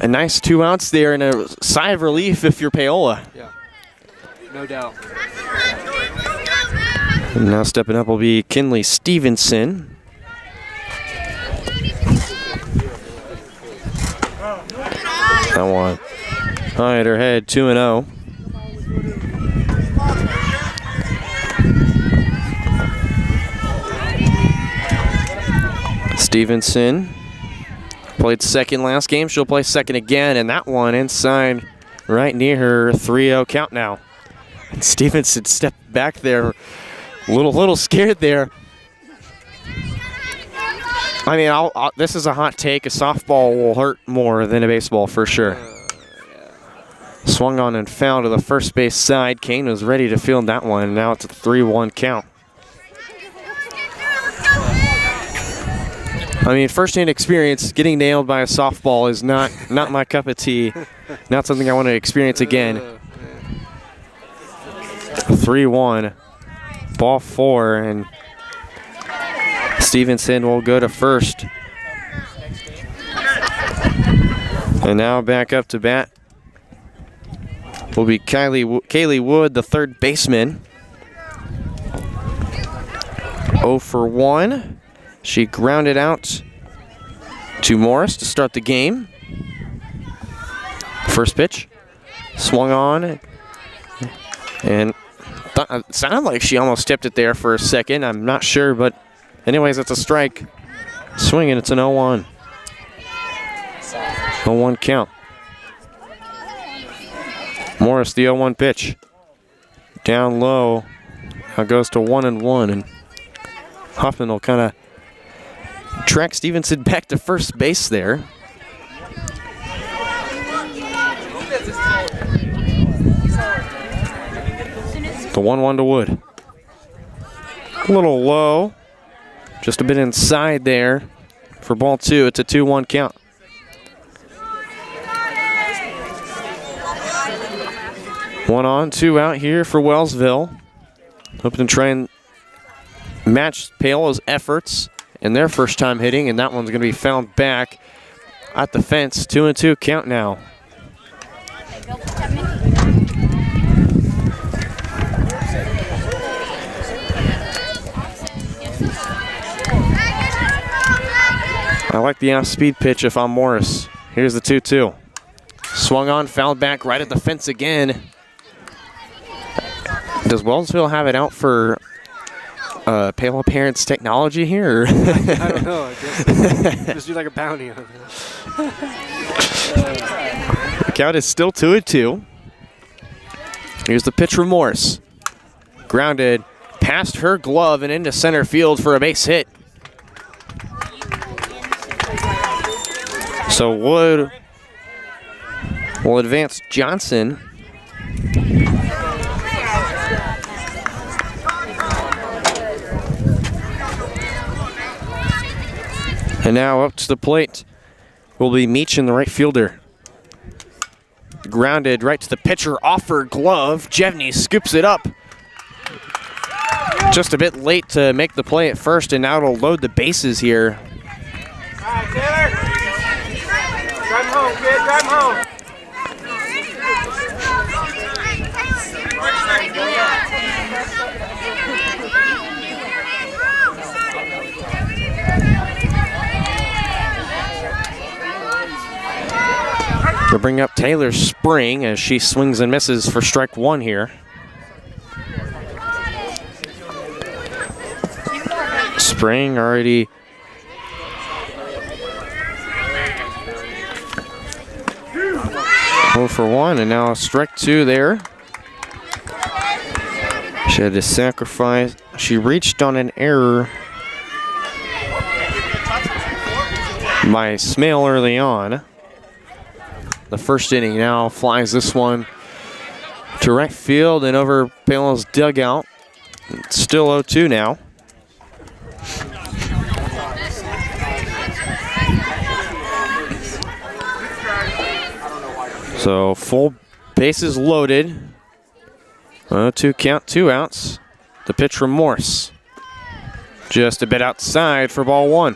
a nice 2 outs there, and a sigh of relief if you're Paola. Yeah, no doubt. And now stepping up will be Kinley Stevenson. That one high at her head, 2-0. Stevenson played second last game. She'll play second again, and that one inside right near her 3-0 count now. And Stevenson stepped back there, a little scared there. I mean, this is a hot take. A softball will hurt more than a baseball for sure. Swung on and foul to the first base side. Kane was ready to field that one. Now it's a 3-1 count. I mean, first-hand experience, getting nailed by a softball is not my cup of tea. Not something I want to experience again. 3-1. Ball 4, and Stevenson will go to first. And now back up to bat will be Kaylee Wood, the third baseman. 0 for 1. She grounded out to Morris to start the game. First pitch, swung on, and it sounded like she almost tipped it there for a second. I'm not sure, but anyways, it's a strike. Swinging, it's an 0-1. 0-1 count. Morris, the 0-1 pitch. Down low. Now goes to 1-1, and Hoffman will kind of track Stevenson back to first base there. The 1-1 to Wood. A little low. Just a bit inside there for ball 2. It's a 2-1 count. One on, 2 out here for Wellsville. Hoping to try and match Paola's efforts in their first time hitting, and that one's going to be fouled back at the fence. 2-2 count now. I like the off-speed pitch if I'm Morris. Here's the 2-2. Swung on, fouled back right at the fence again. Does Wellsville have it out for Paola Parents technology here? I don't know. I guess just do like a bounty on it. The count is still 2-2. Here's the pitch from Morris. Grounded past her glove and into center field for a base hit. So Wood will advance Johnson. And now up to the plate will be Meachin, the right fielder. Grounded right to the pitcher, off her glove. Jevney scoops it up. Just a bit late to make the play at first, and now it'll load the bases here. All right, Taylor. Drive home, kid. Drive home. We'll bring up Taylor Spring as she swings and misses for strike 1 here. Spring already for 1, and now strike 2 there. She had to sacrifice. She reached on an error by Smale early on. The first inning now flies this one to right field and over Paola's dugout. It's still 0-2 now. So full bases loaded. 0-2 count, 2 outs. The pitch from Morse. Just a bit outside for ball 1.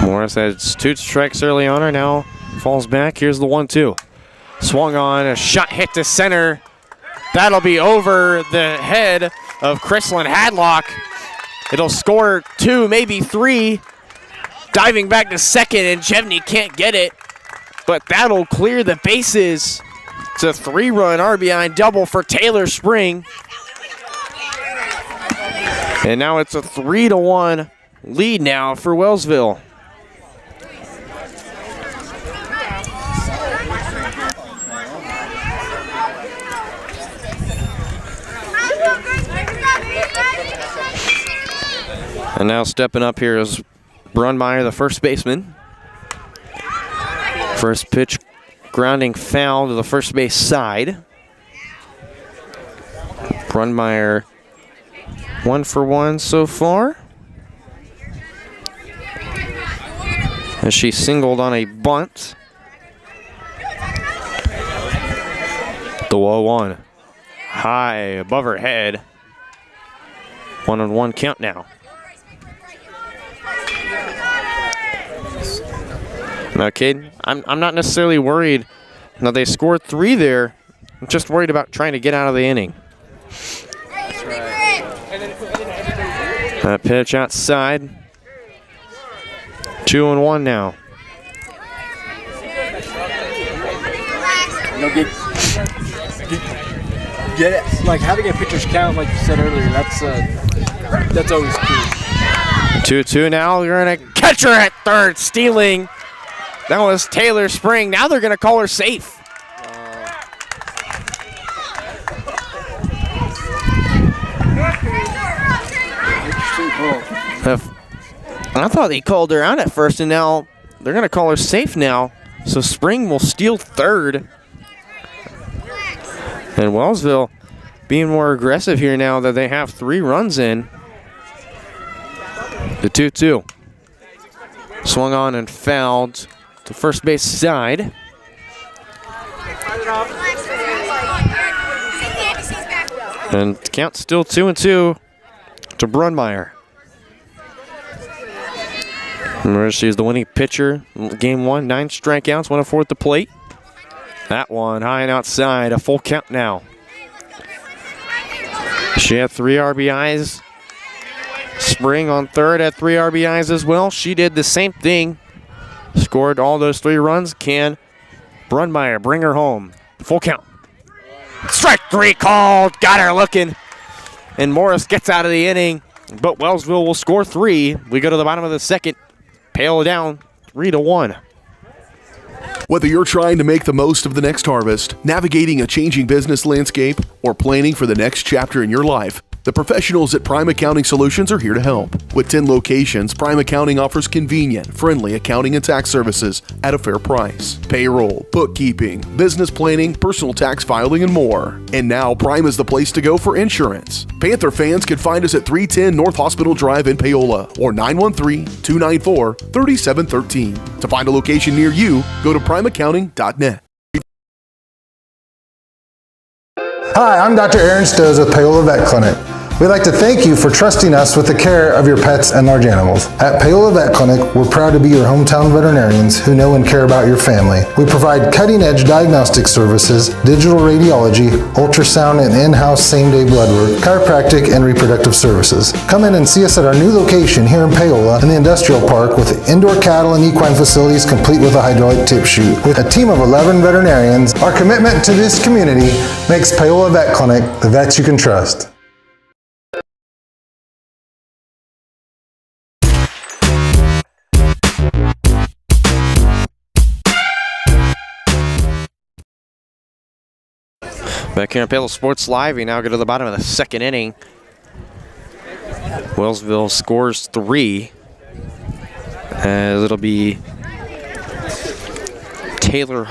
Morris had 2 strikes early on her, now falls back. Here's the 1-2. Swung on, a shot hit to center. That'll be over the head of Chrislyn Hadlock. It'll score 2, maybe 3. Diving back to second, and Jevney can't get it. But that'll clear the bases. It's a 3-run RBI double for Taylor Spring. And now it's a 3-1 lead now for Wellsville. And now stepping up here is Brunmeyer, the first baseman. First pitch, grounding foul to the first base side. Brunmeyer 1 for 1 so far. As she singled on a bunt. The 0-1. High above her head. 1-1 count now. Now, kid, I'm not necessarily worried. Now, they scored 3 there. I'm just worried about trying to get out of the inning. That pitch outside. 2-1 now. No, get it. Like having a pitcher's count, like you said earlier, that's always key. 2-2 now. You're going to catch her at third, stealing. That was Taylor Spring. Now they're going to call her safe. I thought they called her out at first, and now they're going to call her safe now. So Spring will steal third. And Wellsville being more aggressive here now that they have 3 runs in. The 2-2. Swung on and fouled to first base side. And count still 2-2 to Brunmeyer. Remember, she's the winning pitcher. Game 1, 9 strikeouts, 1 of 4 at the plate. That one high and outside, a full count now. She had 3 RBIs. Spring on third had 3 RBIs as well. She did the same thing. Scored all those 3 runs. Can Brunmeyer bring her home? Full count. Strike 3 called. Got her looking. And Morris gets out of the inning. But Wellsville will score 3. We go to the bottom of the second. Paola down 3-1. Whether you're trying to make the most of the next harvest, navigating a changing business landscape, or planning for the next chapter in your life, the professionals at Prime Accounting Solutions are here to help. With 10 locations, Prime Accounting offers convenient, friendly accounting and tax services at a fair price. Payroll, bookkeeping, business planning, personal tax filing, and more. And now Prime is the place to go for insurance. Panther fans can find us at 310 North Hospital Drive in Paola or 913-294-3713. To find a location near you, go to primeaccounting.net. Hi, I'm Dr. Aaron Stoes with Paola Vet Clinic. We'd like to thank you for trusting us with the care of your pets and large animals. At Paola Vet Clinic, we're proud to be your hometown veterinarians who know and care about your family. We provide cutting-edge diagnostic services, digital radiology, ultrasound, and in-house same-day blood work, chiropractic, and reproductive services. Come in and see us at our new location here in Paola in the Industrial Park with indoor cattle and equine facilities complete with a hydraulic tip chute. With a team of 11 veterinarians, our commitment to this community makes Paola Vet Clinic the vets you can trust. Back here on Paola Sports Live, we now go to the bottom of the second inning. Wellsville scores 3. As it'll be Taylor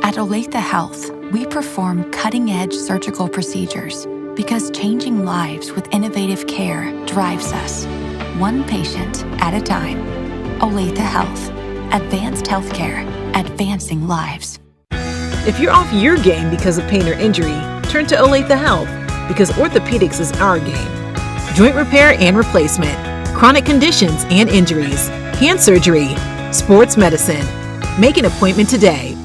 At Olathe Health, we perform cutting-edge surgical procedures because changing lives with innovative care drives us, one patient at a time. Olathe Health. Advanced healthcare. Advancing lives. If you're off your game because of pain or injury, turn to Olathe Health because orthopedics is our game. Joint repair and replacement, chronic conditions and injuries, hand surgery, sports medicine. Make an appointment today.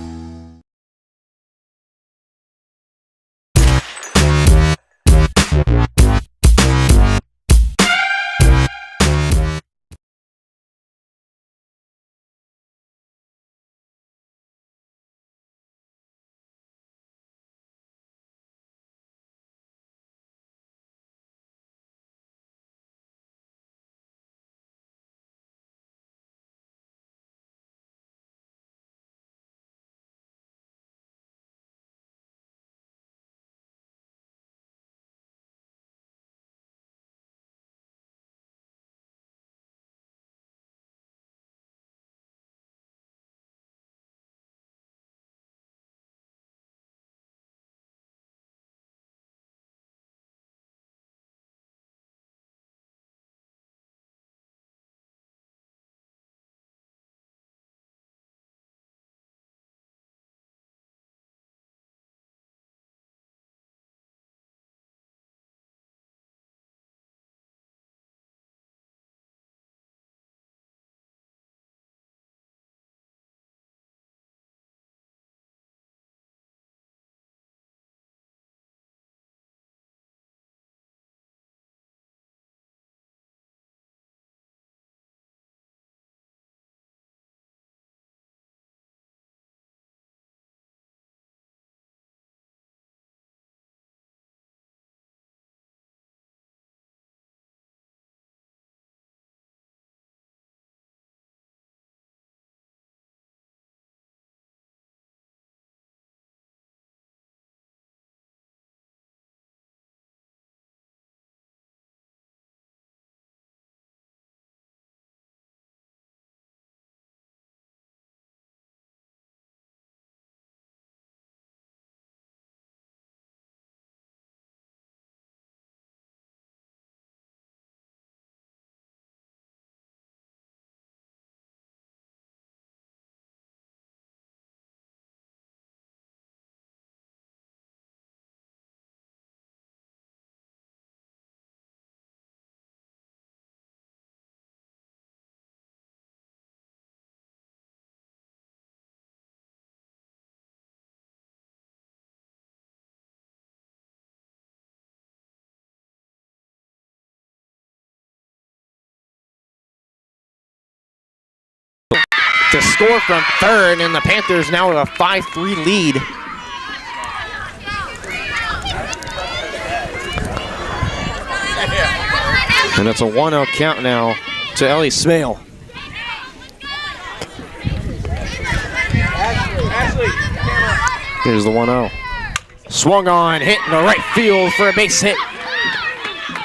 To score from third, and the Panthers now have a 5-3 lead. And it's a 1-0 count now to Ellie Smale. Here's the 1-0. Swung on, hit in the right field for a base hit.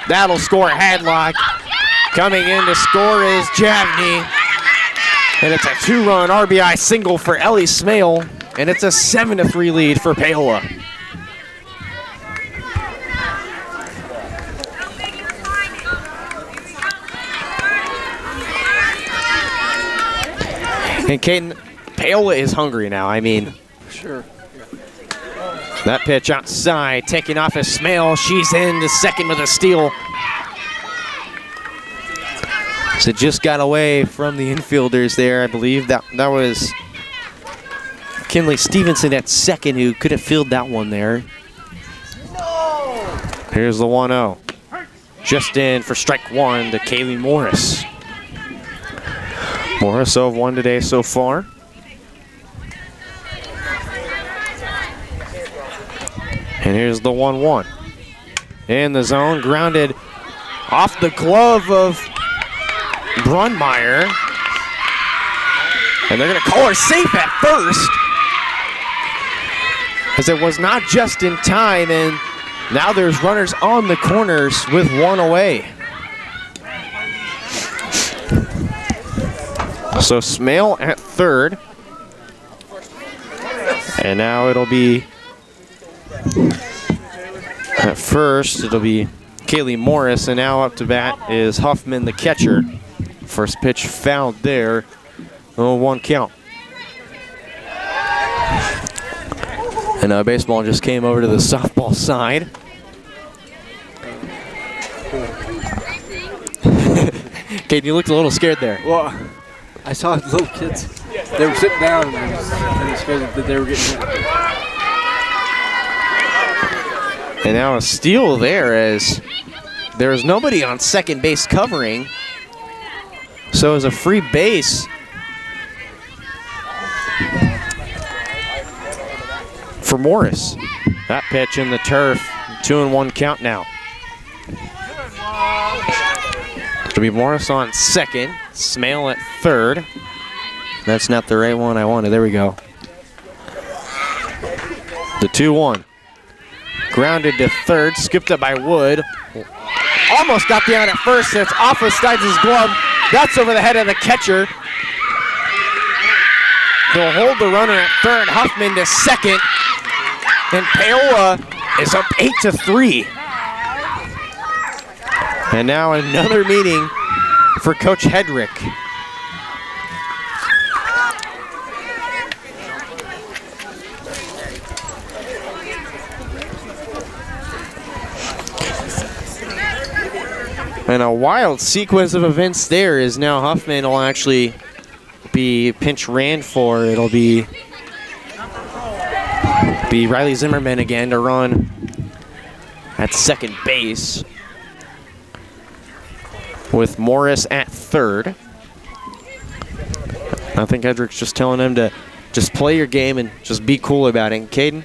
That'll score a Hadlock. Coming in to score is Javney. And it's a 2-run RBI single for Ellie Smale. And it's a 7-3 lead for Paola. And Caden, Paola is hungry now. I mean, Sure. that pitch outside, taking off as Smale. She's in the second with a steal. So just got away from the infielders there. I believe that was Kinley Stevenson at second who couldn't field that one there. Here's the 1-0. Just in for strike one to Kaylee Morris. Morris 0-1 today so far. And here's the 1-1. In the zone, grounded off the glove of Brunmeyer. And they're going to call her safe at first, as it was not just in time, and now there's runners on the corners with one away. So Smale at third. And now it'll be, at first, it'll be Kaylee Morris, and now up to bat is Huffman, the catcher. First pitch fouled there. 0-1 count. And baseball just came over to the softball side. Caden, you looked a little scared there. Well, I saw little kids. They were sitting down and I was scared that they were getting hit. And now a steal there as there's nobody on second base covering. So as a free base for Morris. That pitch in the turf, 2-1 count now. It'll be Morris on second, Smale at third. That's not the right one I wanted. There we go. The 2-1. Grounded to third, skipped up by Wood. Almost got the out at first. That's off of Stides' glove. That's over the head of the catcher. They'll hold the runner at third. Huffman to second. And Paola is up 8-3. And now another meeting for Coach Hedrick. And a wild sequence of events there is now Huffman will actually be pinch ran for. It'll be Riley Zimmerman again to run at second base with Morris at third. I think Hedrick's just telling him to just play your game and just be cool about it. And Caden,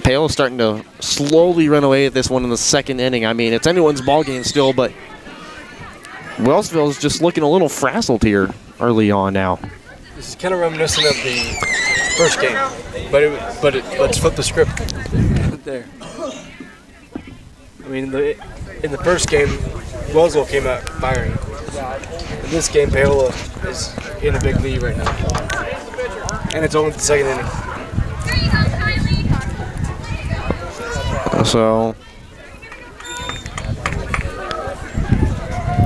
Paola's starting to slowly run away with this one in the second inning. I mean, it's anyone's ball game still, but Wellsville's just looking a little frazzled here early on now. This is kind of reminiscent of the first game, but let's flip the script there. I mean, in the first game, Wellsville came out firing. In this game, Paola is in a big lead right now, and it's only the second inning. So,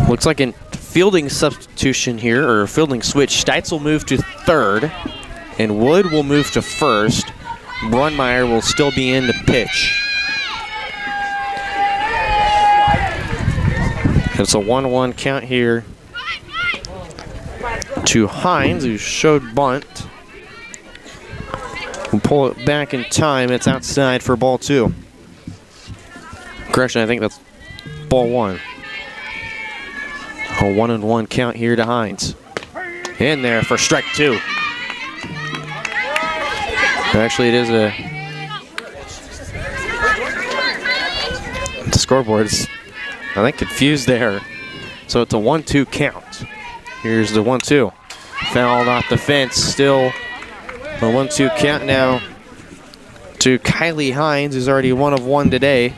looks like a fielding substitution here, or fielding switch. Stites will move to third, and Wood will move to first. Brunmeyer will still be in to pitch. It's a 1-1 count here to Hines, who showed bunt. We'll pull it back in time. It's outside for ball two. Correction, I think that's ball one. A 1-1 count here to Hines. In there for strike two. Actually, it is the scoreboard's, I think, confused there. So it's a 1-2 count. Here's the 1-2. Fouled off the fence. Still a 1-2 count now to Kylie Hines, who's already 1 of 1 today.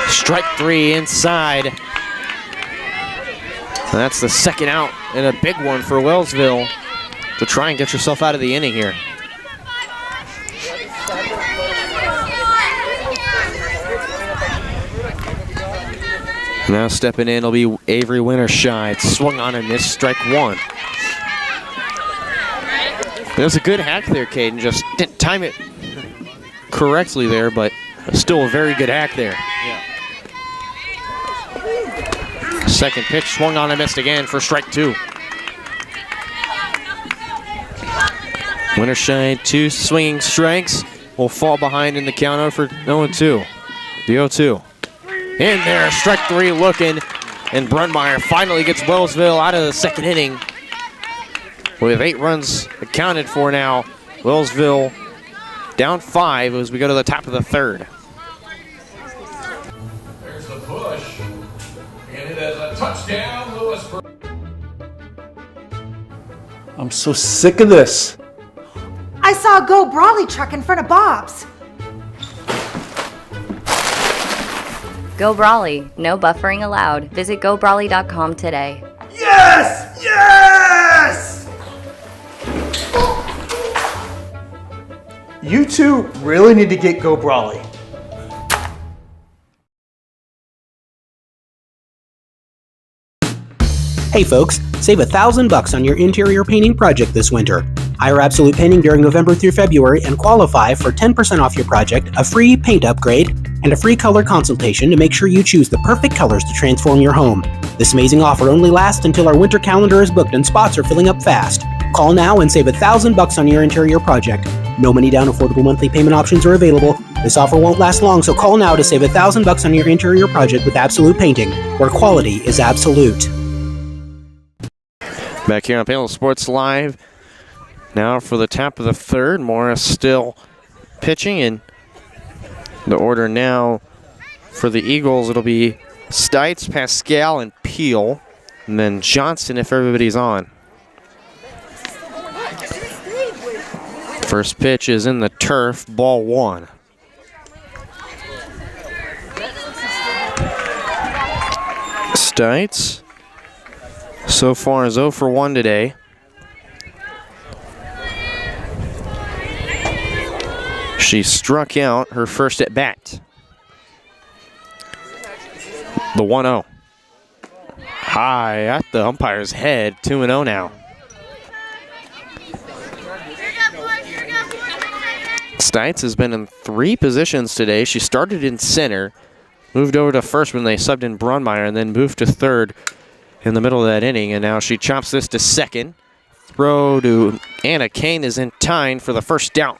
Strike three inside. And that's the second out, and a big one for Wellsville to try and get yourself out of the inning here. Now stepping in will be Avery Winterscheid. Swung on and missed, strike one. There's a good hack there, Caden. Just didn't time it correctly there, but still a very good hack there. Yeah. Second pitch, swung on and missed again for strike two. Winterscheid, 2 swinging strikes, will fall behind in the counter for 0-2. The 0-2. In there, strike three looking, and Brunmeyer finally gets Wellsville out of the second inning with 8 runs accounted for now. Wellsville down 5 as we go to the top of the third. There's the push, and it is a touchdown, Lewisburg. I'm so sick of this. I saw a Go Brawley truck in front of Bob's. Go Brawley, no buffering allowed. Visit gobrawley.com today. Yes! Yes! You two really need to get Go Brawley. Hey folks, save $1,000 on your interior painting project this winter. Hire Absolute Painting during November through February and qualify for 10% off your project, a free paint upgrade, and a free color consultation to make sure you choose the perfect colors to transform your home. This amazing offer only lasts until our winter calendar is booked and spots are filling up fast. Call now and save $1,000 on your interior project. No money down, affordable monthly payment options are available. This offer won't last long, so call now to save $1,000 on your interior project with Absolute Painting, where quality is absolute. Back here on Paola Sports Live. Now for the top of the third, Morris still pitching, and the order now for the Eagles, it'll be Stites, Pascal, and Peel, and then Johnson if everybody's on. First pitch is in the turf, ball 1. Stites so far is 0 for 1 today. She struck out her first at bat. The 1-0. High at the umpire's head, 2-0 now. Stites has been in 3 positions today. She started in center, moved over to first when they subbed in Brunmeyer, and then moved to third in the middle of that inning, and now she chops this to second. Throw to Anna Kane is in time for the first down.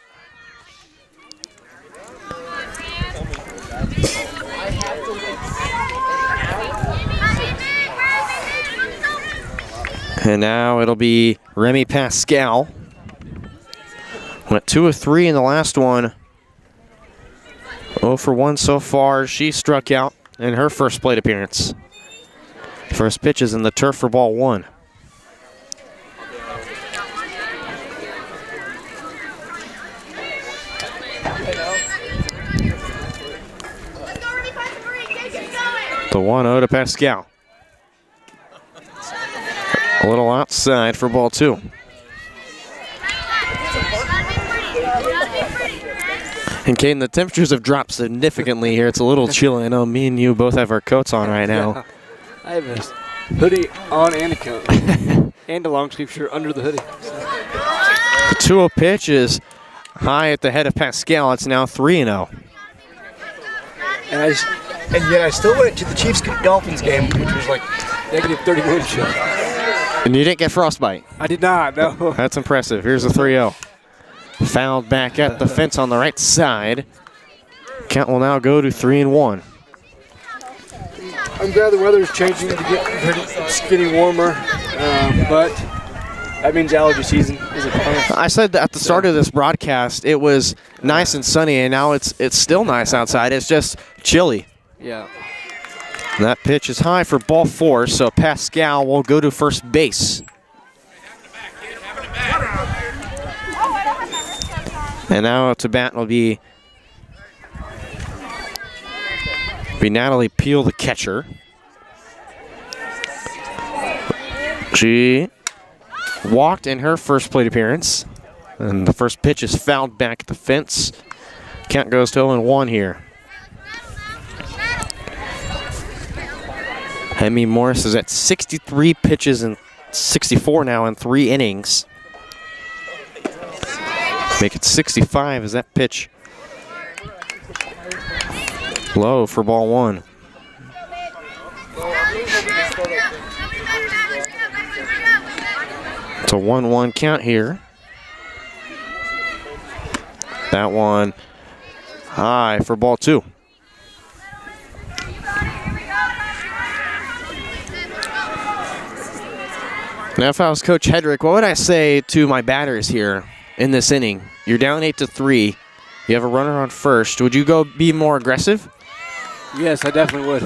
And now it'll be Remy Pascal. Went 2 of 3 in the last one. 0 for 1 so far. She struck out in her first plate appearance. First pitch is in the turf for ball 1. The 1-0 to Pascal. A little outside for ball 2. And Caden, the temperatures have dropped significantly here. It's a little chilly. I know me and you both have our coats on right now. I have a hoodie on and a coat. And a long sleeve shirt under the hoodie. The 2-0 pitch is high at the head of Pascal. It's now 3-0. And yet I still went to the Chiefs-Dolphins game, which was like negative 30 wind chill. And you didn't get frostbite? I did not, no. That's impressive. Here's a 3-0. Fouled back at the fence on the right side. Count will now go to 3-1. I'm glad the weather is changing to it's getting warmer, but that means allergy season is upon us. I said that at the start of this broadcast, it was nice and sunny, and now it's still nice outside. It's just chilly. Yeah. And that pitch is high for ball 4, so Pascal will go to first base. And now to bat will be Natalie Peel, the catcher. She walked in her first plate appearance, and the first pitch is fouled back at the fence. Count goes to 0-1 here. Hemi Morris is at 63 pitches and 64 now in 3 innings. Make it 65 as that pitch low for ball 1. It's a 1-1 count here. That one high for ball 2. Now if I was Coach Hedrick, what would I say to my batters here in this inning? You're down 8-3. You have a runner on first. Would you go be more aggressive? Yes, I definitely would.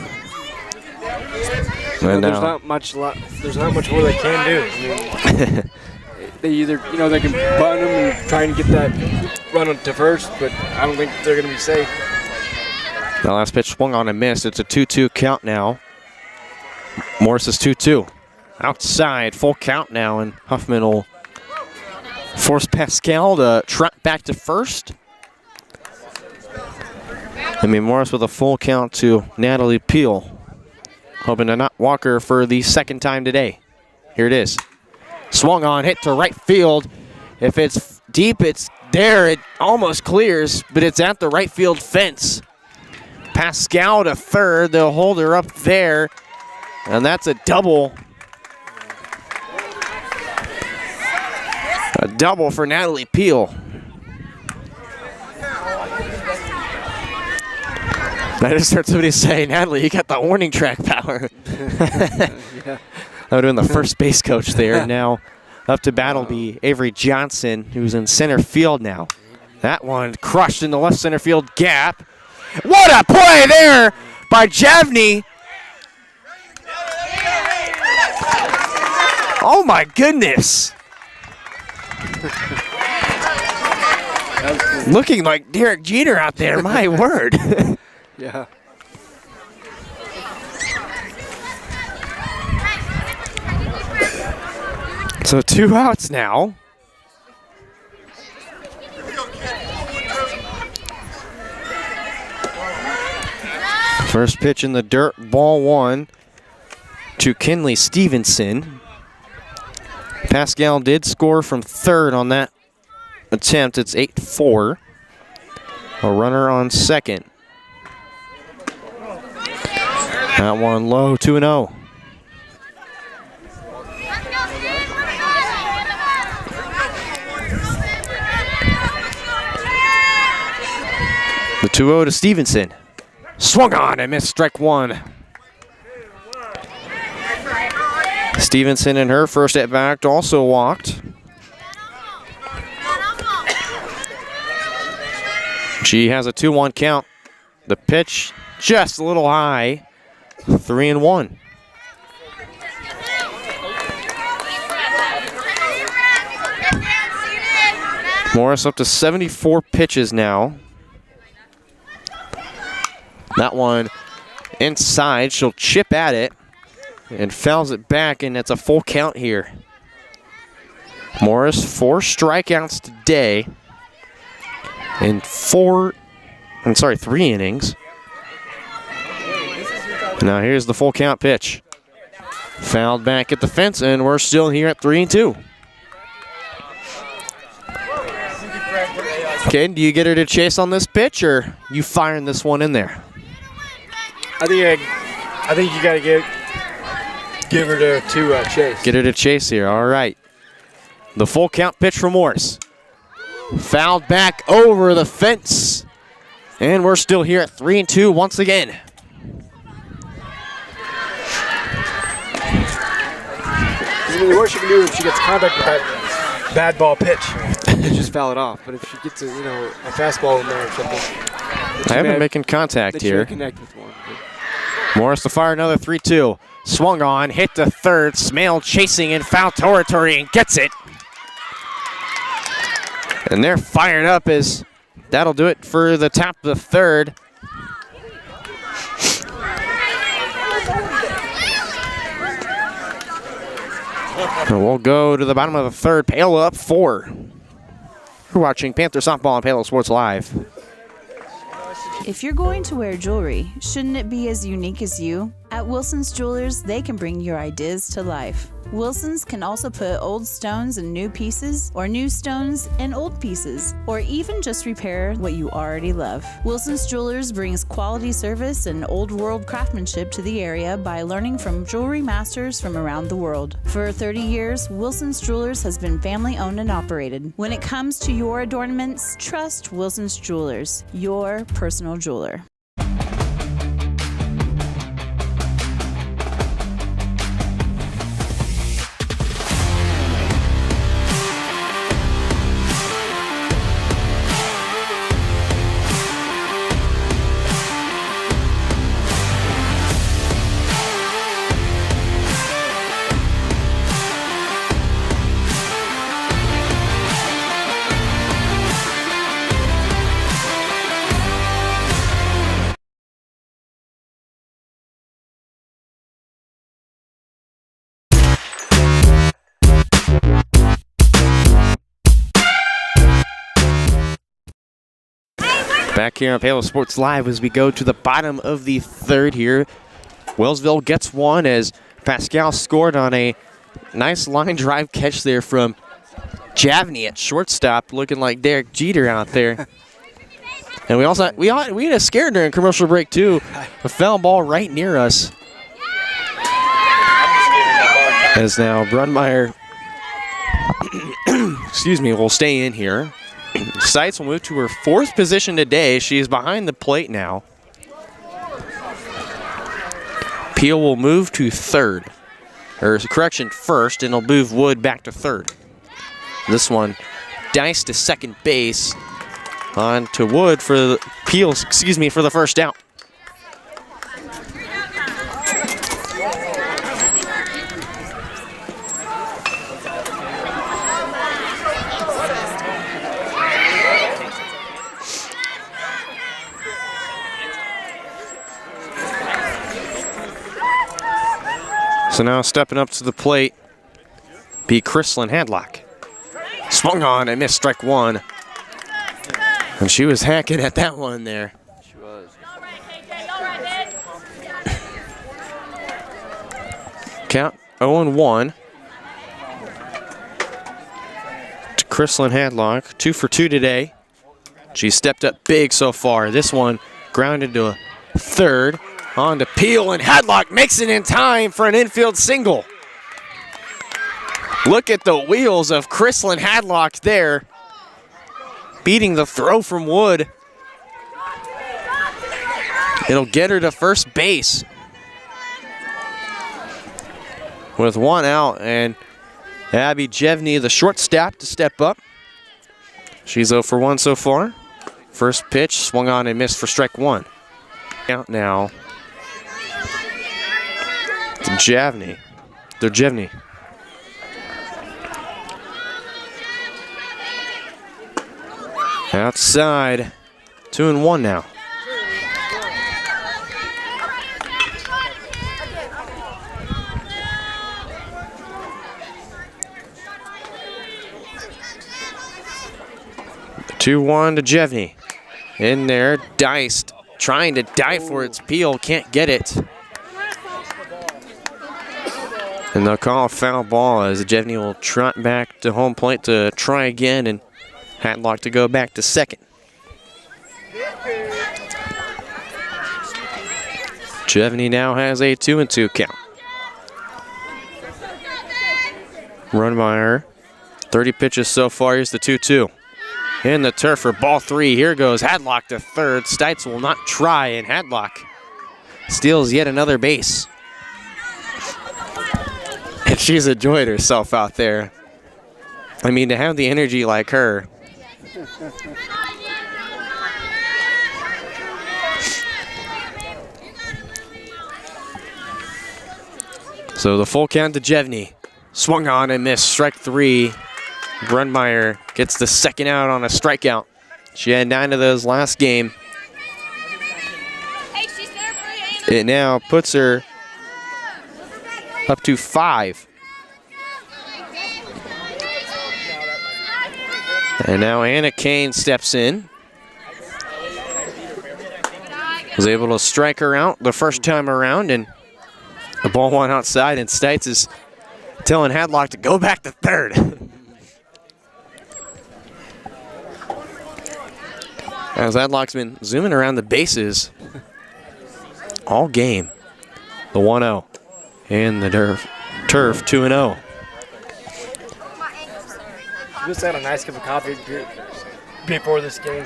And there's not much more they can do. I mean, they either, they can button them and try and get that run to first, but I don't think they're going to be safe. The last pitch swung on and missed. It's a 2-2 count now. Morris is 2-2. Outside, full count now, and Huffman will force Pascal to trot back to first. Morris with a full count to Natalie Peel. Hoping to not walk her for the second time today. Here it is. Swung on, hit to right field. If it's deep, it's there. It almost clears, but it's at the right field fence. Pascal to third. They'll hold her up there, and that's a double. A double for Natalie Peel. I just heard somebody say, Natalie, you got the warning track power. Yeah. That would have been the first base coach there. Now up to bat will be Avery Johnson, who's in center field now. That one crushed in the left center field gap. What a play there by Javney. Oh my goodness. Looking like Derek Jeter out there, my word. Yeah. So 2 outs now. First pitch in the dirt, ball 1 to Kinley Stevenson. Pascal did score from third on that attempt. It's 8-4. A runner on second. That one low, 2-0. The 2-0 to Stevenson. Swung on and missed, strike 1. Stevenson in her first at bat also walked. She has a 2-1 count. The pitch just a little high. 3-1. Morris up to 74 pitches now. That one inside. She'll chip at it and fouls it back, and it's a full count here. Morris 4 strikeouts today in 3 innings. Now here's the full count pitch. Fouled back at the fence, and we're still here at 3-2. Okay, do you get her to chase on this pitch, or you firing this one in there? I think you got to give her to chase. Get her to chase here. All right. The full count pitch for Morris. Fouled back over the fence, and we're still here at 3-2 once again. The worst you can do if she gets contact with that bad ball pitch is just foul it off. But if she gets a fastball in there or something, I haven't been making contact here. Connect with one. Morris to fire another 3-2. Swung on, hit to third. Smale chasing in foul territory and gets it. And they're fired up as that'll do it for the top of the third. And we'll go to the bottom of the third. Paola up 4. You're watching Panther Softball on Paola Sports Live. If you're going to wear jewelry, shouldn't it be as unique as you? At Wilson's Jewelers, they can bring your ideas to life. Wilson's can also put old stones in new pieces, or new stones in old pieces, or even just repair what you already love. Wilson's Jewelers brings quality service and old world craftsmanship to the area by learning from jewelry masters from around the world. For 30 years, Wilson's Jewelers has been family owned and operated. When it comes to your adornments, trust Wilson's Jewelers, your personal jeweler. Back here on Paola Sports Live as we go to the bottom of the third here. Wellsville gets one as Pascal scored on a nice line drive catch there from Javney at shortstop, looking like Derek Jeter out there. And we also we had a scare during commercial break too. A foul ball right near us. As now Brunmeyer, excuse me, will stay in here. Seitz will move to her 4th position today. She is behind the plate now. Peel will move to 3rd. Or correction, 1st, and he'll move Wood back to 3rd. This one diced to second base. On to Wood for the Peel, excuse me, for the first out. So now stepping up to the plate, be Chrislyn Hadlock. Swung on and missed strike 1. And she was hacking at that one there. She was. Count 0-1. To Chrislyn Hadlock, 2 for 2 today. She stepped up big so far. This one grounded to 3rd. On to Peel, and Hadlock makes it in time for an infield single. Look at the wheels of Chrislyn Hadlock there, beating the throw from Wood. It'll get her to first base with 1 out, and Abby Jevney, the shortstop, to step up. She's 0 for 1 so far. First pitch swung on and missed for strike 1. Out now. To Javney. To Jevney. Outside. 2-1 now. The 2-1 to Jevney. In there, diced. Trying to dive for its Peel. Can't get it. And they'll call a foul ball as Jevney will trot back to home plate to try again, and Hadlock to go back to second. Jevney now has a 2-2 count. Runmeyer, 30 pitches so far. Here's the 2-2. In the turf for ball 3. Here goes Hadlock to 3rd. Stites will not try, and Hadlock steals yet another base. And she's enjoyed herself out there. I mean, to have the energy like her. So the full count to Jevney. Swung on and missed. Strike 3. Brunmeyer gets the second out on a strikeout. She had 9 of those last game. It now puts her up to 5. And now Anna Kane steps in. Was able to strike her out the first time around, and the ball went outside, and Stites is telling Hadlock to go back to 3rd. As Hadlock's been zooming around the bases all game. The 1-0. And the turf 2-0. Just had a nice cup of coffee before this game.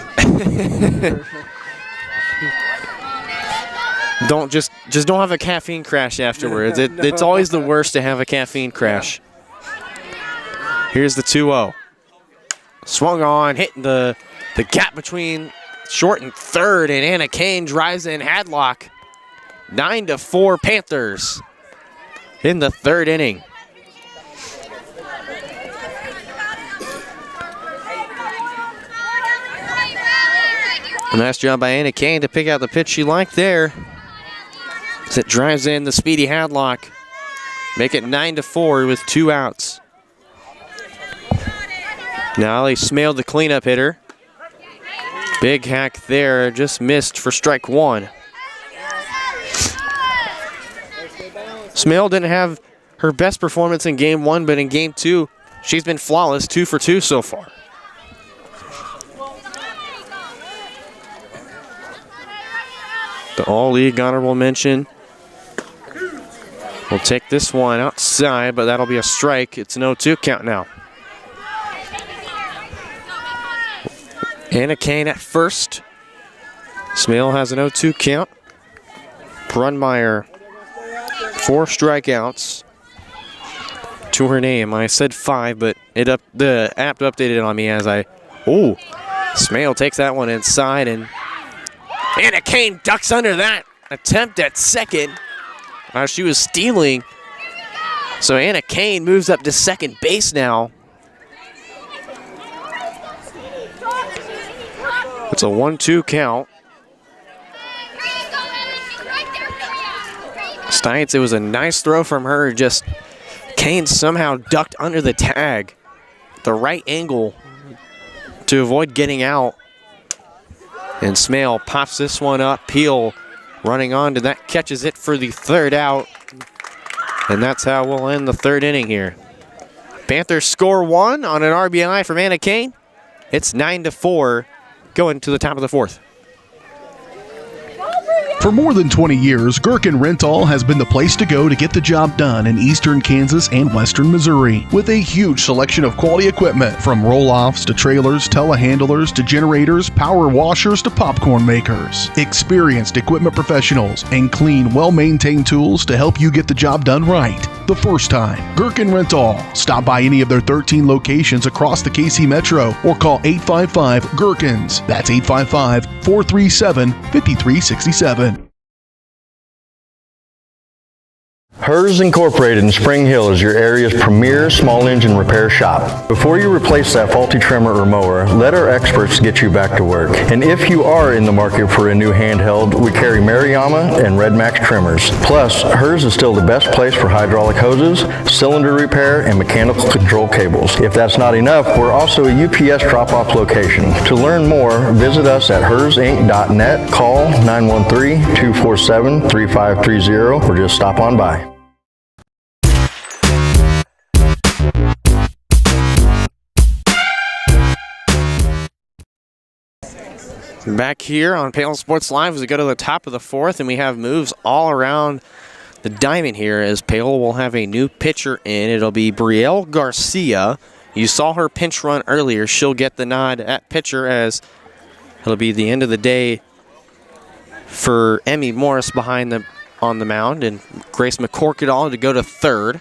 Just don't have a caffeine crash afterwards. It's always the worst to have a caffeine crash. Here's the 2-0. Swung on, hitting the gap between short and 3rd, and Anna Kane drives in Hadlock. 9-4 Panthers in the 3rd inning. Nice job by Anna Kane to pick out the pitch she liked there. As it drives in the speedy Hadlock. Make it 9-4 with 2 outs. Now Ali Smale, the cleanup hitter. Big hack there, just missed for strike one. Smale didn't have her best performance in game one, but in game two, she's been flawless, 2 for 2 so far. The all-league honorable mention. We'll take this one outside, but that'll be a strike. It's an 0-2 count now. Anna Kane at first. Smale has an 0-2 count. Brunmeyer, 4 strikeouts to her name. I said 5, but the app updated on me as Smale takes that one inside, and Anna Kane ducks under that attempt at second. She was stealing. So Anna Kane moves up to second base now. It's a 1-2 count. Stites, it was a nice throw from her. Just Kane somehow ducked under the tag. The right angle to avoid getting out. And Smale pops this one up. Peel running on to that, catches it for the third out. And that's how we'll end the third inning here. Panthers score 1 on an RBI from Anna Kane. It's 9-4 going to the top of the fourth. For more than 20 years, Gherkin Rental has been the place to go to get the job done in eastern Kansas and western Missouri. With a huge selection of quality equipment, from roll-offs to trailers, telehandlers to generators, power washers to popcorn makers. Experienced equipment professionals and clean, well-maintained tools to help you get the job done right the first time. Gherkin Rental. Stop by any of their 13 locations across the KC Metro or call 855-GHERKINS. That's 855-437-5367. Hers Incorporated in Spring Hill is your area's premier small engine repair shop. Before you replace that faulty trimmer or mower, let our experts get you back to work. And if you are in the market for a new handheld, we carry Maruyama and Red Max trimmers. Plus, Hers is still the best place for hydraulic hoses, cylinder repair, and mechanical control cables. If that's not enough, we're also a UPS drop-off location. To learn more, visit us at hersinc.net, call 913-247-3530, or just stop on by. Back here on Paola Sports Live as we go to the top of the fourth, and we have moves all around the diamond here as Paola will have a new pitcher in. It'll be Brielle Garcia. You saw her pinch run earlier. She'll get the nod at pitcher as it'll be the end of the day for Emmy Morris on the mound, and Grace McCorkadall to go to third.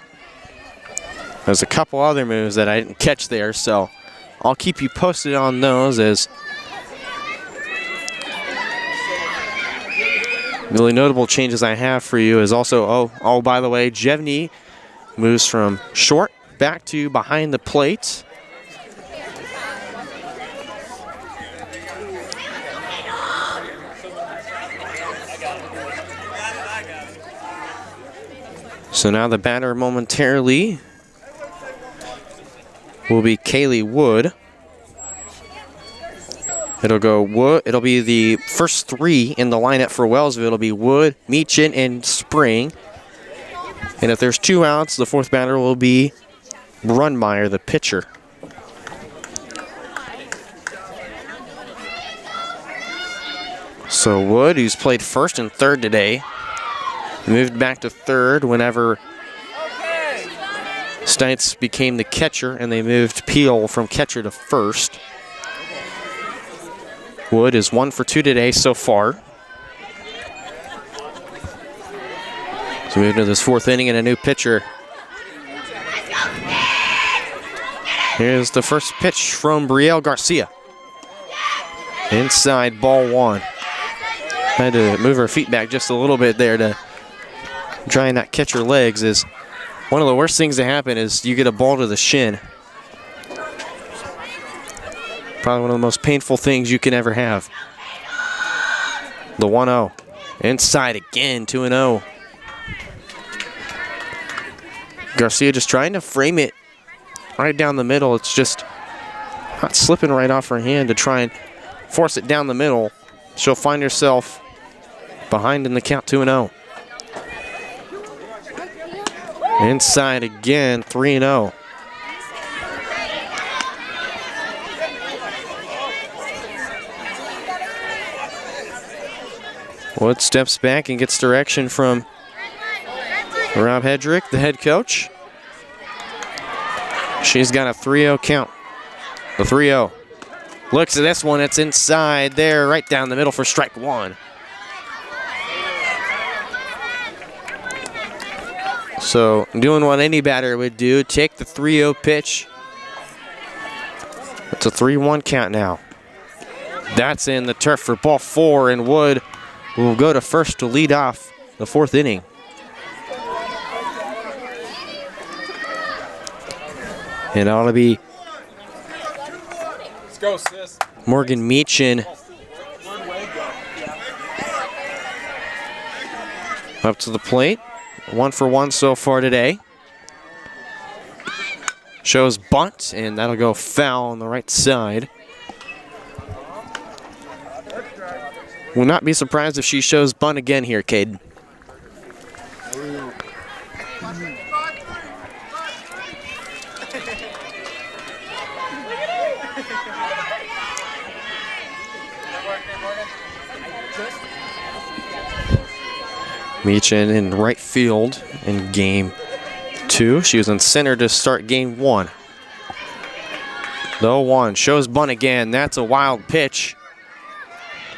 There's a couple other moves that I didn't catch there, so I'll keep you posted on those as really notable changes I have for you is also, by the way, Jevney moves from short back to behind the plate. So now the batter momentarily will be Kaylee Wood. It'll be the first 3 in the lineup for Wellsville. It'll be Wood, Meechin, and Spring. And if there's 2 outs, the fourth batter will be Brunmeyer, the pitcher. So Wood, who's played first and third today, moved back to third whenever Stites became the catcher, and they moved Peel from catcher to first. Wood is 1 for 2 today so far. So moving to this fourth inning and a new pitcher. Here's the first pitch from Brielle Garcia. Inside, ball 1. Had to move her feet back just a little bit there to dry not catch her legs. Is one of the worst things to happen is you get a ball to the shin. Probably one of the most painful things you can ever have. The 1-0. Inside again, 2-0. Garcia just trying to frame it right down the middle. It's just not slipping right off her hand to try and force it down the middle, she'll find herself behind in the count 2-0. Inside again, 3-0. Wood steps back and gets direction from Rob Hedrick, the head coach. She's got a 3-0 count. The 3-0. Looks at this one, it's inside there, right down the middle for strike one. So doing what any batter would do, take the 3-0 pitch. It's a 3-1 count now. That's in the turf for ball 4, and Wood will go to first to lead off the 4th inning. And ought to be Let's go, sis. Morgan Meachin up to the plate. 1 for 1 so far today. Shows bunt, and that'll go foul on the right side. Will not be surprised if she shows bunt again here, Cade. Meachin in right field in game 2. She was in center to start game 1. The 0-1 shows bunt again. That's a wild pitch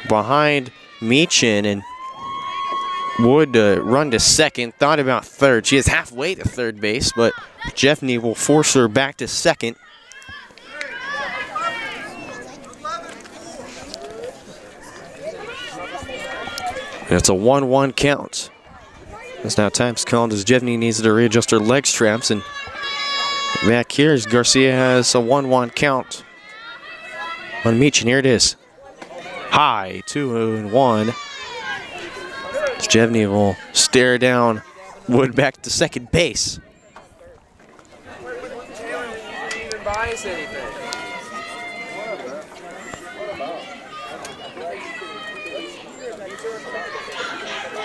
behind Meachin, and Wood run to second. Thought about third. She is halfway to third base, but Jeffney will force her back to second. And it's a 1-1 count. It's now time's called as Jeffney needs to readjust her leg straps, and back here as Garcia has a 1-1 count on Meachin. Here it is. High, 2-1. Jevney will stare down Wood back to second base.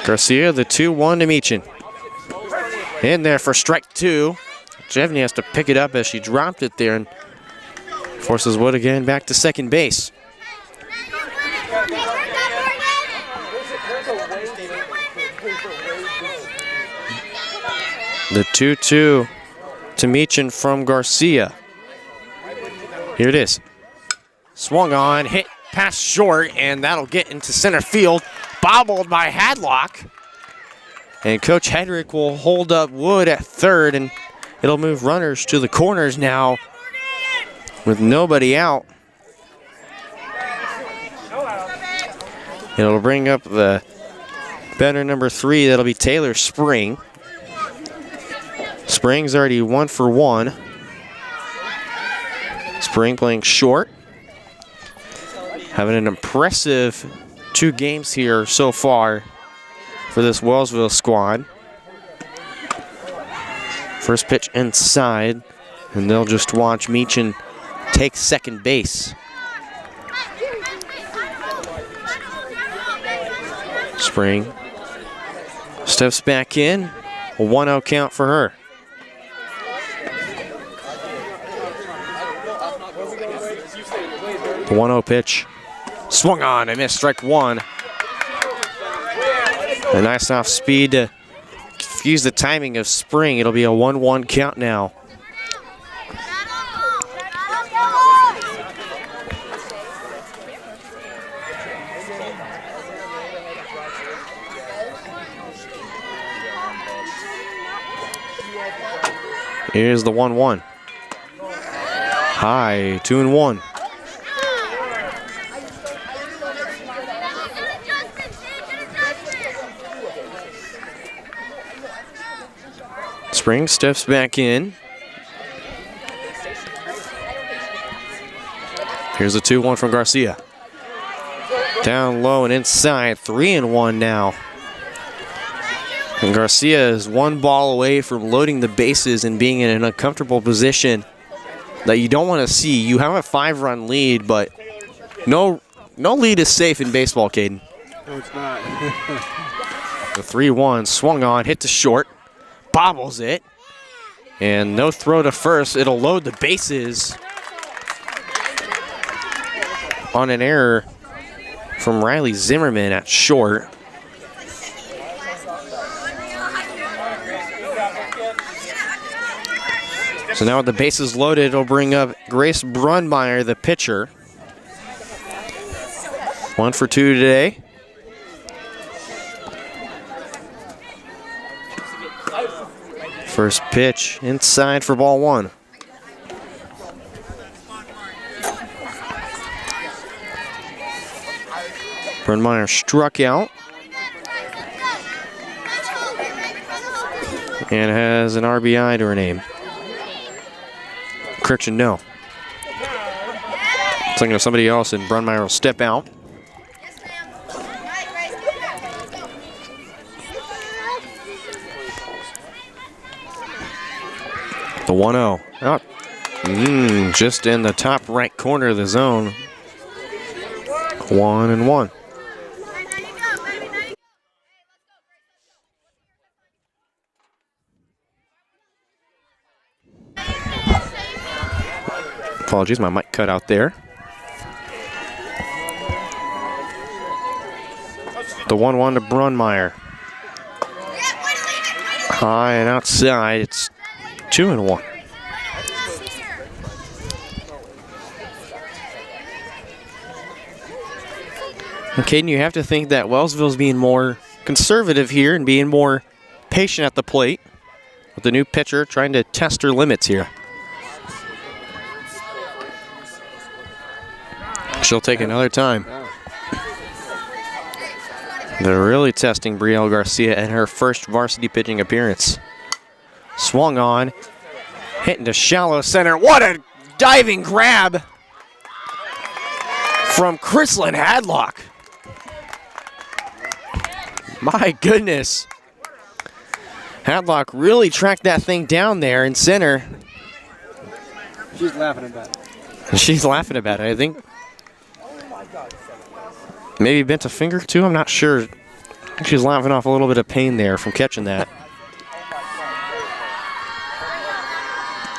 Garcia, the 2-1 to Meachin. In there for strike 2. Jevney has to pick it up as she dropped it there and forces Wood again back to second base. The 2-2 to Meachin from Garcia. Here it is. Swung on, hit past short, and that'll get into center field. Bobbled by Hadlock. And Coach Hedrick will hold up Wood at third, and it'll move runners to the corners now with nobody out. It'll bring up the batter number 3. That'll be Taylor Spring. Spring's already 1 for 1. Spring playing short. Having an impressive 2 games here so far for this Wellsville squad. First pitch inside, and they'll just watch Meachin take second base. Spring steps back in, a 1-0 count for her. The 1-0 pitch. Swung on and missed, strike 1. A nice off speed to confuse the timing of Spring. It'll be a 1-1 count now. Here's the 1-1. High, 2-1. Spring steps back in. Here's a 2-1 from Garcia. Down low and inside, 3-1 now. And Garcia is 1 ball away from loading the bases and being in an uncomfortable position that you don't want to see. You have a 5-run lead, but no No lead is safe in baseball, Caden. No, it's not. The 3-1 swung on, hit to short, bobbles it, and no throw to first. It'll load the bases on an error from Riley Zimmerman at short. So now with the bases loaded, it'll bring up Grace Brunmeyer, the pitcher. 1 for 2 today. First pitch inside for ball 1. Brunmeyer struck out. And has an RBI to her name. Correction, no. Thinking of somebody else, and Brunmeyer will step out. The 1-0. Out. Just in the top right corner of the zone. 1-1. Apologies, my mic cut out there. The 1-1 to Brunmeyer. High and outside, it's 2-1. And Caden, you have to think that Wellsville's being more conservative here and being more patient at the plate with the new pitcher trying to test her limits here. She'll take another time. They're really testing Brielle Garcia in her first varsity pitching appearance. Swung on, hit into shallow center. What a diving grab from Chrislyn Hadlock. My goodness. Hadlock really tracked that thing down there in center. She's laughing about it. She's laughing about it, I think. Maybe bent a finger too, I'm not sure. I think she's laughing off a little bit of pain there from catching that.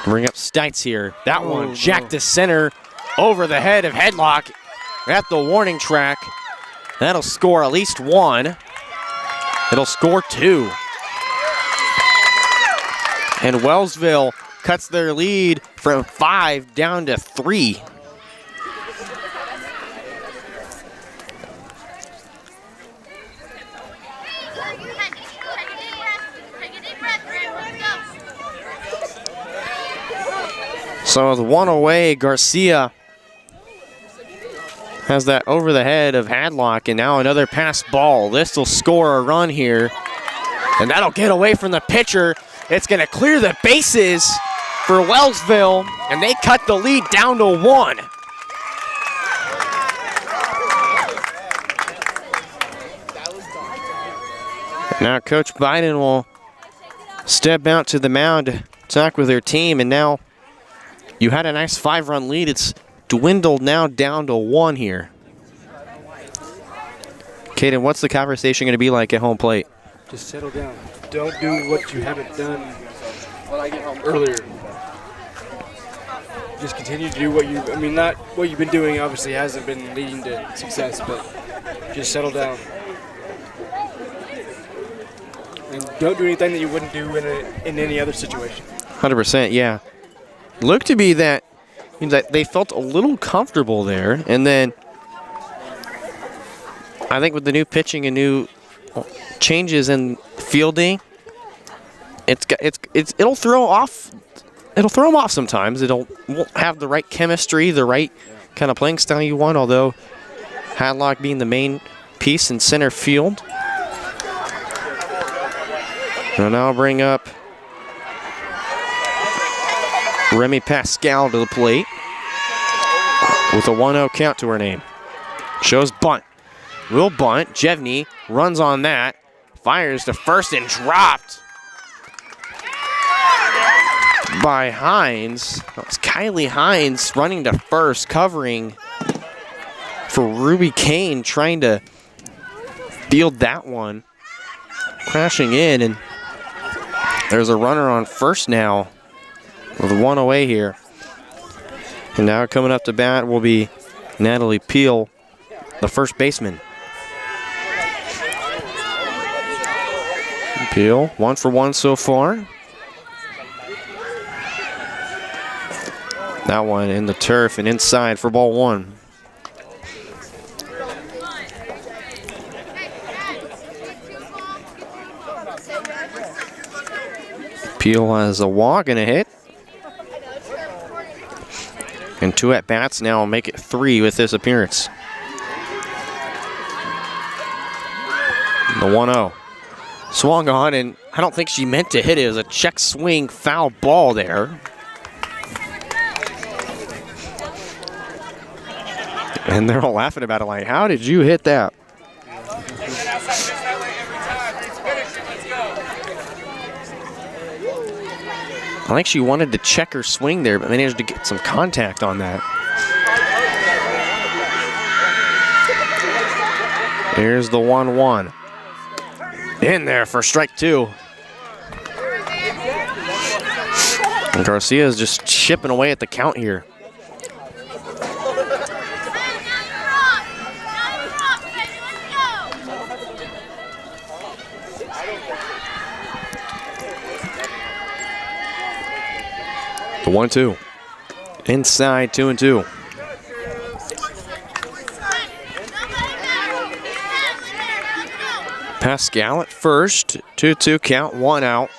Bring up Stites here. That one jacked to center over the head of Headlock at the warning track. That'll score at least 1. It'll score 2. And Wellsville cuts their lead from 5 down to 3. So with 1 away, Garcia has that over the head of Hadlock, and now another pass ball. This will score a run here, and that'll get away from the pitcher. It's going to clear the bases for Wellsville, and they cut the lead down to 1. Now Coach Biden will step out to the mound to talk with their team, and now you had a nice 5-run lead. It's dwindled now down to 1 here. Caden, what's the conversation going to be like at home plate? Just settle down. Don't do what you haven't done earlier. Just continue to do what you, not what you've been doing obviously hasn't been leading to success, but just settle down. And don't do anything that you wouldn't do in any other situation. 100%, yeah. Looked to be that they felt a little comfortable there, and then I think with the new pitching and new changes in fielding, it'll throw them off sometimes. Won't have the right chemistry, the right kind of playing style you want, although Hadlock being the main piece in center field. And I'll bring up Remy Pascal to the plate with a 1-0 count to her name. Shows bunt. Will bunt. Jevney runs on that. Fires to first and dropped by Hines. That was Kylie Hines running to first, covering for Ruby Kane trying to field that one. Crashing in, and there's a runner on first now with one away here. And now coming up to bat will be Natalie Peel, the first baseman. Peel, 1 for 1 so far. That one in the turf and inside for ball 1. Peel has a walk and a hit. And 2 at-bats now will make it 3 with this appearance. The 1-0. Swung on, and I don't think she meant to hit it. It was a check swing foul ball there. And they're all laughing about it like, how did you hit that? I think she wanted to check her swing there, but managed to get some contact on that. Here's the 1-1. In there for strike 2. And Garcia is just chipping away at the count here. The 1-2. Inside, 2-2. Pascal at first. 2-2 count, 1 out.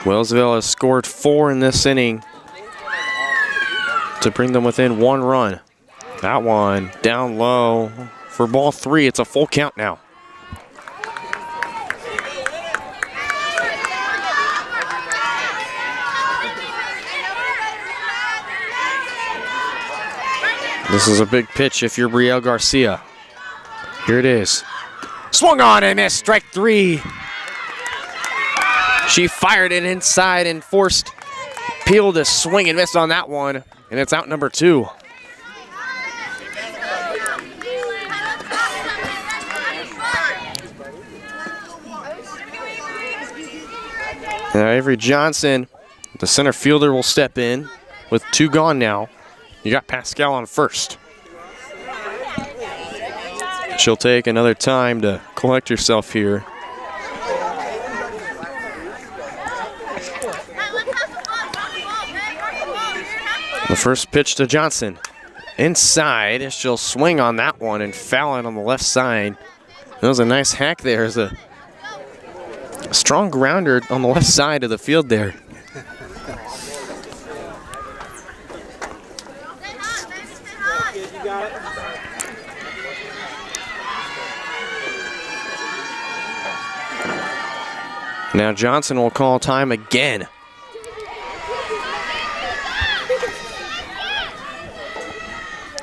Wellsville has scored 4 in this inning to bring them within 1 run. That one down low for ball 3. It's a full count now. This is a big pitch if you're Brielle Garcia. Here it is. Swung on and missed, strike 3. She fired it inside and forced Peel to swing and miss on that one. And it's out number 2. Now Avery Johnson, the center fielder, will step in with 2 gone now. You got Pascal on first. She'll take another time to collect herself here. The first pitch to Johnson. Inside, she'll swing on that one and foul it on the left side. That was a nice hack there. As a strong grounder on the left side of the field there. Now Johnson will call time again.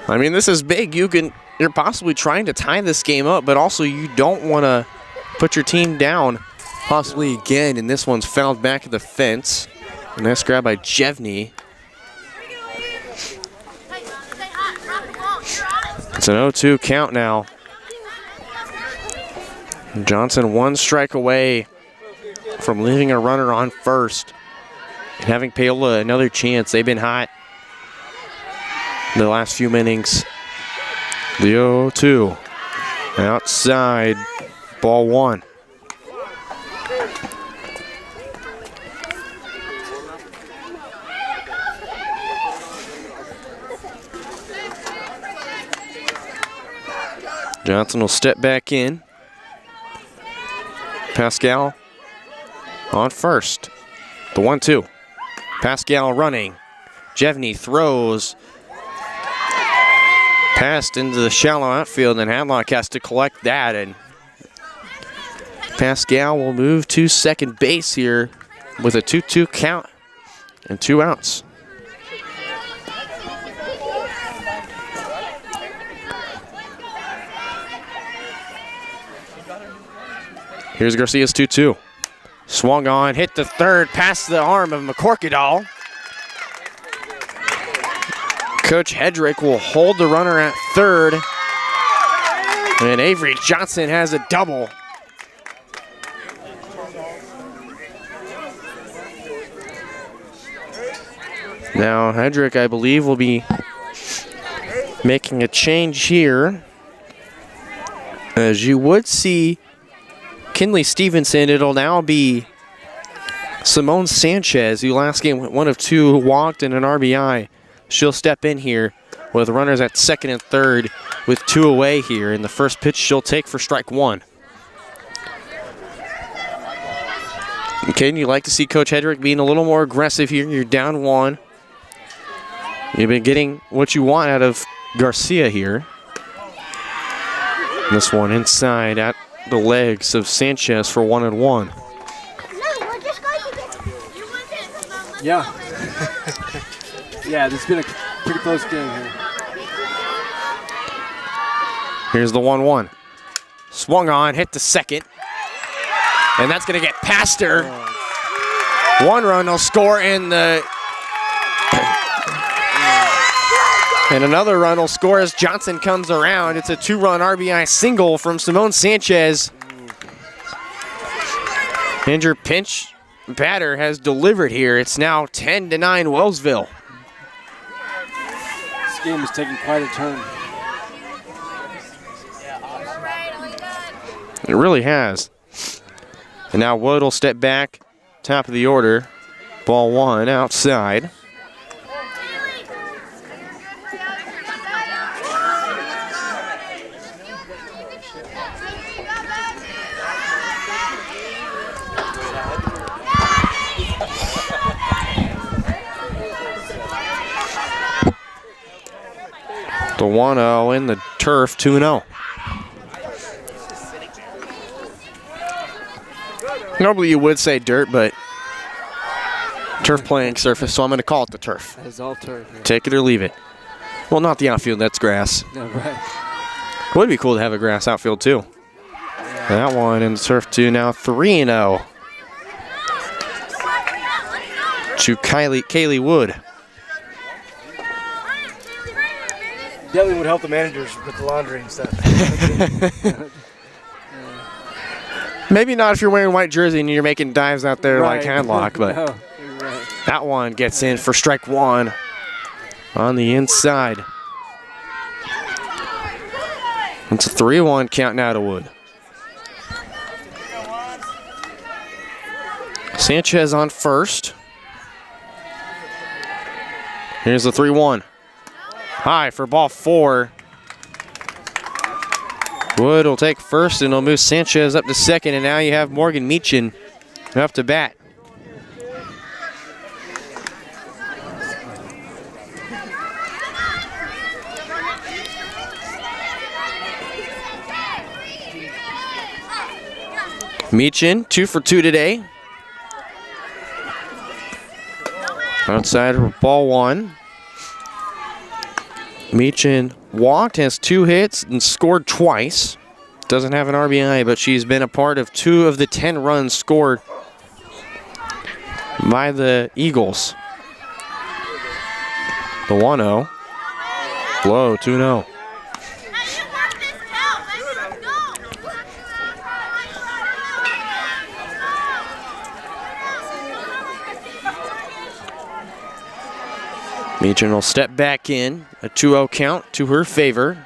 I mean, this is big. You're possibly trying to tie this game up, but also you don't want to put your team down possibly again, and this one's fouled back at the fence. A nice grab by Jevney. It's an 0-2 count now. Johnson 1 strike away from leaving a runner on first and having Paola another chance. They've been hot the last few innings. The 0-2 outside, ball 1. Johnson will step back in. Pascal on first. The 1-2. Pascal running. Jevney throws. Passed into the shallow outfield, and Hadlock has to collect that. And Pascal will move to second base here with a 2-2 count and 2 outs. Here's Garcia's 2-2. Swung on, hit the third, past the arm of McCorkadal. Coach Hedrick will hold the runner at third. And Avery Johnson has a double. Now Hedrick, I believe, will be making a change here. As you would see Kinley Stevenson, it'll now be Simone Sanchez, who last game one of two walked and an RBI. She'll step in here with runners at second and third with two away here. And the first pitch she'll take for strike one. Okay, and you like to see Coach Hedrick being a little more aggressive here. You're down one. You've been getting what you want out of Garcia here. This one inside at the legs of Sanchez for 1-1. Yeah. Yeah, this has been a pretty close game here. Here's the 1-1. Swung on, hit the second. And that's going to get past her. One run, they'll score in the... And another run will score as Johnson comes around. It's a two-run RBI single from Simone Sanchez. And your pinch batter has delivered here. It's now 10-9 Wellsville. This game is taking quite a turn. It really has. And now Wood will step back, top of the order. Ball one outside. The 1-0 in the turf, 2-0. Normally you would say dirt, but turf playing surface, so I'm going to call it the turf. It's all turf. Yeah. Take it or leave it. Well, not the outfield, that's grass. No, right. It would be cool to have a grass outfield, too. Yeah. That one in the turf, 2 now, 3-0. To Kaylee Wood. Definitely would help the managers with the laundry and stuff. Maybe not if you're wearing white jersey and you're making dives out there right. like Handlock, but No, you're right. That one gets in for strike one on the inside. It's a 3-1 count now to Wood. Sanchez on first. Here's the 3-1. High for ball four. Wood will take first and he'll move Sanchez up to second, and now you have Morgan Meechin up to bat. Meechin, 2 for 2 today. Outside for ball one. Meechin walked, has 2 hits, and scored twice. Doesn't have an RBI, but she's been a part of 2 of the 10 runs scored by the Eagles. The 1-0. Low, 2-0. Meechin will step back in, a 2-0 count to her favor.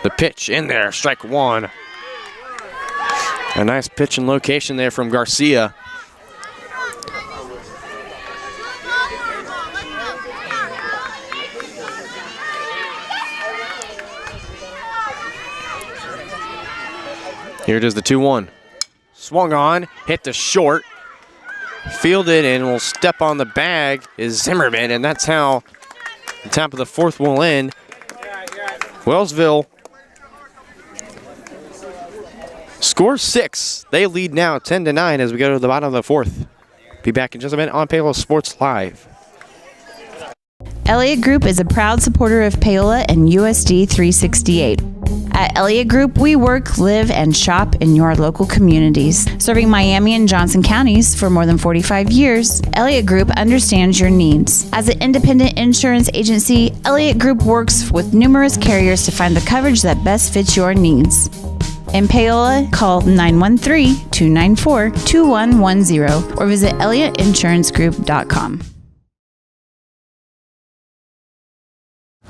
The pitch in there, strike one. A nice pitch and location there from Garcia. Here it is, the 2-1. Swung on, hit the short. Fielded and will step on the bag is Zimmerman, and that's how the top of the fourth will end. Wellsville scores 6. They lead now 10-9 as we go to the bottom of the fourth. Be back in just a minute on Paola Sports Live. Elliott Group is a proud supporter of Paola and USD 368. At Elliott Group, we work, live, and shop in your local communities. Serving Miami and Johnson counties for more than 45 years, Elliott Group understands your needs. As an independent insurance agency, Elliott Group works with numerous carriers to find the coverage that best fits your needs. In Paola, call 913-294-2110 or visit ElliottInsuranceGroup.com.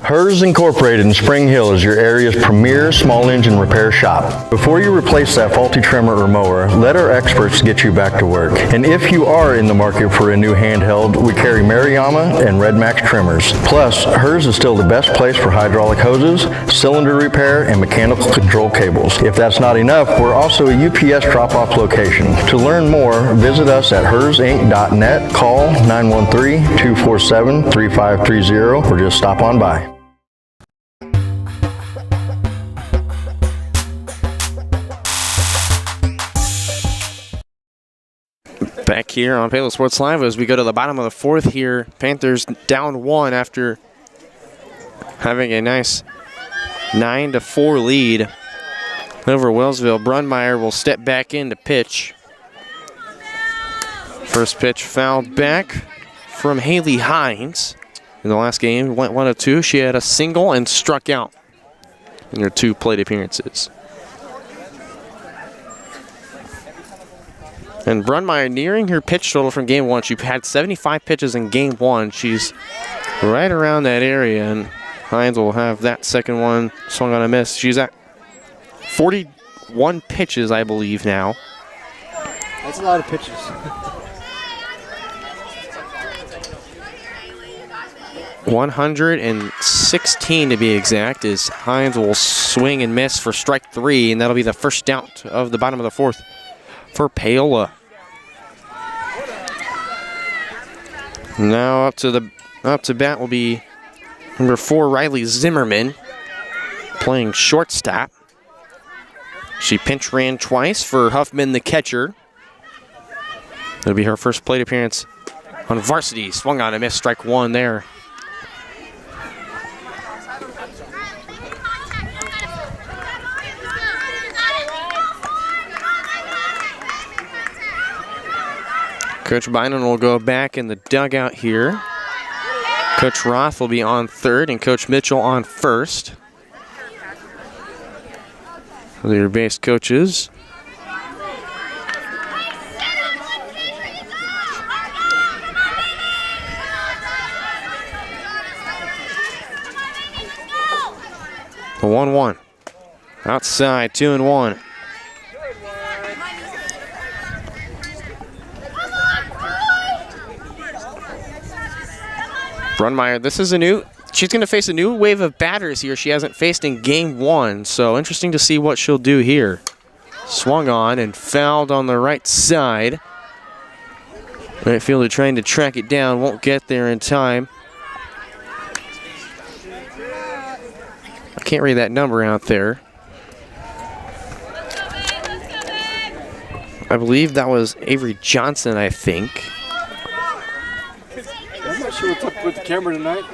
Hers Incorporated in Spring Hill is your area's premier small engine repair shop. Before you replace that faulty trimmer or mower, let our experts get you back to work. And if you are in the market for a new handheld, we carry Maruyama and Red Max trimmers. Plus, Hers is still the best place for hydraulic hoses, cylinder repair, and mechanical control cables. If that's not enough, we're also a UPS drop-off location. To learn more, visit us at hersinc.net, call 913-247-3530, or just stop on by. Back here on Paola Sports Live as we go to the bottom of the fourth here. Panthers down 1 after having a nice 9-4 lead over Wellsville. Brunmeyer will step back in to pitch. First pitch fouled back from Haley Hines. In the last game, went 1 of 2. She had a single and struck out in her 2 plate appearances. And Brunmeyer nearing her pitch total from game 1. She had 75 pitches in game 1. She's right around that area, and Hines will have that second one swung on a miss. She's at 41 pitches, I believe, now. That's a lot of pitches. $116 to be exact, as Hines will swing and miss for strike 3, and that'll be the first out of the bottom of the fourth for Paola. Now up to bat will be number 4, Riley Zimmerman, playing shortstop. She pinch ran twice for Huffman, the catcher. It'll be her first plate appearance on varsity. Swung on a miss, strike 1 there. Coach Bynum will go back in the dugout here. Coach Roth will be on third and Coach Mitchell on first. Your base coaches. The 1-1. Outside, 2-1. Brunmeyer, this is she's going to face a new wave of batters here she hasn't faced in game 1, so interesting to see what she'll do here. Swung on and fouled on the right side. Right fielder trying to track it down, won't get there in time. I can't read that number out there. I believe that was Avery Johnson, I think. I'm not sure what's up with the camera tonight.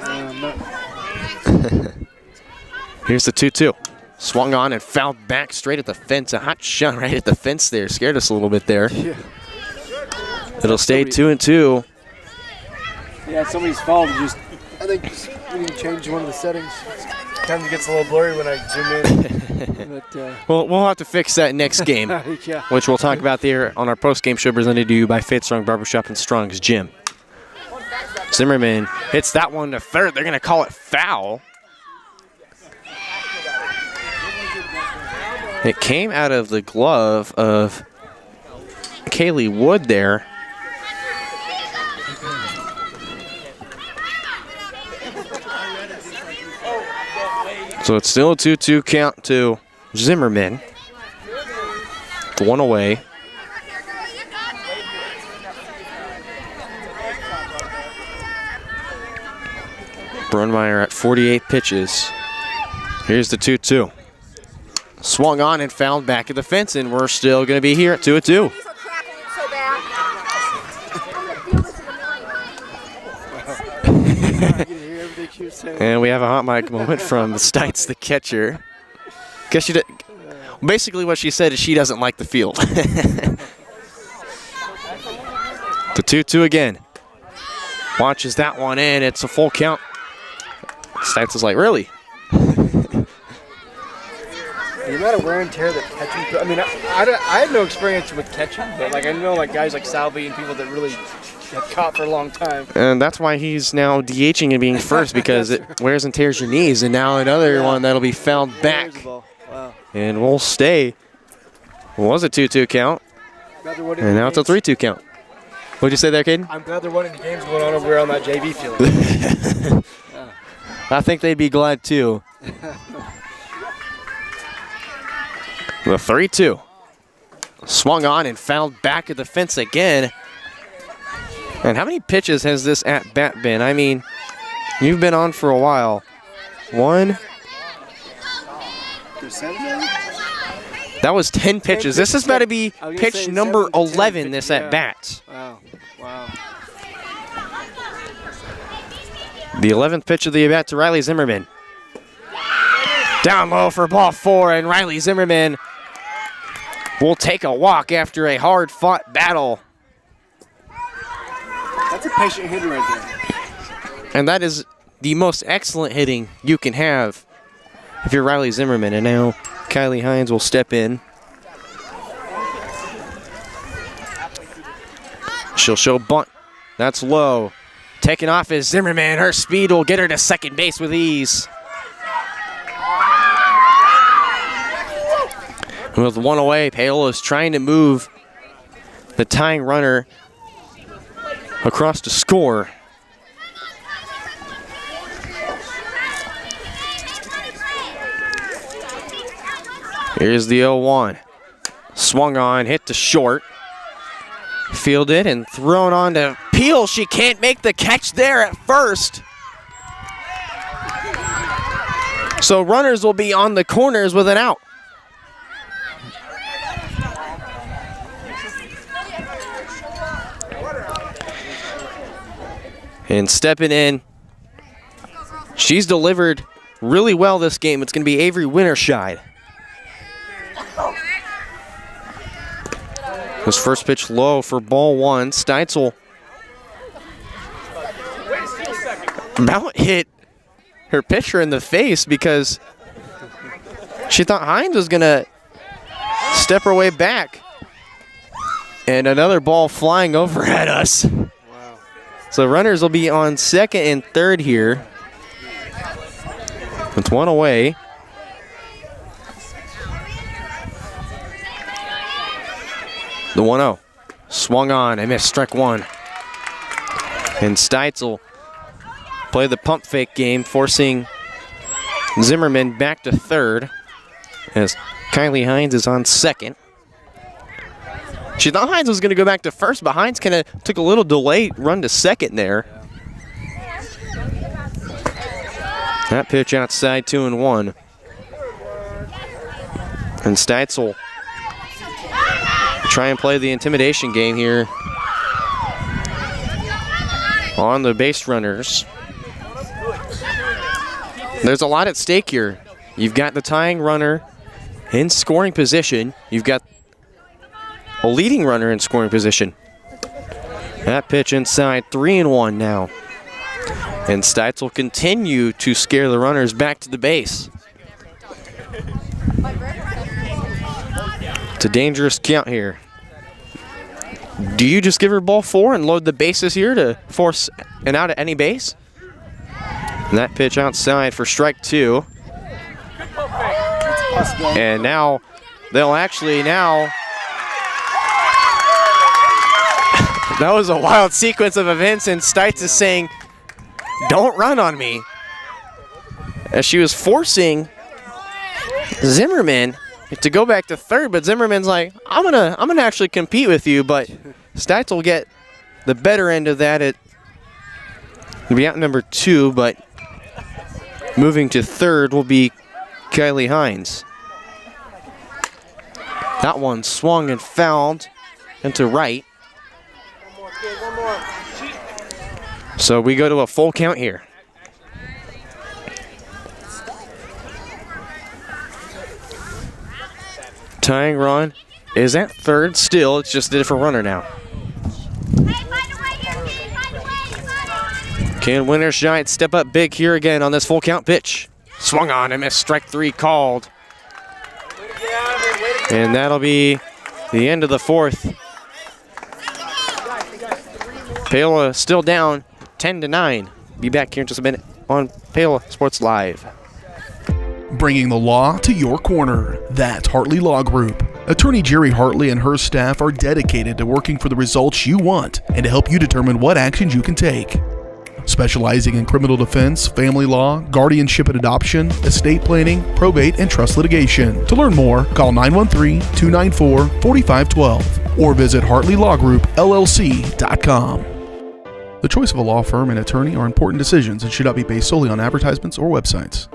Here's the 2-2. Swung on and fouled back straight at the fence. A hot shot right at the fence there. Scared us a little bit there. Yeah. It'll stay 2-2. Yeah, somebody's fault. I think we need to change one of the settings. Kind of gets a little blurry when I zoom in. But, well, we'll have to fix that next game, yeah. Which we'll talk about there on our post-game show presented to you by Faith Strong Barbershop and Strong's Gym. Zimmerman hits that one to third. They're going to call it foul. It came out of the glove of Kaylee Wood there. So it's still a 2-2 count to Zimmerman. 1 away. Brunmeyer at 48 pitches. Here's the 2-2. Swung on and fouled back at the fence, and we're still going to be here at 2-2. And we have a hot mic moment from Stites, the catcher. Guess she did. Basically, what she said is she doesn't like the field. The 2-2 again. Launches that one in. It's a full count. Stites is like, really? The amount of wear and tear that catching. I mean, I had no experience with catching, but like I know like guys like Salvi and people that really have caught for a long time. And that's why he's now DHing and being first, because it wears and tears your knees. And now another one that'll be fouled back. Wow. And we'll stay. It was a 2-2 count. And now it's a 3-2 count. What'd you say there, Caden? I'm glad there wasn't any games going on over here on that JV field. I think they'd be glad too. The 3-2. Swung on and fouled back at the fence again. And how many pitches has this at-bat been? I mean, you've been on for a while. 1. That was 10 pitches. This is about to be pitch number 11, this at-bat. Wow. The 11th pitch of the at-bat to Riley Zimmerman. Down low for ball 4, and Riley Zimmerman will take a walk after a hard-fought battle. That's a patient hitter right there. And that is the most excellent hitting you can have if you're Riley Zimmerman. And now Kylie Hines will step in. She'll show bunt. That's low. Taking off is Zimmerman. Her speed will get her to second base with ease. With 1 away, Paola is trying to move the tying runner across to score. Here's the 0-1. Swung on, hit to short. Fielded and thrown on to Peel. She can't make the catch there at first. So runners will be on the corners with an out. And stepping in, she's delivered really well this game. It's going to be Avery Winterscheid. His first pitch low for ball 1. Steitzel about hit her pitcher in the face because she thought Hines was going to step her way back. And another ball flying over at us. Wow. So runners will be on second and third here. With 1 away. The 1-0. Swung on and missed strike 1. And Steitzel play the pump fake game, forcing Zimmerman back to third as Kylie Hines is on second. She thought Hines was going to go back to first, but Hines kind of took a little delayed run to second there. That pitch outside 2-1. And Steitzel try and play the intimidation game here on the base runners. There's a lot at stake here. You've got the tying runner in scoring position. You've got a leading runner in scoring position. That pitch inside 3-1 now. And Steitzel will continue to scare the runners back to the base. It's a dangerous count here. Do you just give her ball 4 and load the bases here to force an out at any base? And that pitch outside for strike 2. And now they'll actually now. That was a wild sequence of events, and Stites is saying, "Don't run on me," as she was forcing Zimmerman to go back to third, but Zimmerman's like, I'm gonna actually compete with you, but Stites will get the better end of that. It'll be out number 2, but moving to third will be Kylie Hines. That one swung and fouled into right. So we go to a full count here. Tying run is at third still. It's just a different runner now. Can Winters Giants step up big here again on this full count pitch? Swung on and missed. Strike 3 called. And that'll be the end of the fourth. Paola still down 10-9. Be back here in just a minute on Paola Sports Live. Bringing the law to your corner. That's Hartley Law Group. Attorney Jerry Hartley and her staff are dedicated to working for the results you want and to help you determine what actions you can take. Specializing in criminal defense, family law, guardianship and adoption, estate planning, probate, and trust litigation. To learn more, call 913-294-4512 or visit HartleyLawGroupLLC.com. The choice of a law firm and attorney are important decisions and should not be based solely on advertisements or websites.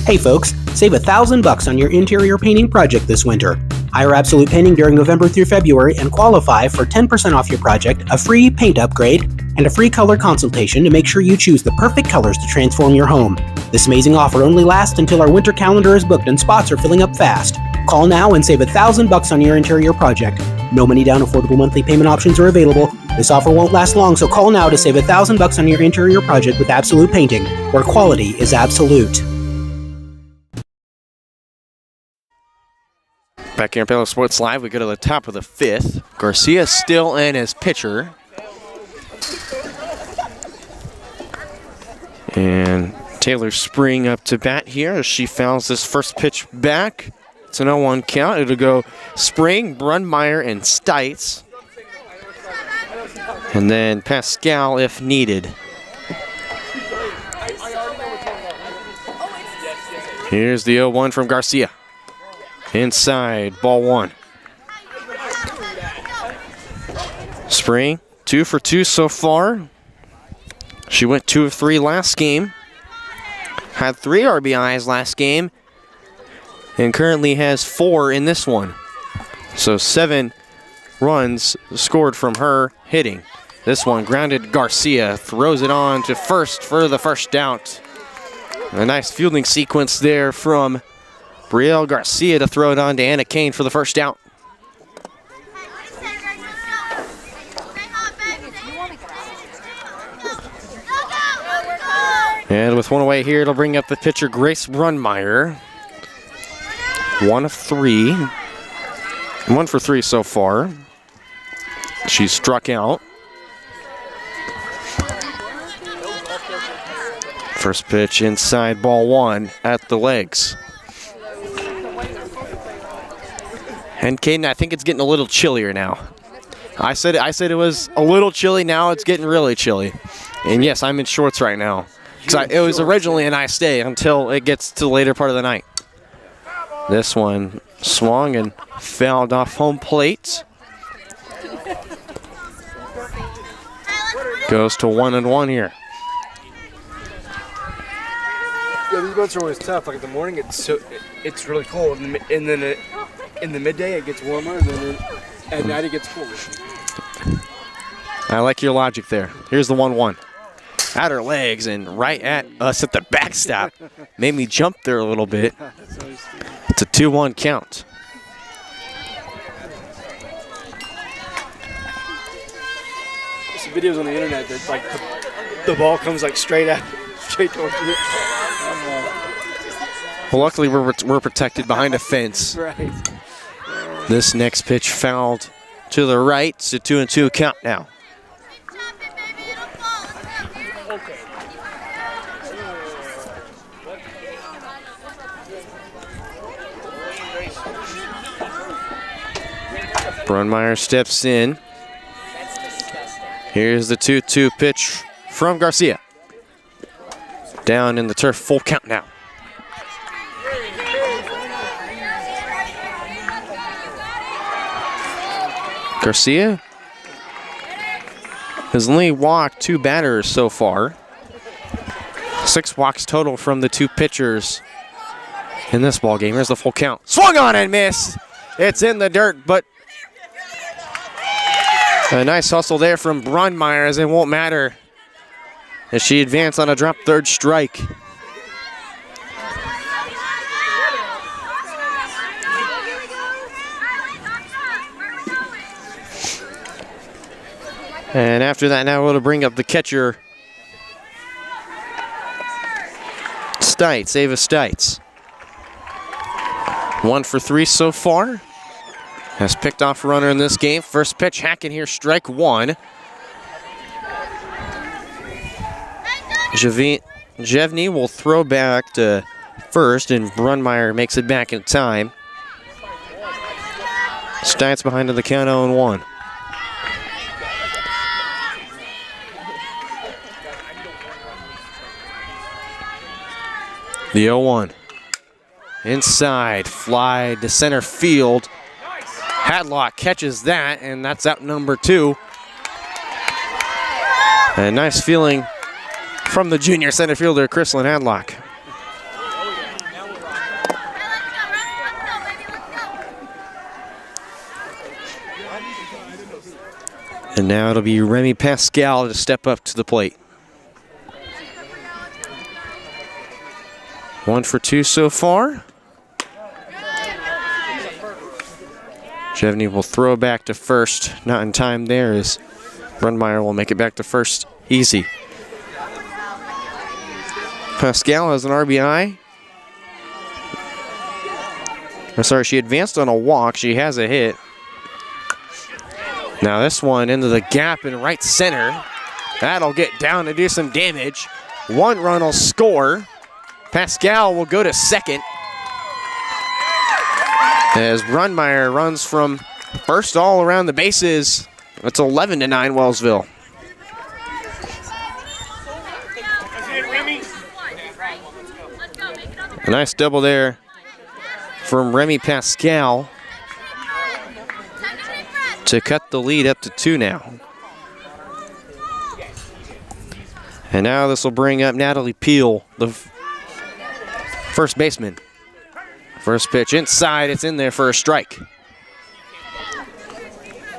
Hey folks, save $1,000 on your interior painting project this winter. Hire Absolute Painting during November through February and qualify for 10% off your project, a free paint upgrade, and a free color consultation to make sure you choose the perfect colors to transform your home. This amazing offer only lasts until our winter calendar is booked and spots are filling up fast. Call now and save $1,000 on your interior project. No money down, affordable monthly payment options are available. This offer won't last long, so call now to save $1,000 on your interior project with Absolute Painting, where quality is absolute. Back here in Paola Sports Live, we go to the top of the fifth. Garcia still in as pitcher. And Taylor Spring up to bat here as she fouls this first pitch back. It's an 0-1 count. It'll go Spring, Brunmeyer, and Stites. And then Pascal if needed. Here's the 0-1 from Garcia. Inside, ball 1. Spring, 2 for 2 so far. She went 2 of 3 last game. Had 3 RBIs last game. And currently has 4 in this one. So 7 runs scored from her hitting. This one grounded Garcia. Throws it on to first for the first out. A nice fielding sequence there from Brielle Garcia to throw it on to Anna Kane for the first out. And with one away here, it'll bring up the pitcher Grace Brunmeyer. 1 of 3. 1 for 3 so far. She's struck out. First pitch inside, ball 1 at the legs. And Caden, I think it's getting a little chillier now. I said it was a little chilly. Now it's getting really chilly. And yes, I'm in shorts right now. Because it was originally a nice day until it gets to the later part of the night. This one swung and fouled off home plate. Goes to 1-1 here. Yeah, these months are always tough. Like in the morning, it's really cold, and then in the midday it gets warmer, and then at night it gets colder. I like your logic there. Here's the 1-1. At her legs and right at us at the backstop. Made me jump there a little bit. It's a 2-1 count. There's some videos on the internet that like the ball comes like straight towards you. Well, luckily we're protected behind a fence. Right. This next pitch fouled to the right. It's a 2-2 count now. Brunmeyer steps in. Here's the 2-2 pitch from Garcia. Down in the turf, full count now. Garcia has only walked 2 batters so far. 6 walks total from the 2 pitchers in this ball game. Here's the full count. Swung on and missed. It's in the dirt, but A nice hustle there from Brunmeyer, as it won't matter as she advanced on a drop third strike. And after that, now we'll bring up the catcher, Stites, Ava Stites. 1 for 3 so far. Has picked off a runner in this game. First pitch, hacking here, strike one. Jevney will throw back to first, and Brunmeyer makes it back in time. Stites behind to the count 0-1. The 0-1. Inside, fly to center field. Hadlock catches that, and that's out number 2. A nice feeling from the junior center fielder, Chrislyn Hadlock. And now it'll be Remy Pascal to step up to the plate. 1 for 2 so far. Jevney will throw back to first. Not in time there, as Brunmeyer will make it back to first easy. Pascal has an RBI. She advanced on a walk. She has a hit. Now this one into the gap in right center. That'll get down to do some damage. 1 run will score. Pascal will go to second, as Brunmeyer runs from first all around the bases. It's 11-9 Wellsville. A nice double there from Remy Pascal to cut the lead up to 2 now. And now this will bring up Natalie Peel, the first baseman. First pitch inside, it's in there for a strike.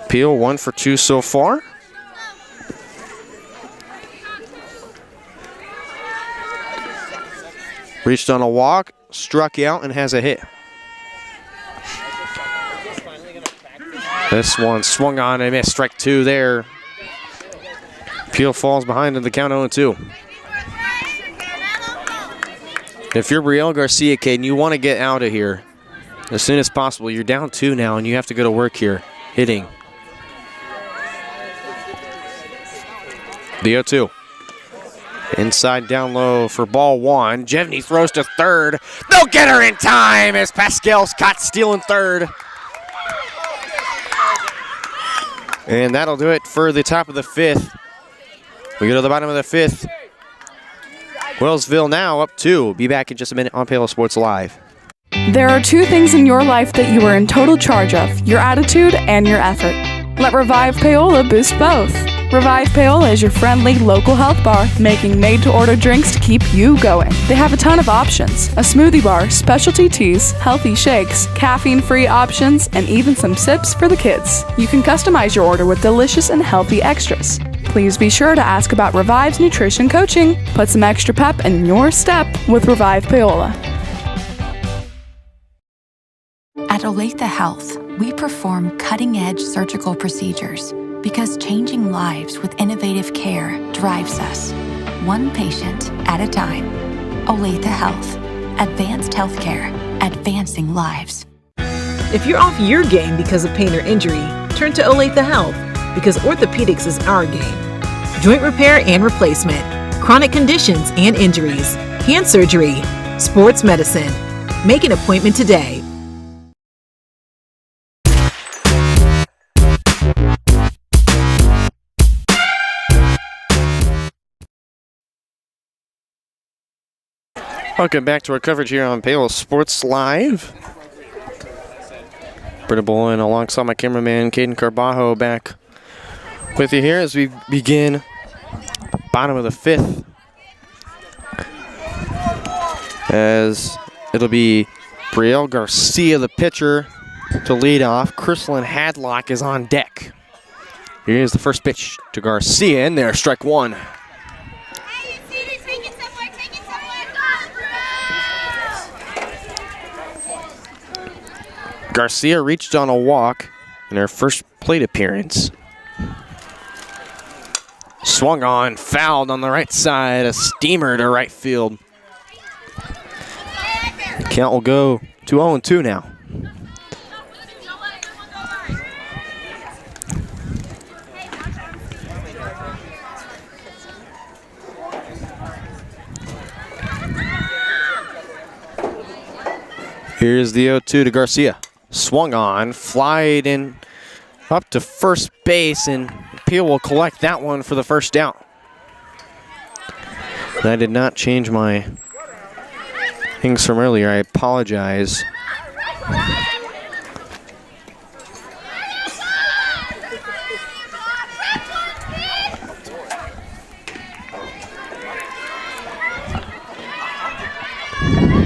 Peel 1 for 2 so far. Reached on a walk, struck out, and has a hit. This one swung on and missed, strike 2 there. Peel falls behind in the count 0-2. If you're Brielle Garcia, Caden, you want to get out of here as soon as possible. You're down 2 now, and you have to go to work here, hitting. The 0-2. Inside down low for ball 1. Jevney throws to third. They'll get her in time as Pascal's caught stealing third. And that'll do it for the top of the 5th. We go to the bottom of the 5th. Wellsville now up 2. Be back in just a minute on Paola Sports Live. There are 2 things in your life that you are in total charge of: your attitude and your effort. Let Revive Paola boost both. Revive Paola is your friendly local health bar, making made-to-order drinks to keep you going. They have a ton of options: a smoothie bar, specialty teas, healthy shakes, caffeine-free options, and even some sips for the kids. You can customize your order with delicious and healthy extras. Please be sure to ask about Revive's nutrition coaching. Put some extra pep in your step with Revive Paola. At Olathe Health, we perform cutting-edge surgical procedures because changing lives with innovative care drives us, one patient at a time. Olathe Health. Advanced healthcare. Advancing lives. If you're off your game because of pain or injury, turn to Olathe Health, because orthopedics is our game. Joint repair and replacement, chronic conditions and injuries, hand surgery, sports medicine. Make an appointment today. Welcome back to our coverage here on Paola Sports Live. Britta Bolin alongside my cameraman Caden Carbajo back with you here as we begin bottom of the 5th. As it'll be Brielle Garcia, the pitcher, to lead off. Chrislyn Hadlock is on deck. Here's the first pitch to Garcia in there, strike one. Garcia reached on a walk in her first plate appearance. Swung on, fouled on the right side, a steamer to right field. The count will go to 0-2 now. Here's the 0-2 to Garcia. Swung on, flied in up to first base, and Peel will collect that one for the first out. That did not change my things from earlier. I apologize.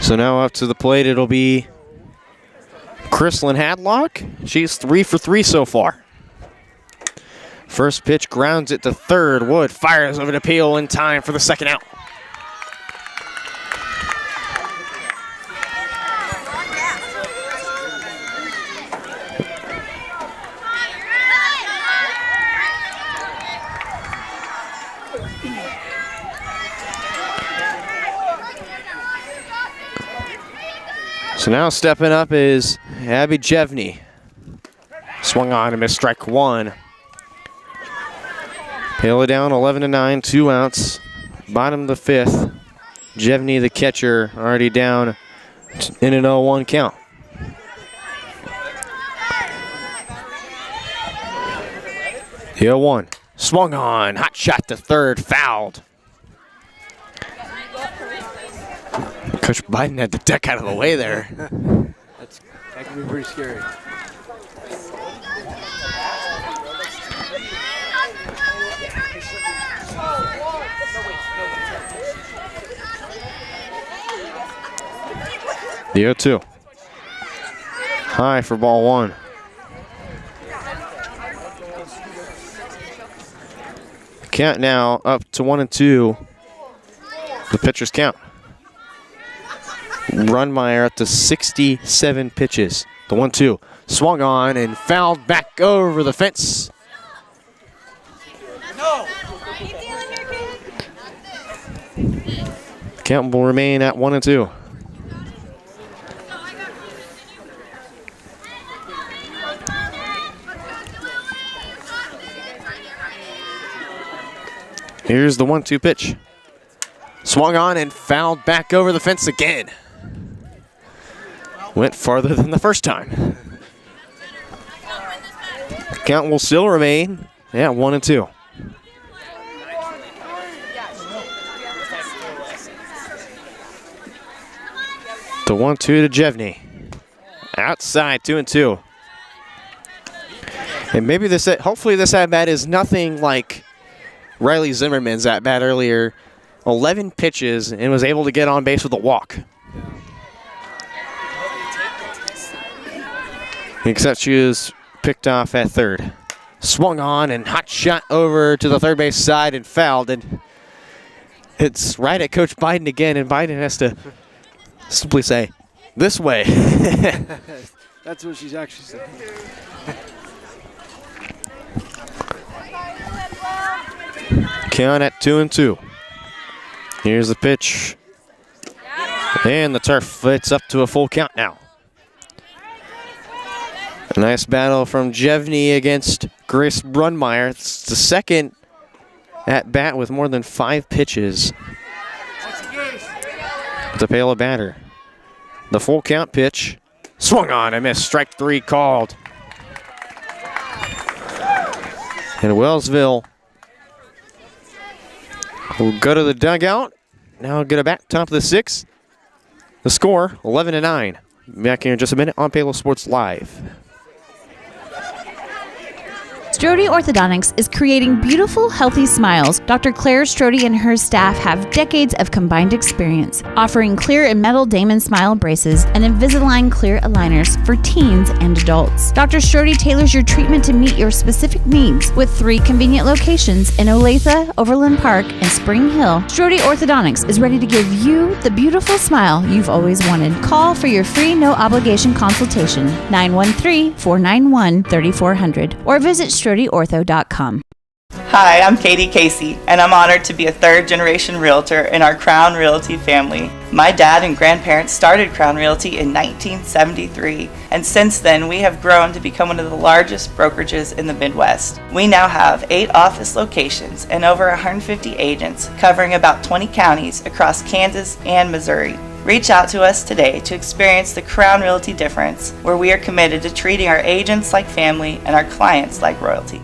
So now up to the plate, it'll be Chrislyn Hadlock. She's 3 for 3 so far. First pitch grounds it to third. Wood fires over to Peel in time for the second out. So now stepping up is Abby Jevney. Swung on and missed strike one. Paola down 11-9, 2 outs. Bottom of the fifth. Jevney, the catcher, already down in an 0-1 count. The 0-1. Swung on. Hot shot to third. Fouled. Coach Biden had the deck out of the way there. That can be pretty scary. The 0-2. High for ball one. Count now up to 1-2. The pitcher's count. Runmeyer up to 67 pitches. The 1-2. Swung on and fouled back over the fence. Count will remain at 1-2. Here's the 1-2 pitch. Swung on and fouled back over the fence again. Went farther than the first time. Count will still remain at 1-2. The 1-2 to Jevney. Outside, 2-2. And maybe this, hopefully this at-bat is nothing like Riley Zimmerman's at-bat earlier. 11 pitches and was able to get on base with a walk. Except she was picked off at third. Swung on and hot shot over to the third base side and fouled. And it's right at Coach Biden again, and Biden has to simply say, this way. That's what she's actually saying. Count at 2-2. Here's the pitch. And the turf fits up to a full count now. A nice battle from Jevney against Grace Brunmeyer. It's the second at bat with more than 5 pitches. The Paola batter. The full count pitch. Swung on and missed. Strike 3 called. And Wellsville will go to the dugout. Now get a back top of the 6th. The score, 11-9. Back here in just a minute on Paola Sports Live. Strode Orthodontics is creating beautiful, healthy smiles. Dr. Claire Strode and her staff have decades of combined experience, offering clear and metal Damon Smile braces and Invisalign clear aligners for teens and adults. Dr. Strode tailors your treatment to meet your specific needs with 3 convenient locations in Olathe, Overland Park, and Spring Hill. Strode Orthodontics is ready to give you the beautiful smile you've always wanted. Call for your free no-obligation consultation, 913-491-3400, or visit StrodeOrtho.com. Hi, I'm Katie Casey, and I'm honored to be a third-generation realtor in our Crown Realty family. My dad and grandparents started Crown Realty in 1973, and since then we have grown to become one of the largest brokerages in the Midwest. We now have 8 office locations and over 150 agents covering about 20 counties across Kansas and Missouri. Reach out to us today to experience the Crown Realty difference, where we are committed to treating our agents like family and our clients like royalty.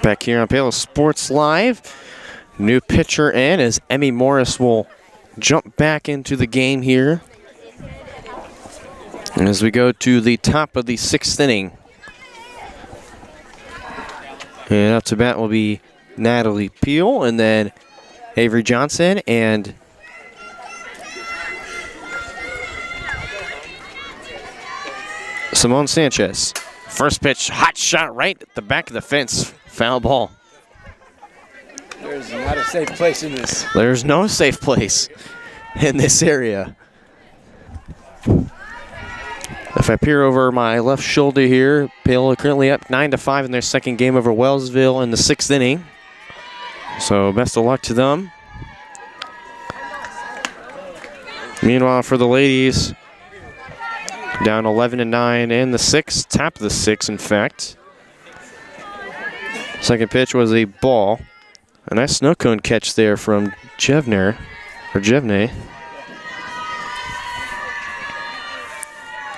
Back here on Paola Sports Live, new pitcher in as Emmy Morris will jump back into the game here. And as we go to the top of the 6th inning. And up to bat will be Natalie Peel, and then Avery Johnson and Simone Sanchez. First pitch, hot shot right at the back of the fence. Foul ball. There's not a safe place in this. There's no safe place in this area. If I peer over my left shoulder here, Paola currently up 9-5 in their second game over Wellsville in the 6th inning. So best of luck to them. Meanwhile, for the ladies, down 11-9 in the 6th, top of the 6th, in fact. Second pitch was a ball. A nice snow cone catch there from Jevne.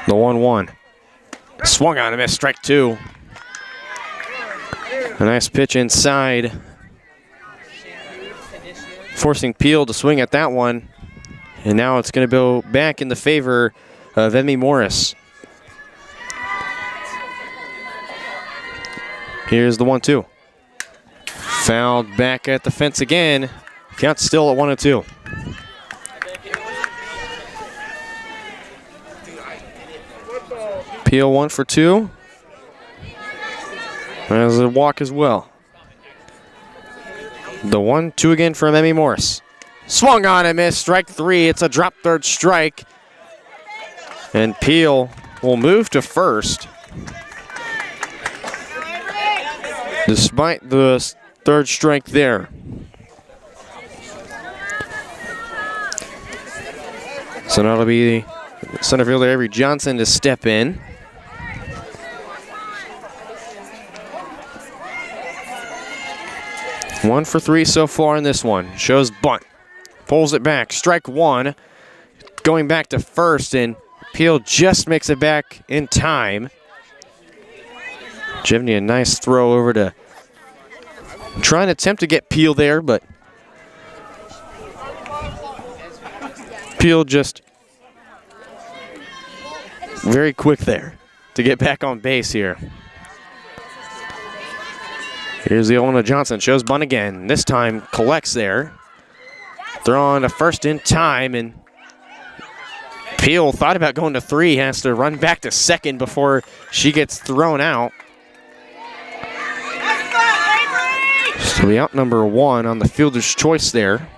The 1-1. Swung on and missed, strike 2. A nice pitch inside. Forcing Peel to swing at that one. And now it's going to go back in the favor of Emmy Morris. Here's the 1-2. Fouled back at the fence again. Count still at 1-2. Peel 1 for 2. There's a walk as well. The 1-2 again from Emmy Morris. Swung on and missed, strike 3. It's a drop third strike. And Peel will move to first. Despite the third strike there. So now it'll be center fielder Avery Johnson to step in. One for 3 so far in this one. Shows bunt. Pulls it back. Strike 1. Going back to first, and Peel just makes it back in time. Jevne, a nice throw over to try and attempt to get Peel there, but Peel just very quick there to get back on base here. Here's the 0-1 Johnson. Shows bunt again. This time collects there. Throw on to first in time, and Peel thought about going to 3. Has to run back to second before she gets thrown out. So the out number 1 on the fielder's choice there.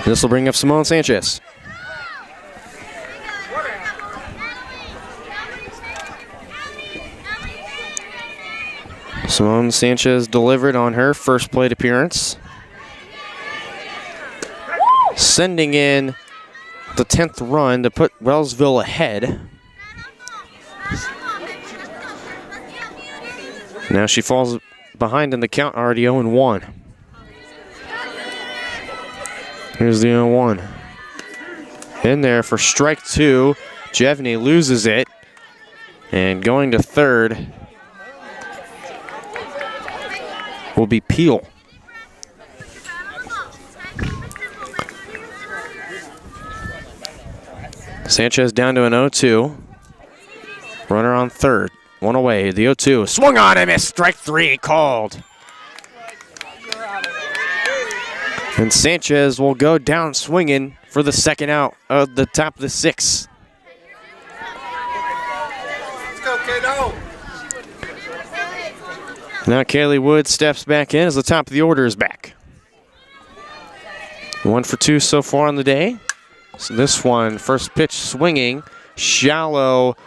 This will bring up Simone Sanchez. Simone Sanchez delivered on her first plate appearance. Sending in the 10th run to put Wellsville ahead. Now she falls behind in the count, already 0-1. Here's the 0-1. In there for strike 2. Jevne loses it. And going to third will be Peel. Sanchez down to an 0-2. Runner on third. One away. The 0-2. Swung on and missed. Strike 3 called. And Sanchez will go down swinging for the second out of the top of the 6th. Let's go, kiddo. Now Kaylee Wood steps back in as the top of the order is back. 1 for 2 so far on the day. So this one, first pitch swinging, shallow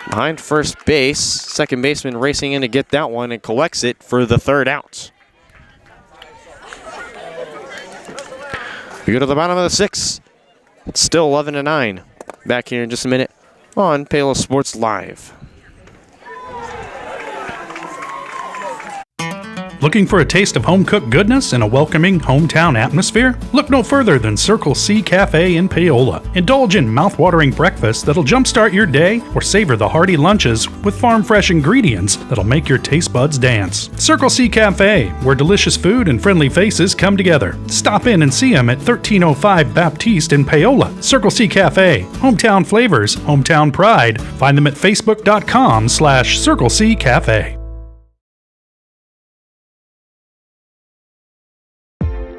behind first base. Second baseman racing in to get that one and collects it for the third out. We go to the bottom of the 6th. It's still 11-9. Back here in just a minute on Paola Sports Live. Looking for a taste of home-cooked goodness and a welcoming hometown atmosphere? Look no further than Circle C Cafe in Paola. Indulge in mouth-watering breakfast that'll jumpstart your day or savor the hearty lunches with farm-fresh ingredients that'll make your taste buds dance. Circle C Cafe, where delicious food and friendly faces come together. Stop in and see them at 1305 Baptiste in Paola. Circle C Cafe, hometown flavors, hometown pride. Find them at facebook.com/Circle C Cafe.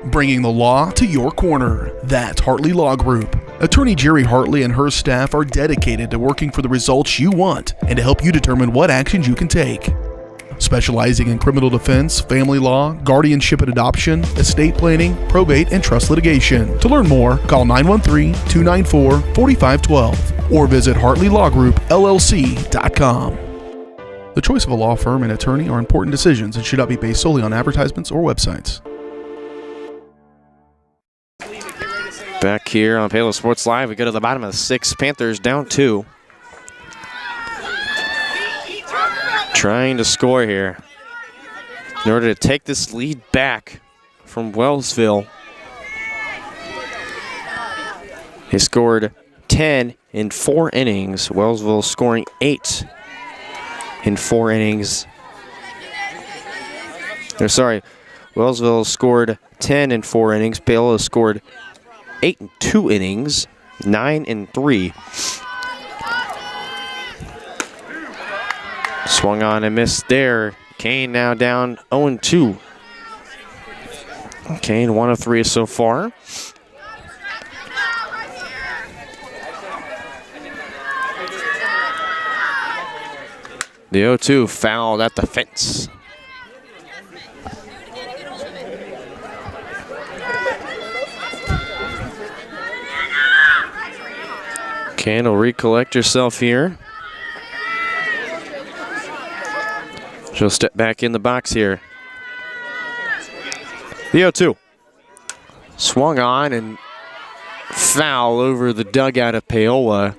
Bringing the law to your corner. That's Hartley Law Group. Attorney Jerry Hartley and her staff are dedicated to working for the results you want and to help you determine what actions you can take. Specializing in criminal defense, family law, guardianship and adoption, estate planning, probate, and trust litigation. To learn more, call 913-294-4512 or visit HartleyLawGroupLLC.com. The choice of a law firm and attorney are important decisions and should not be based solely on advertisements or websites. Back here on Paola Sports Live, we go to the bottom of the 6th. Panthers down 2. Trying to score here in order to take this lead back from Wellsville. They scored 10 in 4 innings. Wellsville scoring 8 in 4 innings. Wellsville scored 10 in 4 innings. Paola scored 8 in 2 innings, 9 in 3. Swung on and missed there. Kane now down 0-2. Kane 1 of 3 so far. The 0-2 fouled at the fence. Kane will recollect herself here. She'll step back in the box here. The 0-2. Swung on and foul over the dugout of Paola.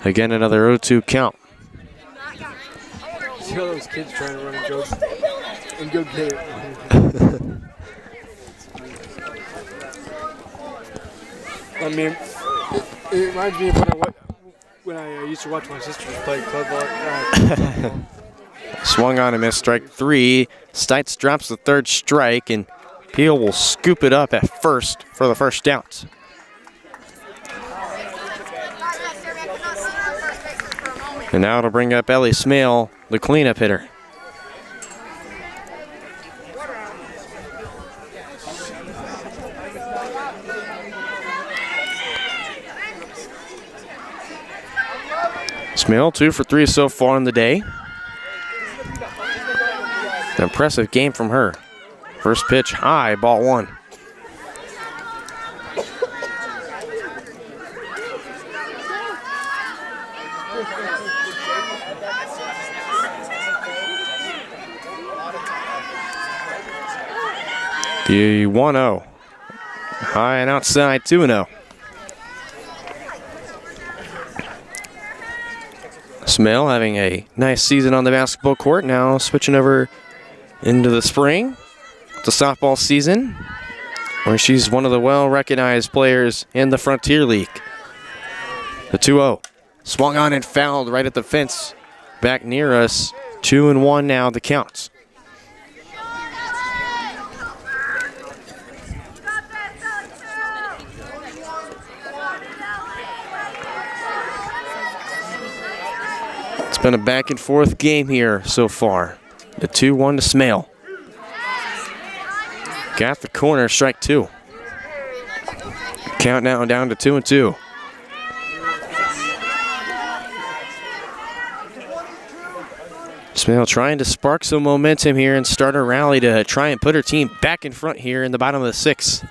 Again, another 0-2 count. See all those kids trying to run and go get it. I mean, it reminds me of when I used to watch my sisters play club ball. Swung on and missed strike 3. Stites drops the third strike, and Peel will scoop it up at first for the first out. And now it'll bring up Ellie Smale, the cleanup hitter. Smale 2 for 3 so far in the day. An impressive game from her. First pitch high, ball 1. The 1-0. High and outside, 2-0. Smale having a nice season on the basketball court, now switching over into the spring, the softball season, where she's one of the well-recognized players in the Frontier League. The 2-0. Swung on and fouled right at the fence back near us. 2-1 now, the count. Been a back and forth game here so far. The 2-1 to Smale. Got the corner, strike 2. Count now down to 2-2. Smale trying to spark some momentum here and start a rally to try and put her team back in front here in the bottom of the 6th.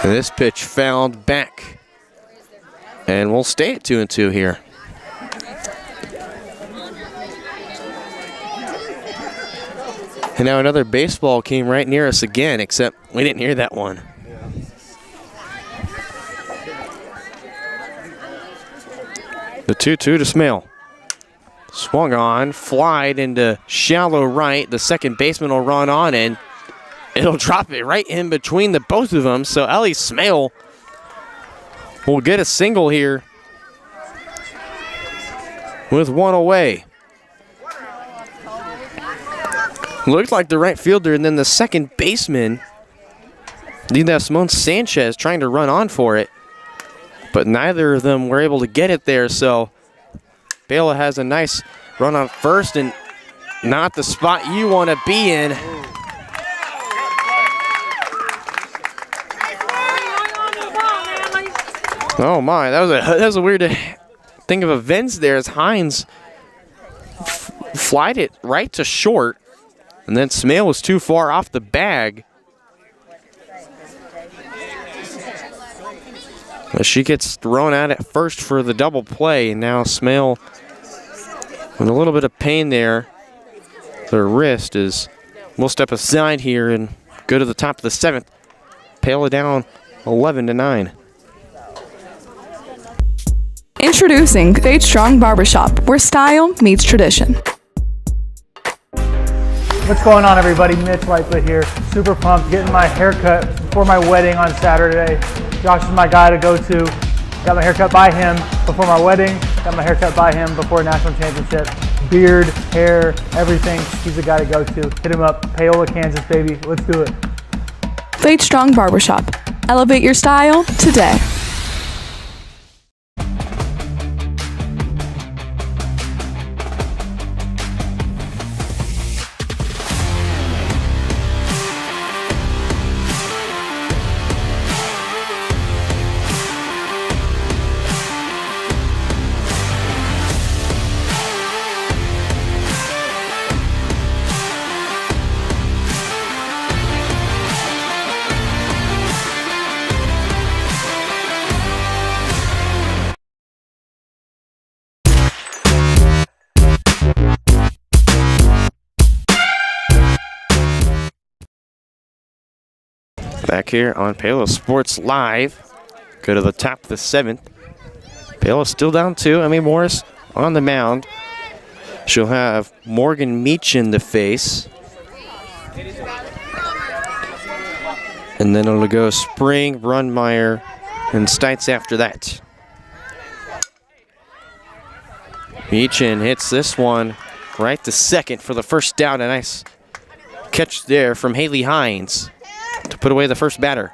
And this pitch fouled back. And we'll stay at 2-2 here. And now another baseball came right near us again, except we didn't hear that one. The 2-2 to Smale. Swung on, flied into shallow right. The second baseman will run on and it'll drop it right in between the both of them. So Ellie Smale will get a single here with one away. Looked like the right fielder, and then the second baseman, Simone Sanchez, trying to run on for it. But neither of them were able to get it there, so Paola has a nice run on first and not the spot you want to be in. Oh my, that was a weird thing of events there as Hines flied it right to short, and then Smale was too far off the bag. She gets thrown out at first for the double play, and now Smale with a little bit of pain there. Their wrist is, we'll step aside here and go to the top of the 7th. Paola down 11-9. Introducing Fade Strong Barbershop, where style meets tradition. What's going on, everybody? Mitch Lightfoot here. Super pumped, getting my haircut before my wedding on Saturday. Josh is my guy to go to. Got my haircut by him before my wedding. Got my haircut by him before national championship. Beard, hair, everything. He's the guy to go to. Hit him up. Paola, Kansas, baby. Let's do it. Fade Strong Barbershop. Elevate your style today. Back here on Paola Sports Live. Go to the top of the 7th. Paola still down 2. Emmy Morris on the mound. She'll have Morgan Meachin to face. And then it'll go Spring, Brunmeyer, and Stites after that. Meachin hits this one right to second for the first down. A nice catch there from Haley Hines to put away the first batter.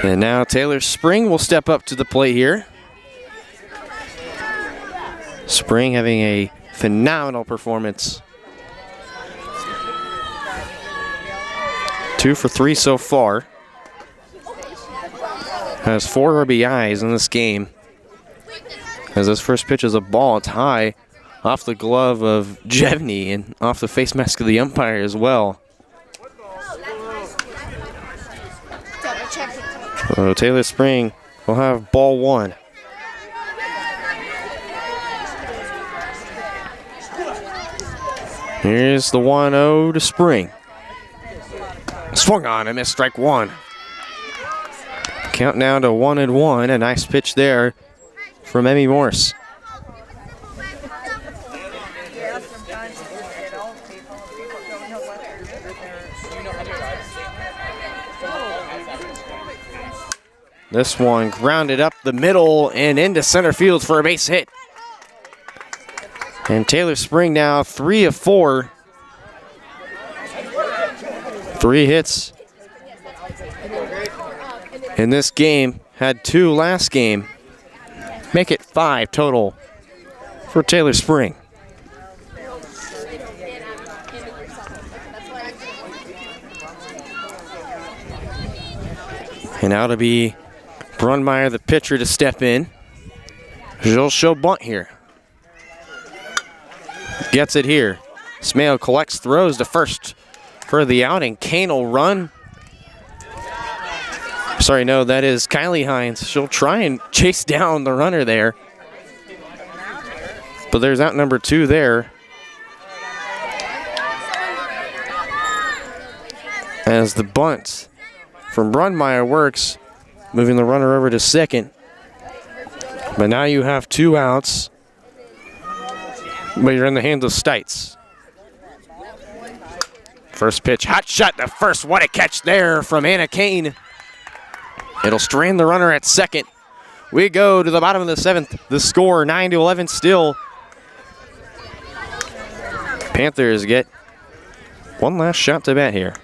And now Taylor Spring will step up to the plate here. Spring having a phenomenal performance. 2 for 3 so far. Has 4 RBIs in this game. As this first pitch is a ball, it's high off the glove of Jevney and off the face mask of the umpire as well. So Taylor Spring will have ball 1. Here's the 1-0 to Spring. Swung on and missed strike 1. Count now to 1-1. A nice pitch there from Emmy Morris. This one grounded up the middle and into center field for a base hit. And Taylor Spring now 3 of 4. 3 hits in this game. had 2 last game. Make it 5 total for Taylor Spring. And now to be Brunmeyer, the pitcher, to step in. She'll show bunt here. Gets it here. Smale collects, throws to first for the out, and Kane will run. Sorry, no, that is Kylie Hines. She'll try and chase down the runner there. But there's out number 2 there. As the bunt from Brunmeyer works, moving the runner over to second. But now you have 2 outs, but you're in the hands of Stites. First pitch, hot shot to first. What a catch there from Anna Kane. It'll strand the runner at second. We go to the bottom of the 7th. The score 9-11 still. Panthers get one last shot to bat here.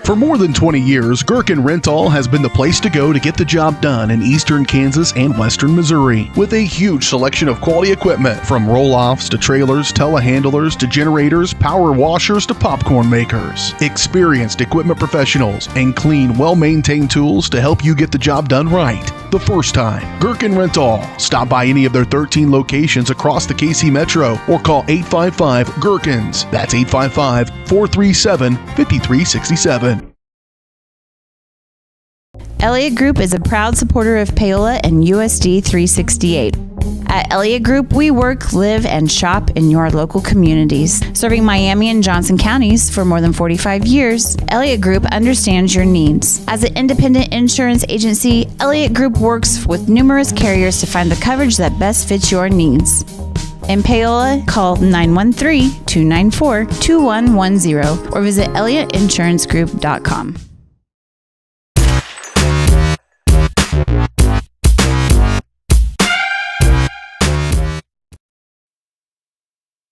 For more than 20 years, Gherkin Rental has been the place to go to get the job done in eastern Kansas and western Missouri. With a huge selection of quality equipment, from roll-offs to trailers, telehandlers to generators, power washers to popcorn makers. Experienced equipment professionals and clean, well-maintained tools to help you get the job done right the first time. Gherkin Rental. Stop by any of their 13 locations across the KC Metro or call 855-GHERKINS. That's 855-437-5367. Elliott Group is a proud supporter of Paola and USD 368. At Elliott Group, we work, live, and shop in your local communities. Serving Miami and Johnson counties for more than 45 years, Elliott Group understands your needs. As an independent insurance agency, Elliott Group works with numerous carriers to find the coverage that best fits your needs. In Paola, call 913-294-2110 or visit ElliottInsuranceGroup.com.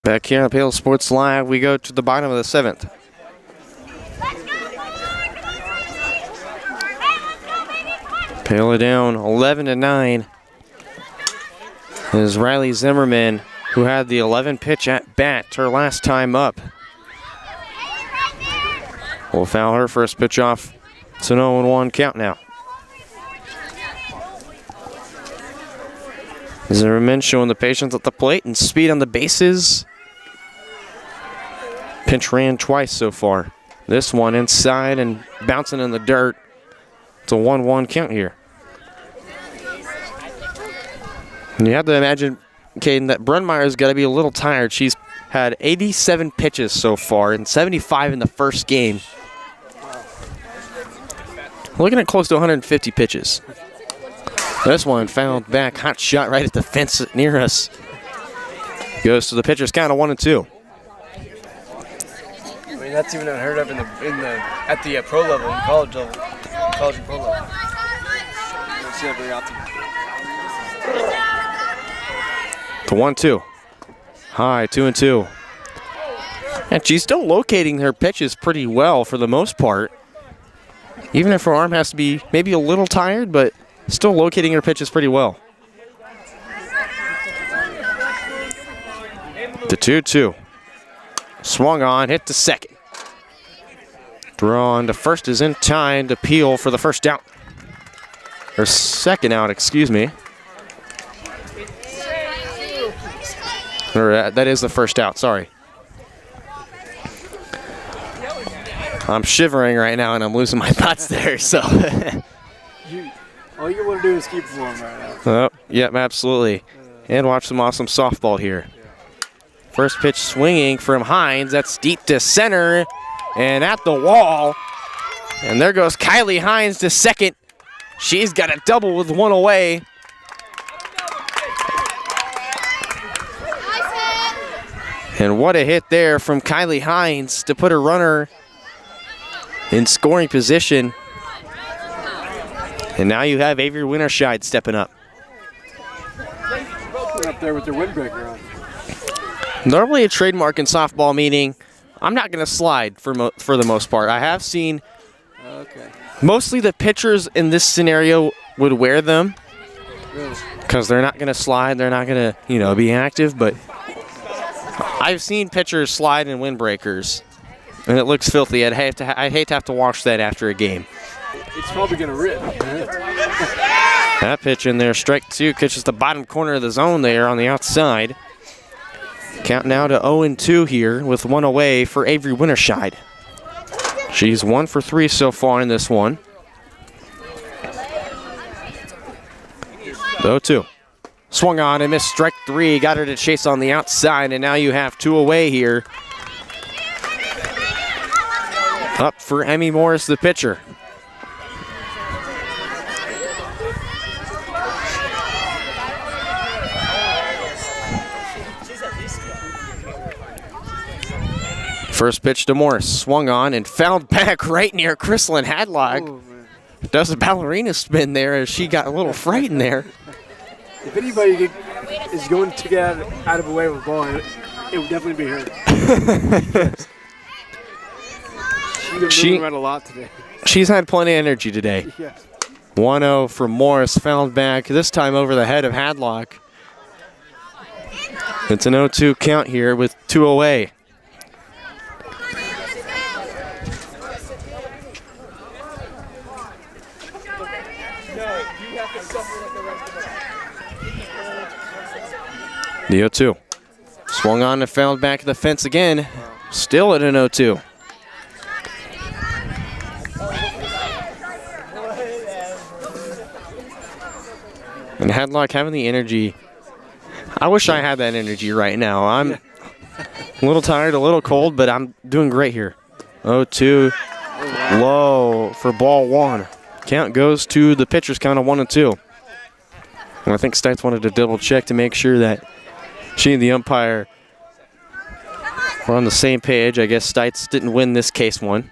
Back here on Paola Sports Live, we go to the bottom of the 7th. Paola down 11-9. Is Riley Zimmerman, who had the 11 pitch at bat her last time up. Will foul her first pitch off. It's an 0-1 count now. Zimmerman showing the patience at the plate and speed on the bases. Pinch ran twice so far. This one inside and bouncing in the dirt. It's a 1-1 count here. And you have to imagine, Caden, that Brunmeyer's got to be a little tired. She's had 87 pitches so far and 75 in the first game. Looking at close to 150 pitches. This one fouled back, hot shot right at the fence near us. Goes to the pitcher's count of 1-2. I mean, that's even unheard of at the pro level, in college and pro level. You don't see that very often. The 1-2. High, 2-2. And she's still locating her pitches pretty well for the most part. Even if her arm has to be maybe a little tired, but still locating her pitches pretty well. The 2-2. Swung on, hit to second. Throw on to first is in time to Peel for the first out. Or second out, excuse me. Or that is the first out, sorry. I'm shivering right now and I'm losing my thoughts there, so. All you want to do is keep warm right now. Oh, yep, absolutely. And watch some awesome softball here. First pitch swinging from Hines. That's deep to center and at the wall. And there goes Kylie Hines to second. She's got a double with one away. And what a hit there from Kylie Hines to put a runner in scoring position. And now you have Avery Winterscheid stepping up. Up there with their windbreaker on. Normally a trademark in softball, meaning I'm not going to slide for the most part. I have seen Okay. Mostly the pitchers in this scenario would wear them because they're not going to slide. They're not going to, be active. But I've seen pitchers slide in windbreakers, and it looks filthy. I'd hate to have to watch that after a game. It's probably going to rip. That pitch in there, strike 2, catches the bottom corner of the zone there on the outside. Count now to 0-2 here with one away for Avery Winterscheid. She's 1 for 3 so far in this one. 0-2. Swung on and missed strike 3. Got her to chase on the outside, and now you have 2 away here. Up for Emmy Morris, the pitcher. First pitch to Morris, swung on and fouled back right near Chrislyn Hadlock. Does a ballerina spin there as she got a little frightened there. If anybody is going to get out of the way with a ball, it would definitely be her. She's been moving around a lot today. She's had plenty of energy today. Yeah. 1-0 for Morris, fouled back, this time over the head of Hadlock. It's an 0-2 count here with 2 away. The 0-2. Swung on and fouled back at the fence again. Still at an 0-2. And Hadlock having the energy. I wish I had that energy right now. I'm a little tired, a little cold, but I'm doing great here. 0-2. Low for ball 1. Count goes to the pitcher's count of 1-2. And I think Stites wanted to double check to make sure that she and the umpire were on the same page. I guess Stites didn't win this case one.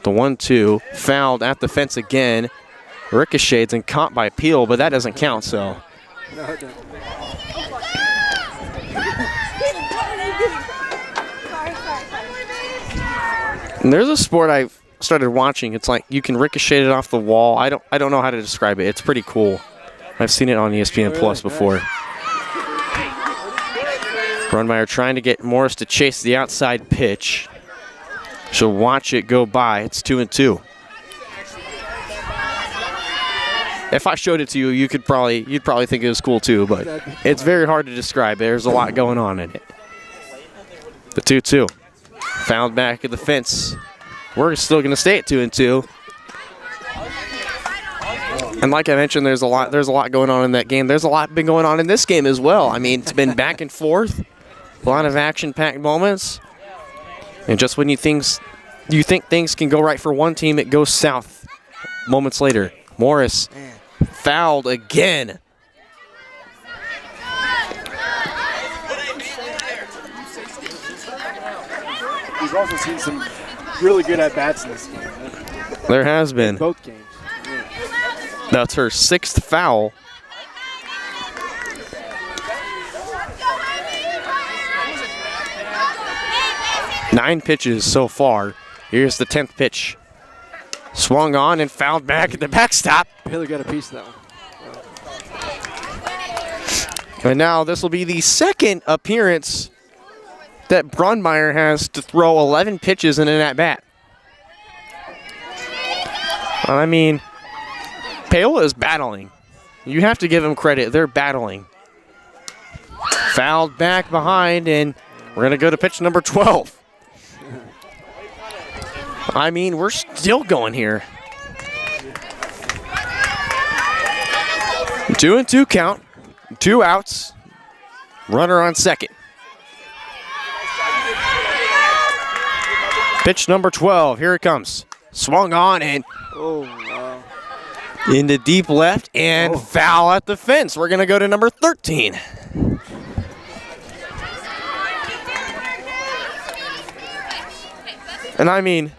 The 1-2 fouled at the fence again. Ricochets and caught by Peel, but that doesn't count, so. No, it doesn't. And there's a sport I've started watching. It's like you can ricochet it off the wall. I don't know how to describe it. It's pretty cool. I've seen it on ESPN Plus before. Brunmeyer trying to get Morris to chase the outside pitch. She'll watch it go by. It's 2-2. If I showed it to you, you'd probably think it was cool too, but it's very hard to describe. There's a lot going on in it. The 2-2. Fouled back at the fence. We're still going to stay at 2-2. And like I mentioned, there's a lot going on in that game. There's a lot been going on in this game as well. I mean, it's been back and forth, a lot of action-packed moments. And just when you think things can go right for one team, it goes south moments later. Morris fouled again. We've also seen some really good at-bats in this game. There has been. Both games. That's her 6th foul. Nine pitches so far. Here's the 10th pitch. Swung on and fouled back at the backstop. Baylor got a piece of that one. And now this will be the second appearance that Brunmeyer has to throw 11 pitches in an at-bat. I mean, Paola is battling. You have to give them credit. They're battling. Fouled back behind, and we're going to go to pitch number 12. I mean, we're still going here. 2-2 count. 2 outs. Runner on second. Pitch number 12. Here it comes. Swung on and into deep left and foul at the fence. We're going to go to number 13. And I mean,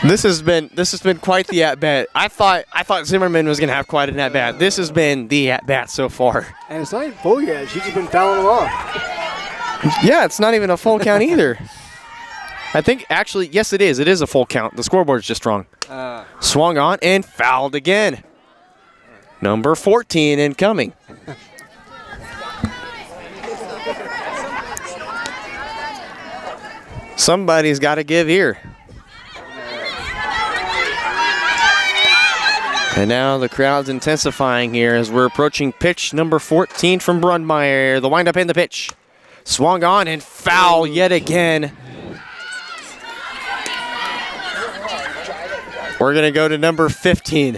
this has been quite the at bat. I thought Zimmerman was going to have quite an at bat. This has been the at bat so far. And it's not even full yet. She's just been fouling them off. Yeah, it's not even a full count either. I think actually, yes, it is. It is a full count. The scoreboard's just wrong. Swung on and fouled again. Number 14 incoming. Somebody's got to give here. And now the crowd's intensifying here as we're approaching pitch number 14 from Brunmeyer. The windup and the pitch. Swung on and foul yet again. We're going to go to number 15.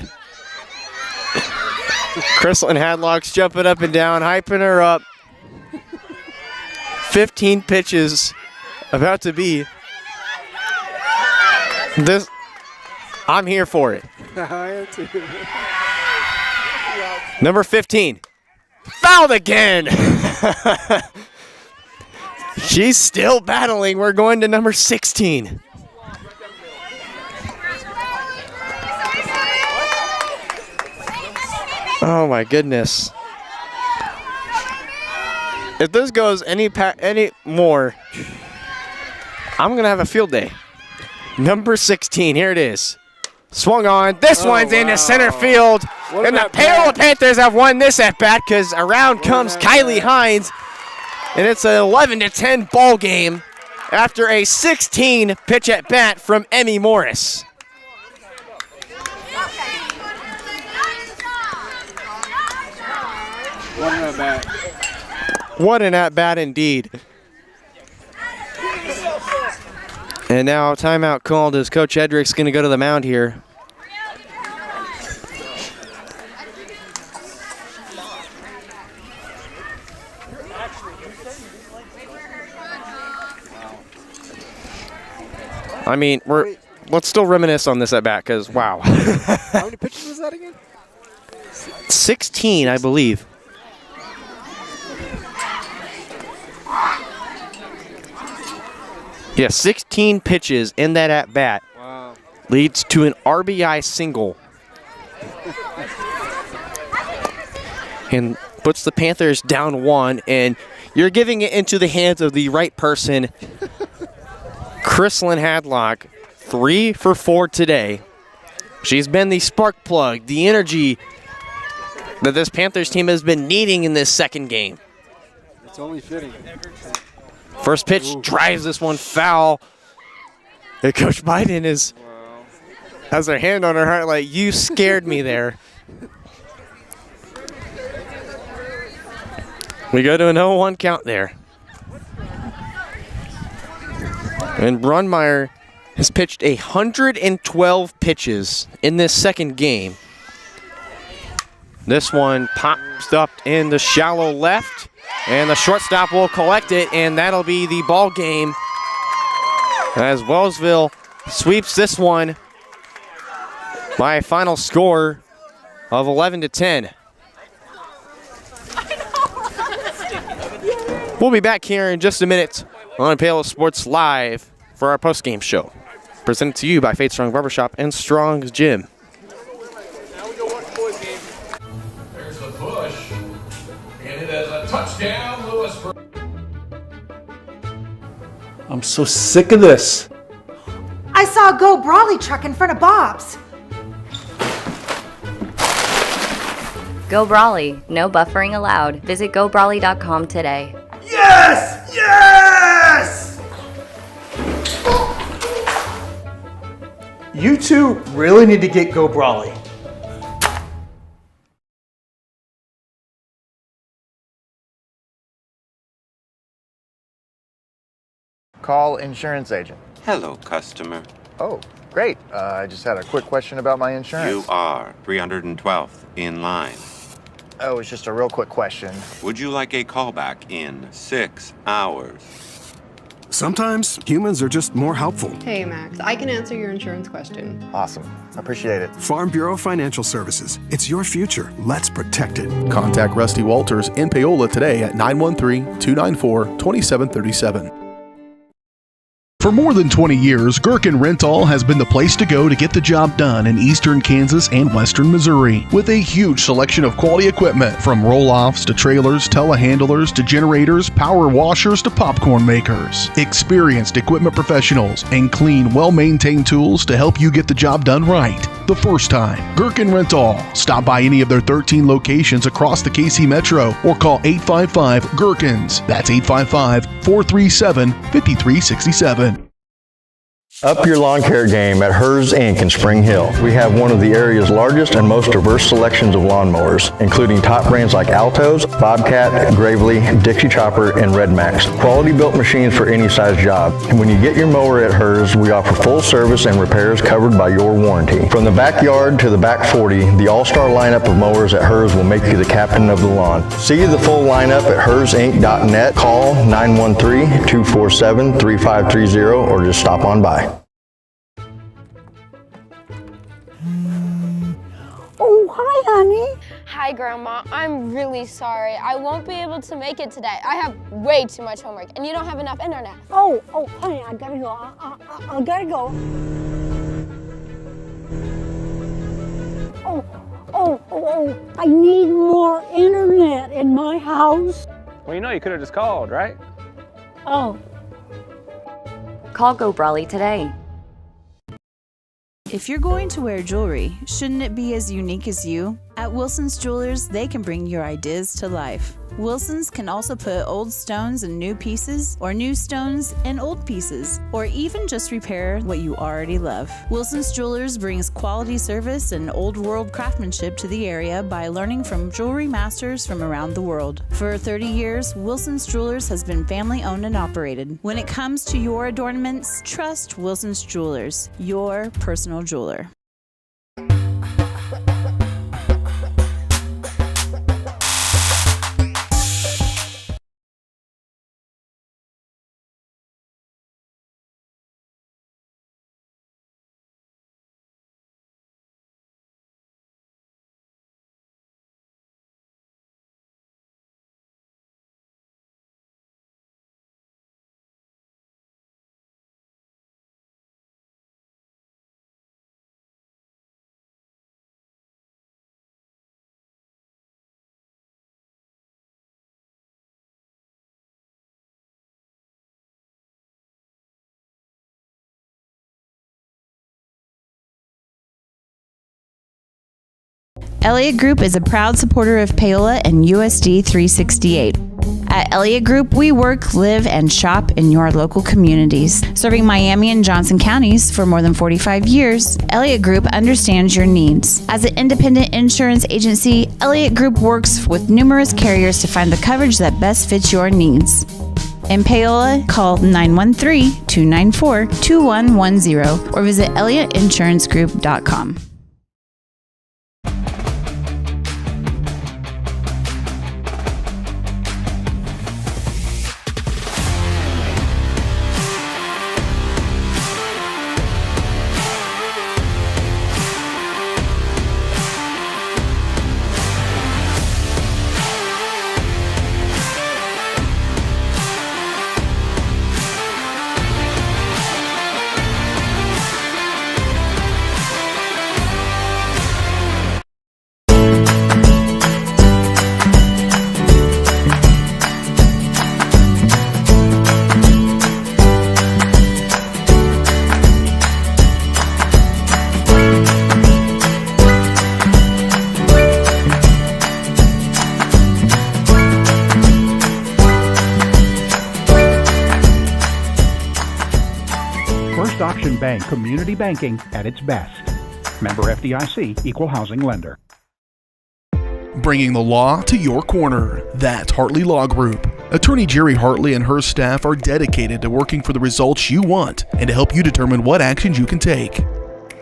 Chrislyn Hadlock's jumping up and down, hyping her up. 15 pitches about to be. This, I'm here for it. I am too. Number 15. Fouled again. She's still battling. We're going to number 16. Oh my goodness. If this goes any more, I'm going to have a field day. Number 16, here it is. Swung on. This one's into center field. And the Paola Panthers have won this at bat because around comes Kylie Hines. And it's an 11-10 ball game after a 16 pitch at bat from Emmy Morris. What an at-bat. What an at-bat indeed. And now timeout called as Coach Edrick's going to go to the mound here. I mean, let's still reminisce on this at-bat because, wow. How many pitches was that again? 16, I believe. Yeah, 16 pitches in that at-bat. Wow. Leads to an RBI single. And puts the Panthers down 1, and you're giving it into the hands of the right person. Chrislyn Hadlock, 3 for 4 today. She's been the spark plug, the energy that this Panthers team has been needing in this second game. It's only fitting. First pitch drives this one foul. And Coach Biden has her hand on her heart like, you scared me there. We go to an 0-1 count there. And Brunmeyer has pitched 112 pitches in this second game. This one pops up in the shallow left, and the shortstop will collect it, and that'll be the ball game as Wellsville sweeps this one by a final score of 11-10. We'll be back here in just a minute on Paola Sports Live for our postgame show. Presented to you by Faith Strong Barbershop and Strong's Gym. There's the push. And it is a touchdown, Lewisburg. I'm so sick of this. I saw a Go Brawley truck in front of Bob's. Go Brawley. No buffering allowed. Visit gobrawley.com today. Yes! Yes! You two really need to get Go Brawley. Call insurance agent. Hello, customer. Oh, great. I just had a quick question about my insurance. You are 312th in line. Oh, it's just a real quick question. Would you like a callback in 6 hours? Sometimes humans are just more helpful. Hey, Max, I can answer your insurance question. Awesome. Appreciate it. Farm Bureau Financial Services. It's your future. Let's protect it. Contact Rusty Walters in Paola today at 913-294-2737. For more than 20 years, Gherkin Rental has been the place to go to get the job done in eastern Kansas and western Missouri. With a huge selection of quality equipment, from roll-offs to trailers, telehandlers to generators, power washers to popcorn makers. Experienced equipment professionals and clean, well-maintained tools to help you get the job done right the first time. Gherkin Rental. Stop by any of their 13 locations across the KC Metro or call 855-GHERKINS. That's 855-437-5367. Up your lawn care game at Hers Inc. in Spring Hill. We have one of the area's largest and most diverse selections of lawnmowers, including top brands like Altos, Bobcat, Gravely, Dixie Chopper, and Red Max. Quality built machines for any size job. And when you get your mower at Hers, we offer full service and repairs covered by your warranty. From the backyard to the back 40, the all-star lineup of mowers at Hers will make you the captain of the lawn. See the full lineup at hersinc.net. Call 913-247-3530 or just stop on by. Oh, hi, honey. Hi, Grandma. I'm really sorry. I won't be able to make it today. I have way too much homework, and you don't have enough internet. Oh, honey, I gotta go. I gotta go. Oh, I need more internet in my house. Well, you know, you could have just called, right? Oh. Call Go Brawley today. If you're going to wear jewelry, shouldn't it be as unique as you? At Wilson's Jewelers, they can bring your ideas to life. Wilson's can also put old stones in new pieces, or new stones in old pieces, or even just repair what you already love. Wilson's Jewelers brings quality service and old world craftsmanship to the area by learning from jewelry masters from around the world. For 30 years, Wilson's Jewelers has been family owned and operated. When it comes to your adornments, trust Wilson's Jewelers, your personal jeweler. Elliott Group is a proud supporter of Paola and USD 368. At Elliott Group, we work, live, and shop in your local communities. Serving Miami and Johnson counties for more than 45 years, Elliott Group understands your needs. As an independent insurance agency, Elliott Group works with numerous carriers to find the coverage that best fits your needs. In Paola, call 913-294-2110 or visit ElliottInsuranceGroup.com. Auction Bank community banking at its best. Member FDIC, equal housing lender. Bringing the law to your corner. That's Hartley Law Group. Attorney Jerry Hartley and her staff are dedicated to working for the results you want and to help you determine what actions you can take.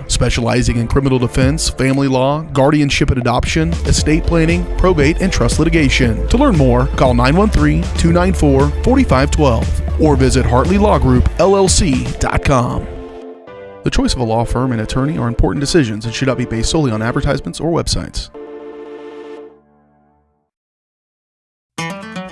Specializing in criminal defense, family law, guardianship and adoption, estate planning, probate, and trust litigation. To learn more, call 913-294-4512 or visit HartleyLawGroupLLC.com. The choice of a law firm and attorney are important decisions and should not be based solely on advertisements or websites.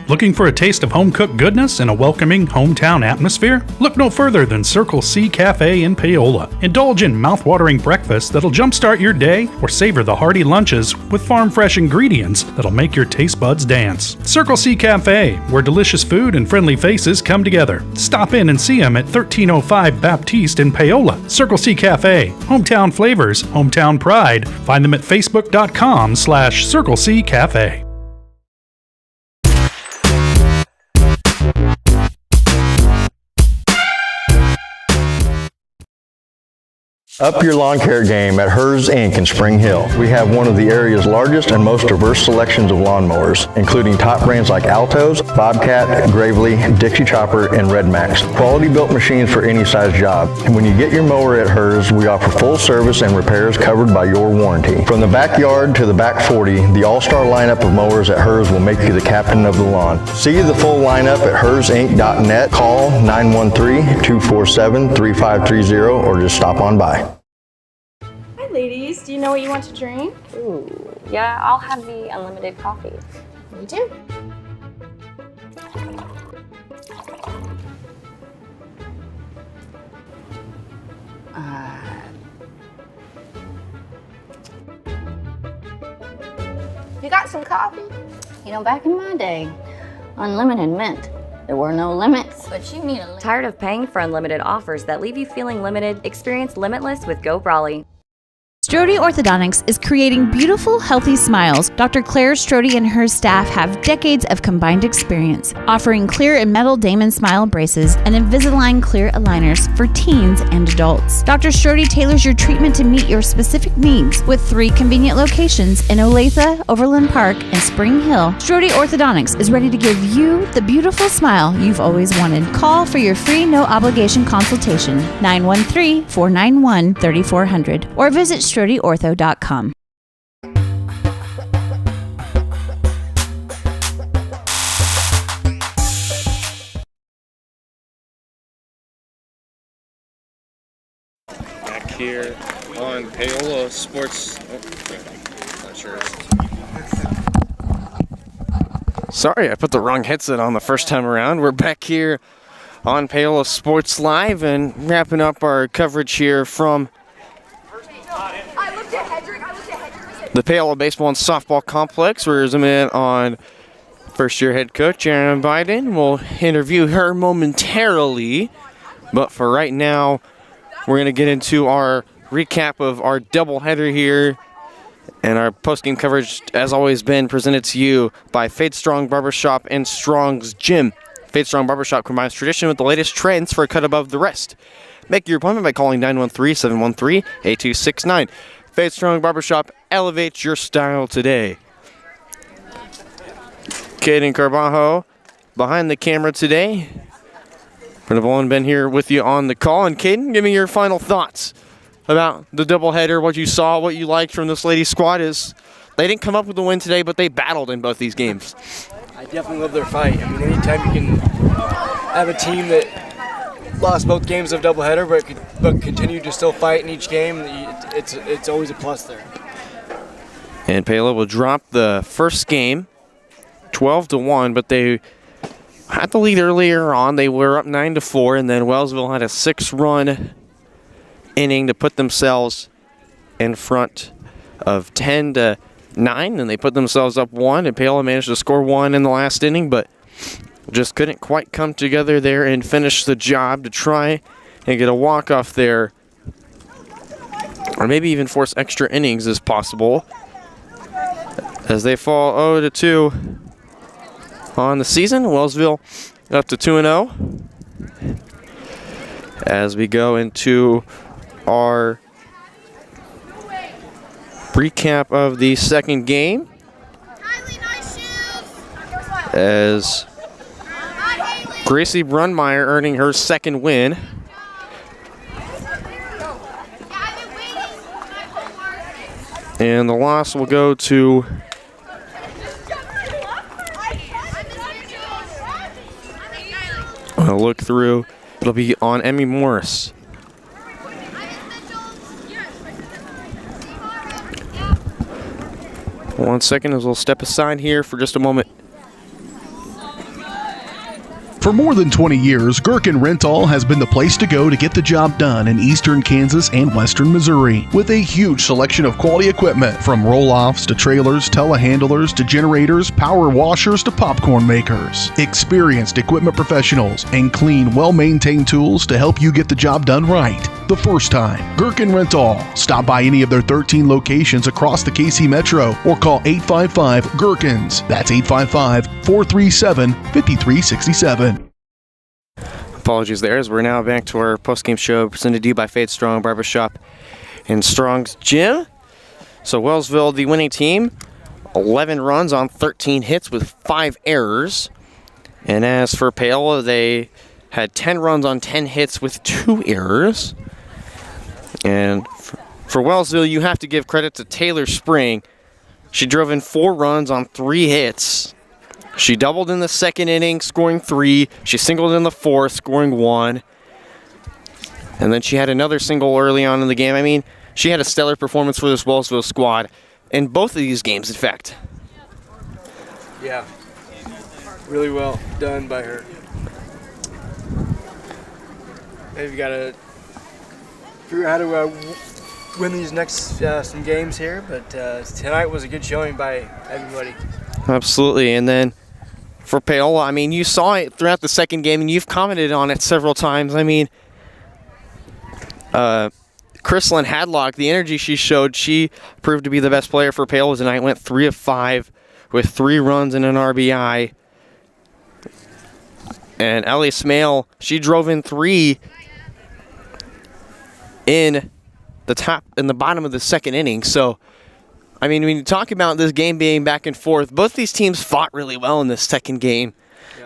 Looking for a taste of home-cooked goodness and a welcoming hometown atmosphere? Look no further than Circle C Cafe in Paola. Indulge in mouth-watering breakfast that'll jumpstart your day or savor the hearty lunches with farm-fresh ingredients that'll make your taste buds dance. Circle C Cafe, where delicious food and friendly faces come together. Stop in and see them at 1305 Baptiste in Paola. Circle C Cafe, hometown flavors, hometown pride. Find them at facebook.com/Circle C Cafe. Up your lawn care game at Hers Inc. in Spring Hill. We have one of the area's largest and most diverse selections of lawnmowers, including top brands like Altos, Bobcat, Gravely, Dixie Chopper, and Red Max. Quality built machines for any size job. And when you get your mower at Hers, we offer full service and repairs covered by your warranty. From the backyard to the back 40, the all-star lineup of mowers at Hers will make you the captain of the lawn. See the full lineup at hersinc.net. Call 913-247-3530 or just stop on by. Ladies, do you know what you want to drink? Ooh, yeah, I'll have the unlimited coffee. Me too. You got some coffee? You know, back in my day, unlimited meant there were no limits. But you need a Tired of paying for unlimited offers that leave you feeling limited? Experience Limitless with Go Brawley. Strode Orthodontics is creating beautiful, healthy smiles. Dr. Claire Strode and her staff have decades of combined experience, offering clear and metal Damon Smile braces and Invisalign clear aligners for teens and adults. Dr. Strode tailors your treatment to meet your specific needs with 3 convenient locations in Olathe, Overland Park, and Spring Hill. Strode Orthodontics is ready to give you the beautiful smile you've always wanted. Call for your free no-obligation consultation, 913-491-3400, or visit StrodeOrtho.com. Back here on Paola Sports. Not sure. Sorry, I put the wrong headset on the first time around. We're back here on Paola Sports Live and wrapping up our coverage here from the Paola Baseball and Softball Complex. We're zooming in on first-year head coach Aaron Biden. We'll interview her momentarily, but for right now, we're going to get into our recap of our doubleheader here, and our post-game coverage, as always, been presented to you by Fade Strong Barbershop and Strong's Gym. Fade Strong Barbershop combines tradition with the latest trends for a cut above the rest. Make your appointment by calling 913-713-8269. Fade Strong Barbershop elevates your style today. Caden Carbajo behind the camera today. Principal and Ben here with you on the call. And Caden, give me your final thoughts about the doubleheader, what you saw, what you liked from this ladies squad. Is they didn't come up with a win today, but they battled in both these games. I definitely love their fight. I mean, anytime you can have a team that lost both games of doubleheader, but continued to still fight in each game, it's always a plus there. And Paola will drop the first game 12-1, but they had the lead earlier on. They were up 9-4, and then Wellsville had a 6-run inning to put themselves in front of 10-9, and they put themselves up 1, and Paola managed to score 1 in the last inning, but just couldn't quite come together there and finish the job to try and get a walk-off there, or maybe even force extra innings as possible, as they fall 0-2 on the season. Wellsville up to 2-0 as we go into our recap of the second game, as Gracie Brunmeyer earning her second win. And the loss will go to I'll look through. It'll be on Emmy Morris. One second as we'll step aside here for just a moment. For more than 20 years, Gherkin Rental has been the place to go to get the job done in eastern Kansas and western Missouri. With a huge selection of quality equipment, from roll-offs to trailers, telehandlers to generators, power washers to popcorn makers. Experienced equipment professionals and clean, well-maintained tools to help you get the job done right the first time. Gherkin Rental. Stop by any of their 13 locations across the KC Metro or call 855-GHERKINS. That's 855-437-5367. Apologies there, as we're now back to our post-game show presented to you by Fade Strong Barbershop in Strong's Gym. So Wellsville, the winning team, 11 runs on 13 hits with 5 errors. And as for Paola, they had 10 runs on 10 hits with 2 errors. And for Wellsville, you have to give credit to Taylor Spring. She drove in 4 runs on 3 hits. She doubled in the second inning, scoring 3. She singled in the fourth, scoring 1. And then she had another single early on in the game. I mean, she had a stellar performance for this Wellsville squad in both of these games, in fact. Yeah, really well done by her. They've got to figure out how to win these next some games here, but tonight was a good showing by everybody. Absolutely, and then for Paola, I mean, you saw it throughout the second game, and you've commented on it several times. I mean, Chrislyn Hadlock, the energy she showed, she proved to be the best player for Paola tonight. Went 3 of 5 with 3 runs and an RBI. And Ellie Smale, she drove in 3 in the bottom of the second inning. So, I mean, when you talk about this game being back and forth, both these teams fought really well in this second game,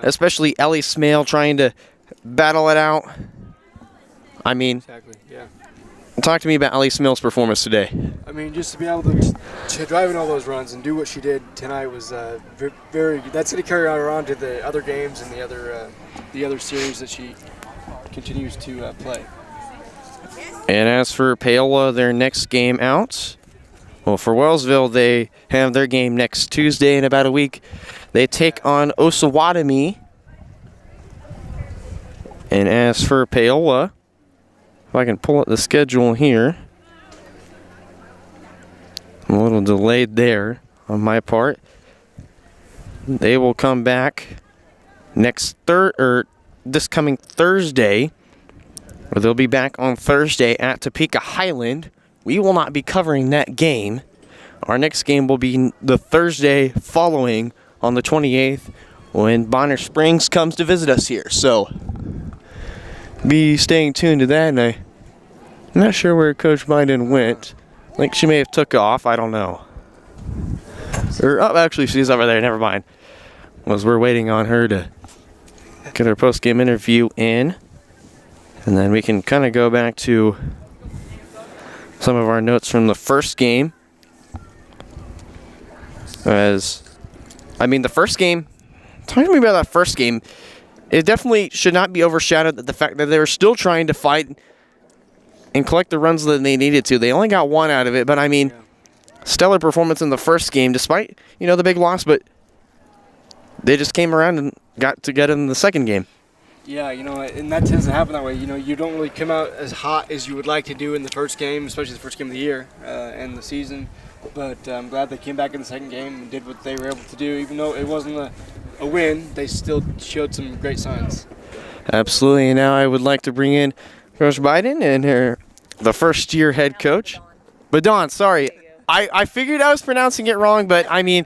especially Ellie Smale trying to battle it out. I mean, talk to me about Ellie Smale's performance today. I mean, just to be able to drive in all those runs and do what she did tonight was very. That's going to carry her on to the other games and the other series that she continues to play. And as for Paola, their next game out. Well, for Wellsville, they have their game next Tuesday in about a week. They take on Osawatomie. And as for Paola, if I can pull up the schedule here. I'm a little delayed there on my part. They will come back this coming Thursday. Or they'll be back on Thursday at Topeka Highland. We will not be covering that game. Our next game will be the Thursday following on the 28th when Bonner Springs comes to visit us here. So be staying tuned to that. And I'm not sure where Coach Biden went. I think she may have took off. I don't know. Actually, she's over there. Never mind. We're waiting on her to get her post-game interview in. And then we can kind of go back to some of our notes from the first game. The first game, talk to me about that first game. It definitely should not be overshadowed the fact that they were still trying to fight and collect the runs that they needed to. They only got 1 out of it, but I mean, stellar performance in the first game despite, the big loss, but they just came around and got to get in the second game. Yeah, and that tends to happen that way. You don't really come out as hot as you would like to do in the first game, especially the first game of the year and the season. But I'm glad they came back in the second game and did what they were able to do. Even though it wasn't a win, they still showed some great signs. Absolutely. And now I would like to bring in Coach Biden and the first-year head coach. Badon, sorry. I figured I was pronouncing it wrong, but I mean,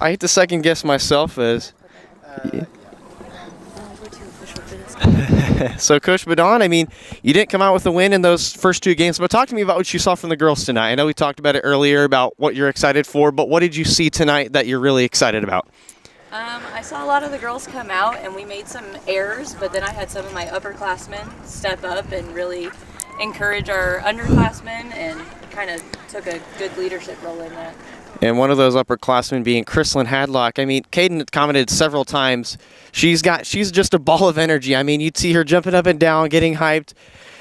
I hate to second-guess myself as... So, Coach Badon, I mean, you didn't come out with a win in those first 2 games, but talk to me about what you saw from the girls tonight. I know we talked about it earlier about what you're excited for, but what did you see tonight that you're really excited about? I saw a lot of the girls come out, and we made some errors, but then I had some of my upperclassmen step up and really encourage our underclassmen and kind of took a good leadership role in that. And one of those upperclassmen being Chrislyn Hadlock. I mean, Caden commented several times. She's just a ball of energy. I mean, you'd see her jumping up and down, getting hyped.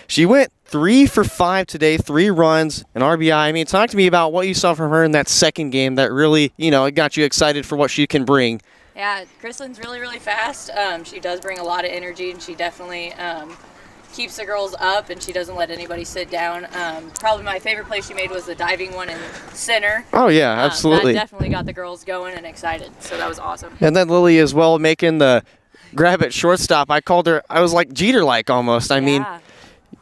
She went 3 for 5 today, 3 runs, an RBI. I mean, talk to me about what you saw from her in that second game that really, it got you excited for what she can bring Yeah, Krislin's really, really fast. She does bring a lot of energy, and she definitely keeps the girls up, and she doesn't let anybody sit down. Probably my favorite play she made was the diving one in center. Oh, yeah, absolutely. That definitely got the girls going and excited, so that was awesome. And then Lily as well making the grab at shortstop. I called her, I was like Jeter-like almost. I mean,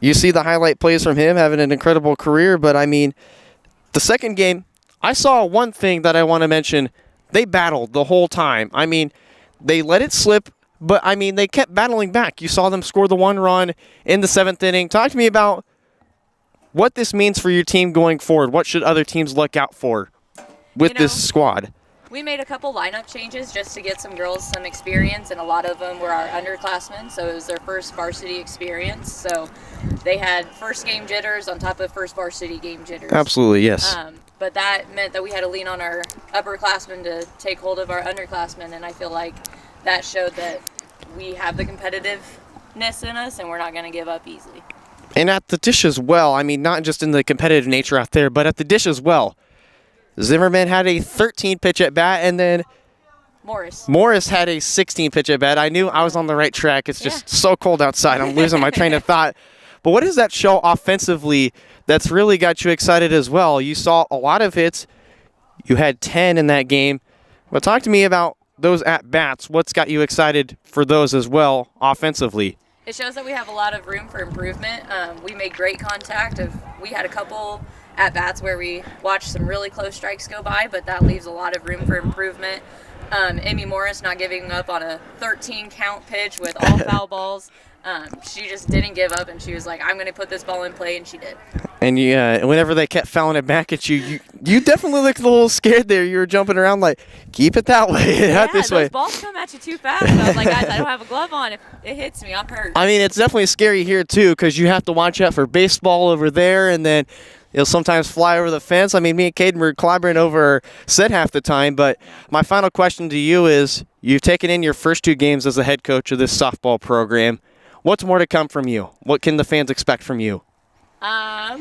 you see the highlight plays from him having an incredible career, but I mean, the second game, I saw one thing that I want to mention. They battled the whole time. I mean, they let it slip, but, I mean, they kept battling back. You saw them score the 1 run in the 7th inning. Talk to me about what this means for your team going forward. What should other teams look out for with this squad? We made a couple lineup changes just to get some girls some experience, and a lot of them were our underclassmen, so it was their first varsity experience. So they had first game jitters on top of first varsity game jitters. Absolutely, yes. But that meant that we had to lean on our upperclassmen to take hold of our underclassmen, and I feel like that showed that we have the competitiveness in us, and we're not going to give up easily. And at the dish as well, I mean, not just in the competitive nature out there, but at the dish as well. Zimmerman had a 13-pitch at bat, and then Morris had a 16-pitch at bat. I knew I was on the right track. It's just so cold outside. I'm losing my train of thought. But what does that show offensively that's really got you excited as well? You saw a lot of hits. You had 10 in that game. But talk to me about those at-bats. What's got you excited for those as well offensively? It shows that we have a lot of room for improvement. We made great contact. We had a couple at-bats where we watched some really close strikes go by, but that leaves a lot of room for improvement. Amy Morris not giving up on a 13-count pitch with all foul balls. She just didn't give up, and she was like, I'm going to put this ball in play, and she did. And whenever they kept fouling it back at you, you definitely looked a little scared there. You were jumping around like, keep it that way, not this way. Those balls come at you too fast. So I was like, guys, I don't have a glove on. If it hits me, I'm hurt. I mean, it's definitely scary here, too, because you have to watch out for baseball over there, and then it'll sometimes fly over the fence. I mean, me and Caden were collaborating over set half the time, but my final question to you is, you've taken in your first 2 games as the head coach of this softball program. What's more to come from you? What can the fans expect from you? I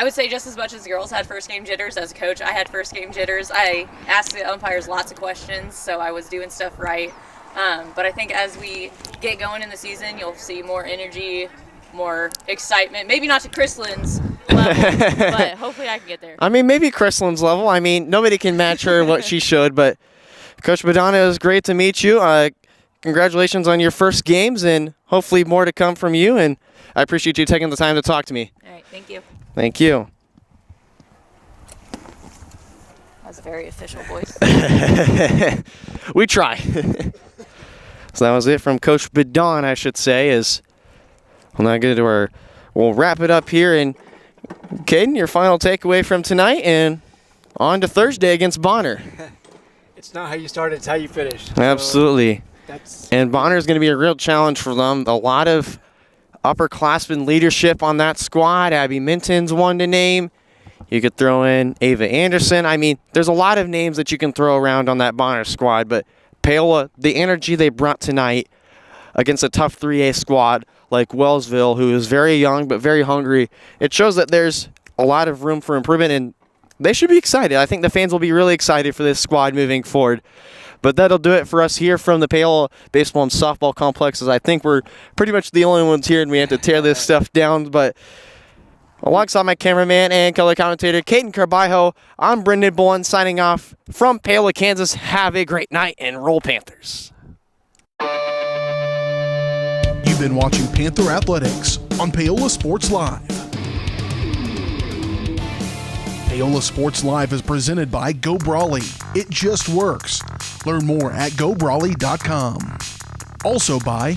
would say just as much as the girls had first game jitters, as a coach, I had first game jitters. I asked the umpires lots of questions, so I was doing stuff right. But I think as we get going in the season, you'll see more energy, more excitement. Maybe not to Krislin's level, but hopefully I can get there. I mean, maybe Krislin's level. I mean, nobody can match her what she showed, but Coach Madonna, it was great to meet you. Congratulations on your first games, and hopefully more to come from you, and I appreciate you taking the time to talk to me. All right, thank you. Thank you. That was a very official voice. We try. So that was it from Coach Badon, I should say. We'll wrap it up here, and Caden, your final takeaway from tonight, and on to Thursday against Bonner. It's not how you start, it's how you finish. Absolutely. And Bonner is going to be a real challenge for them. A lot of upperclassmen leadership on that squad. Abby Minton's one to name. You could throw in Ava Anderson. I mean, there's a lot of names that you can throw around on that Bonner squad. But Paola, the energy they brought tonight against a tough 3A squad like Wellsville, who is very young but very hungry, it shows that there's a lot of room for improvement, and they should be excited. I think the fans will be really excited for this squad moving forward. But that'll do it for us here from the Paola Baseball and Softball Complexes. I think we're pretty much the only ones here, and we have to tear this stuff down. But alongside my cameraman and color commentator, Caden Carbajo, I'm Brendan Bowen signing off from Paola, Kansas. Have a great night, and roll Panthers. You've been watching Panther Athletics on Paola Sports Live. Paola Sports Live is presented by Go Brawley. It just works. Learn more at gobrawley.com. Also by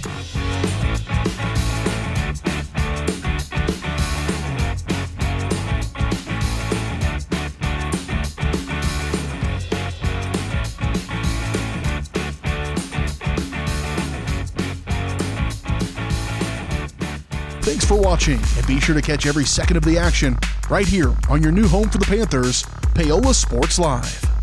Thanks for watching, and be sure to catch every second of the action right here on your new home for the Panthers, Paola Sports Live.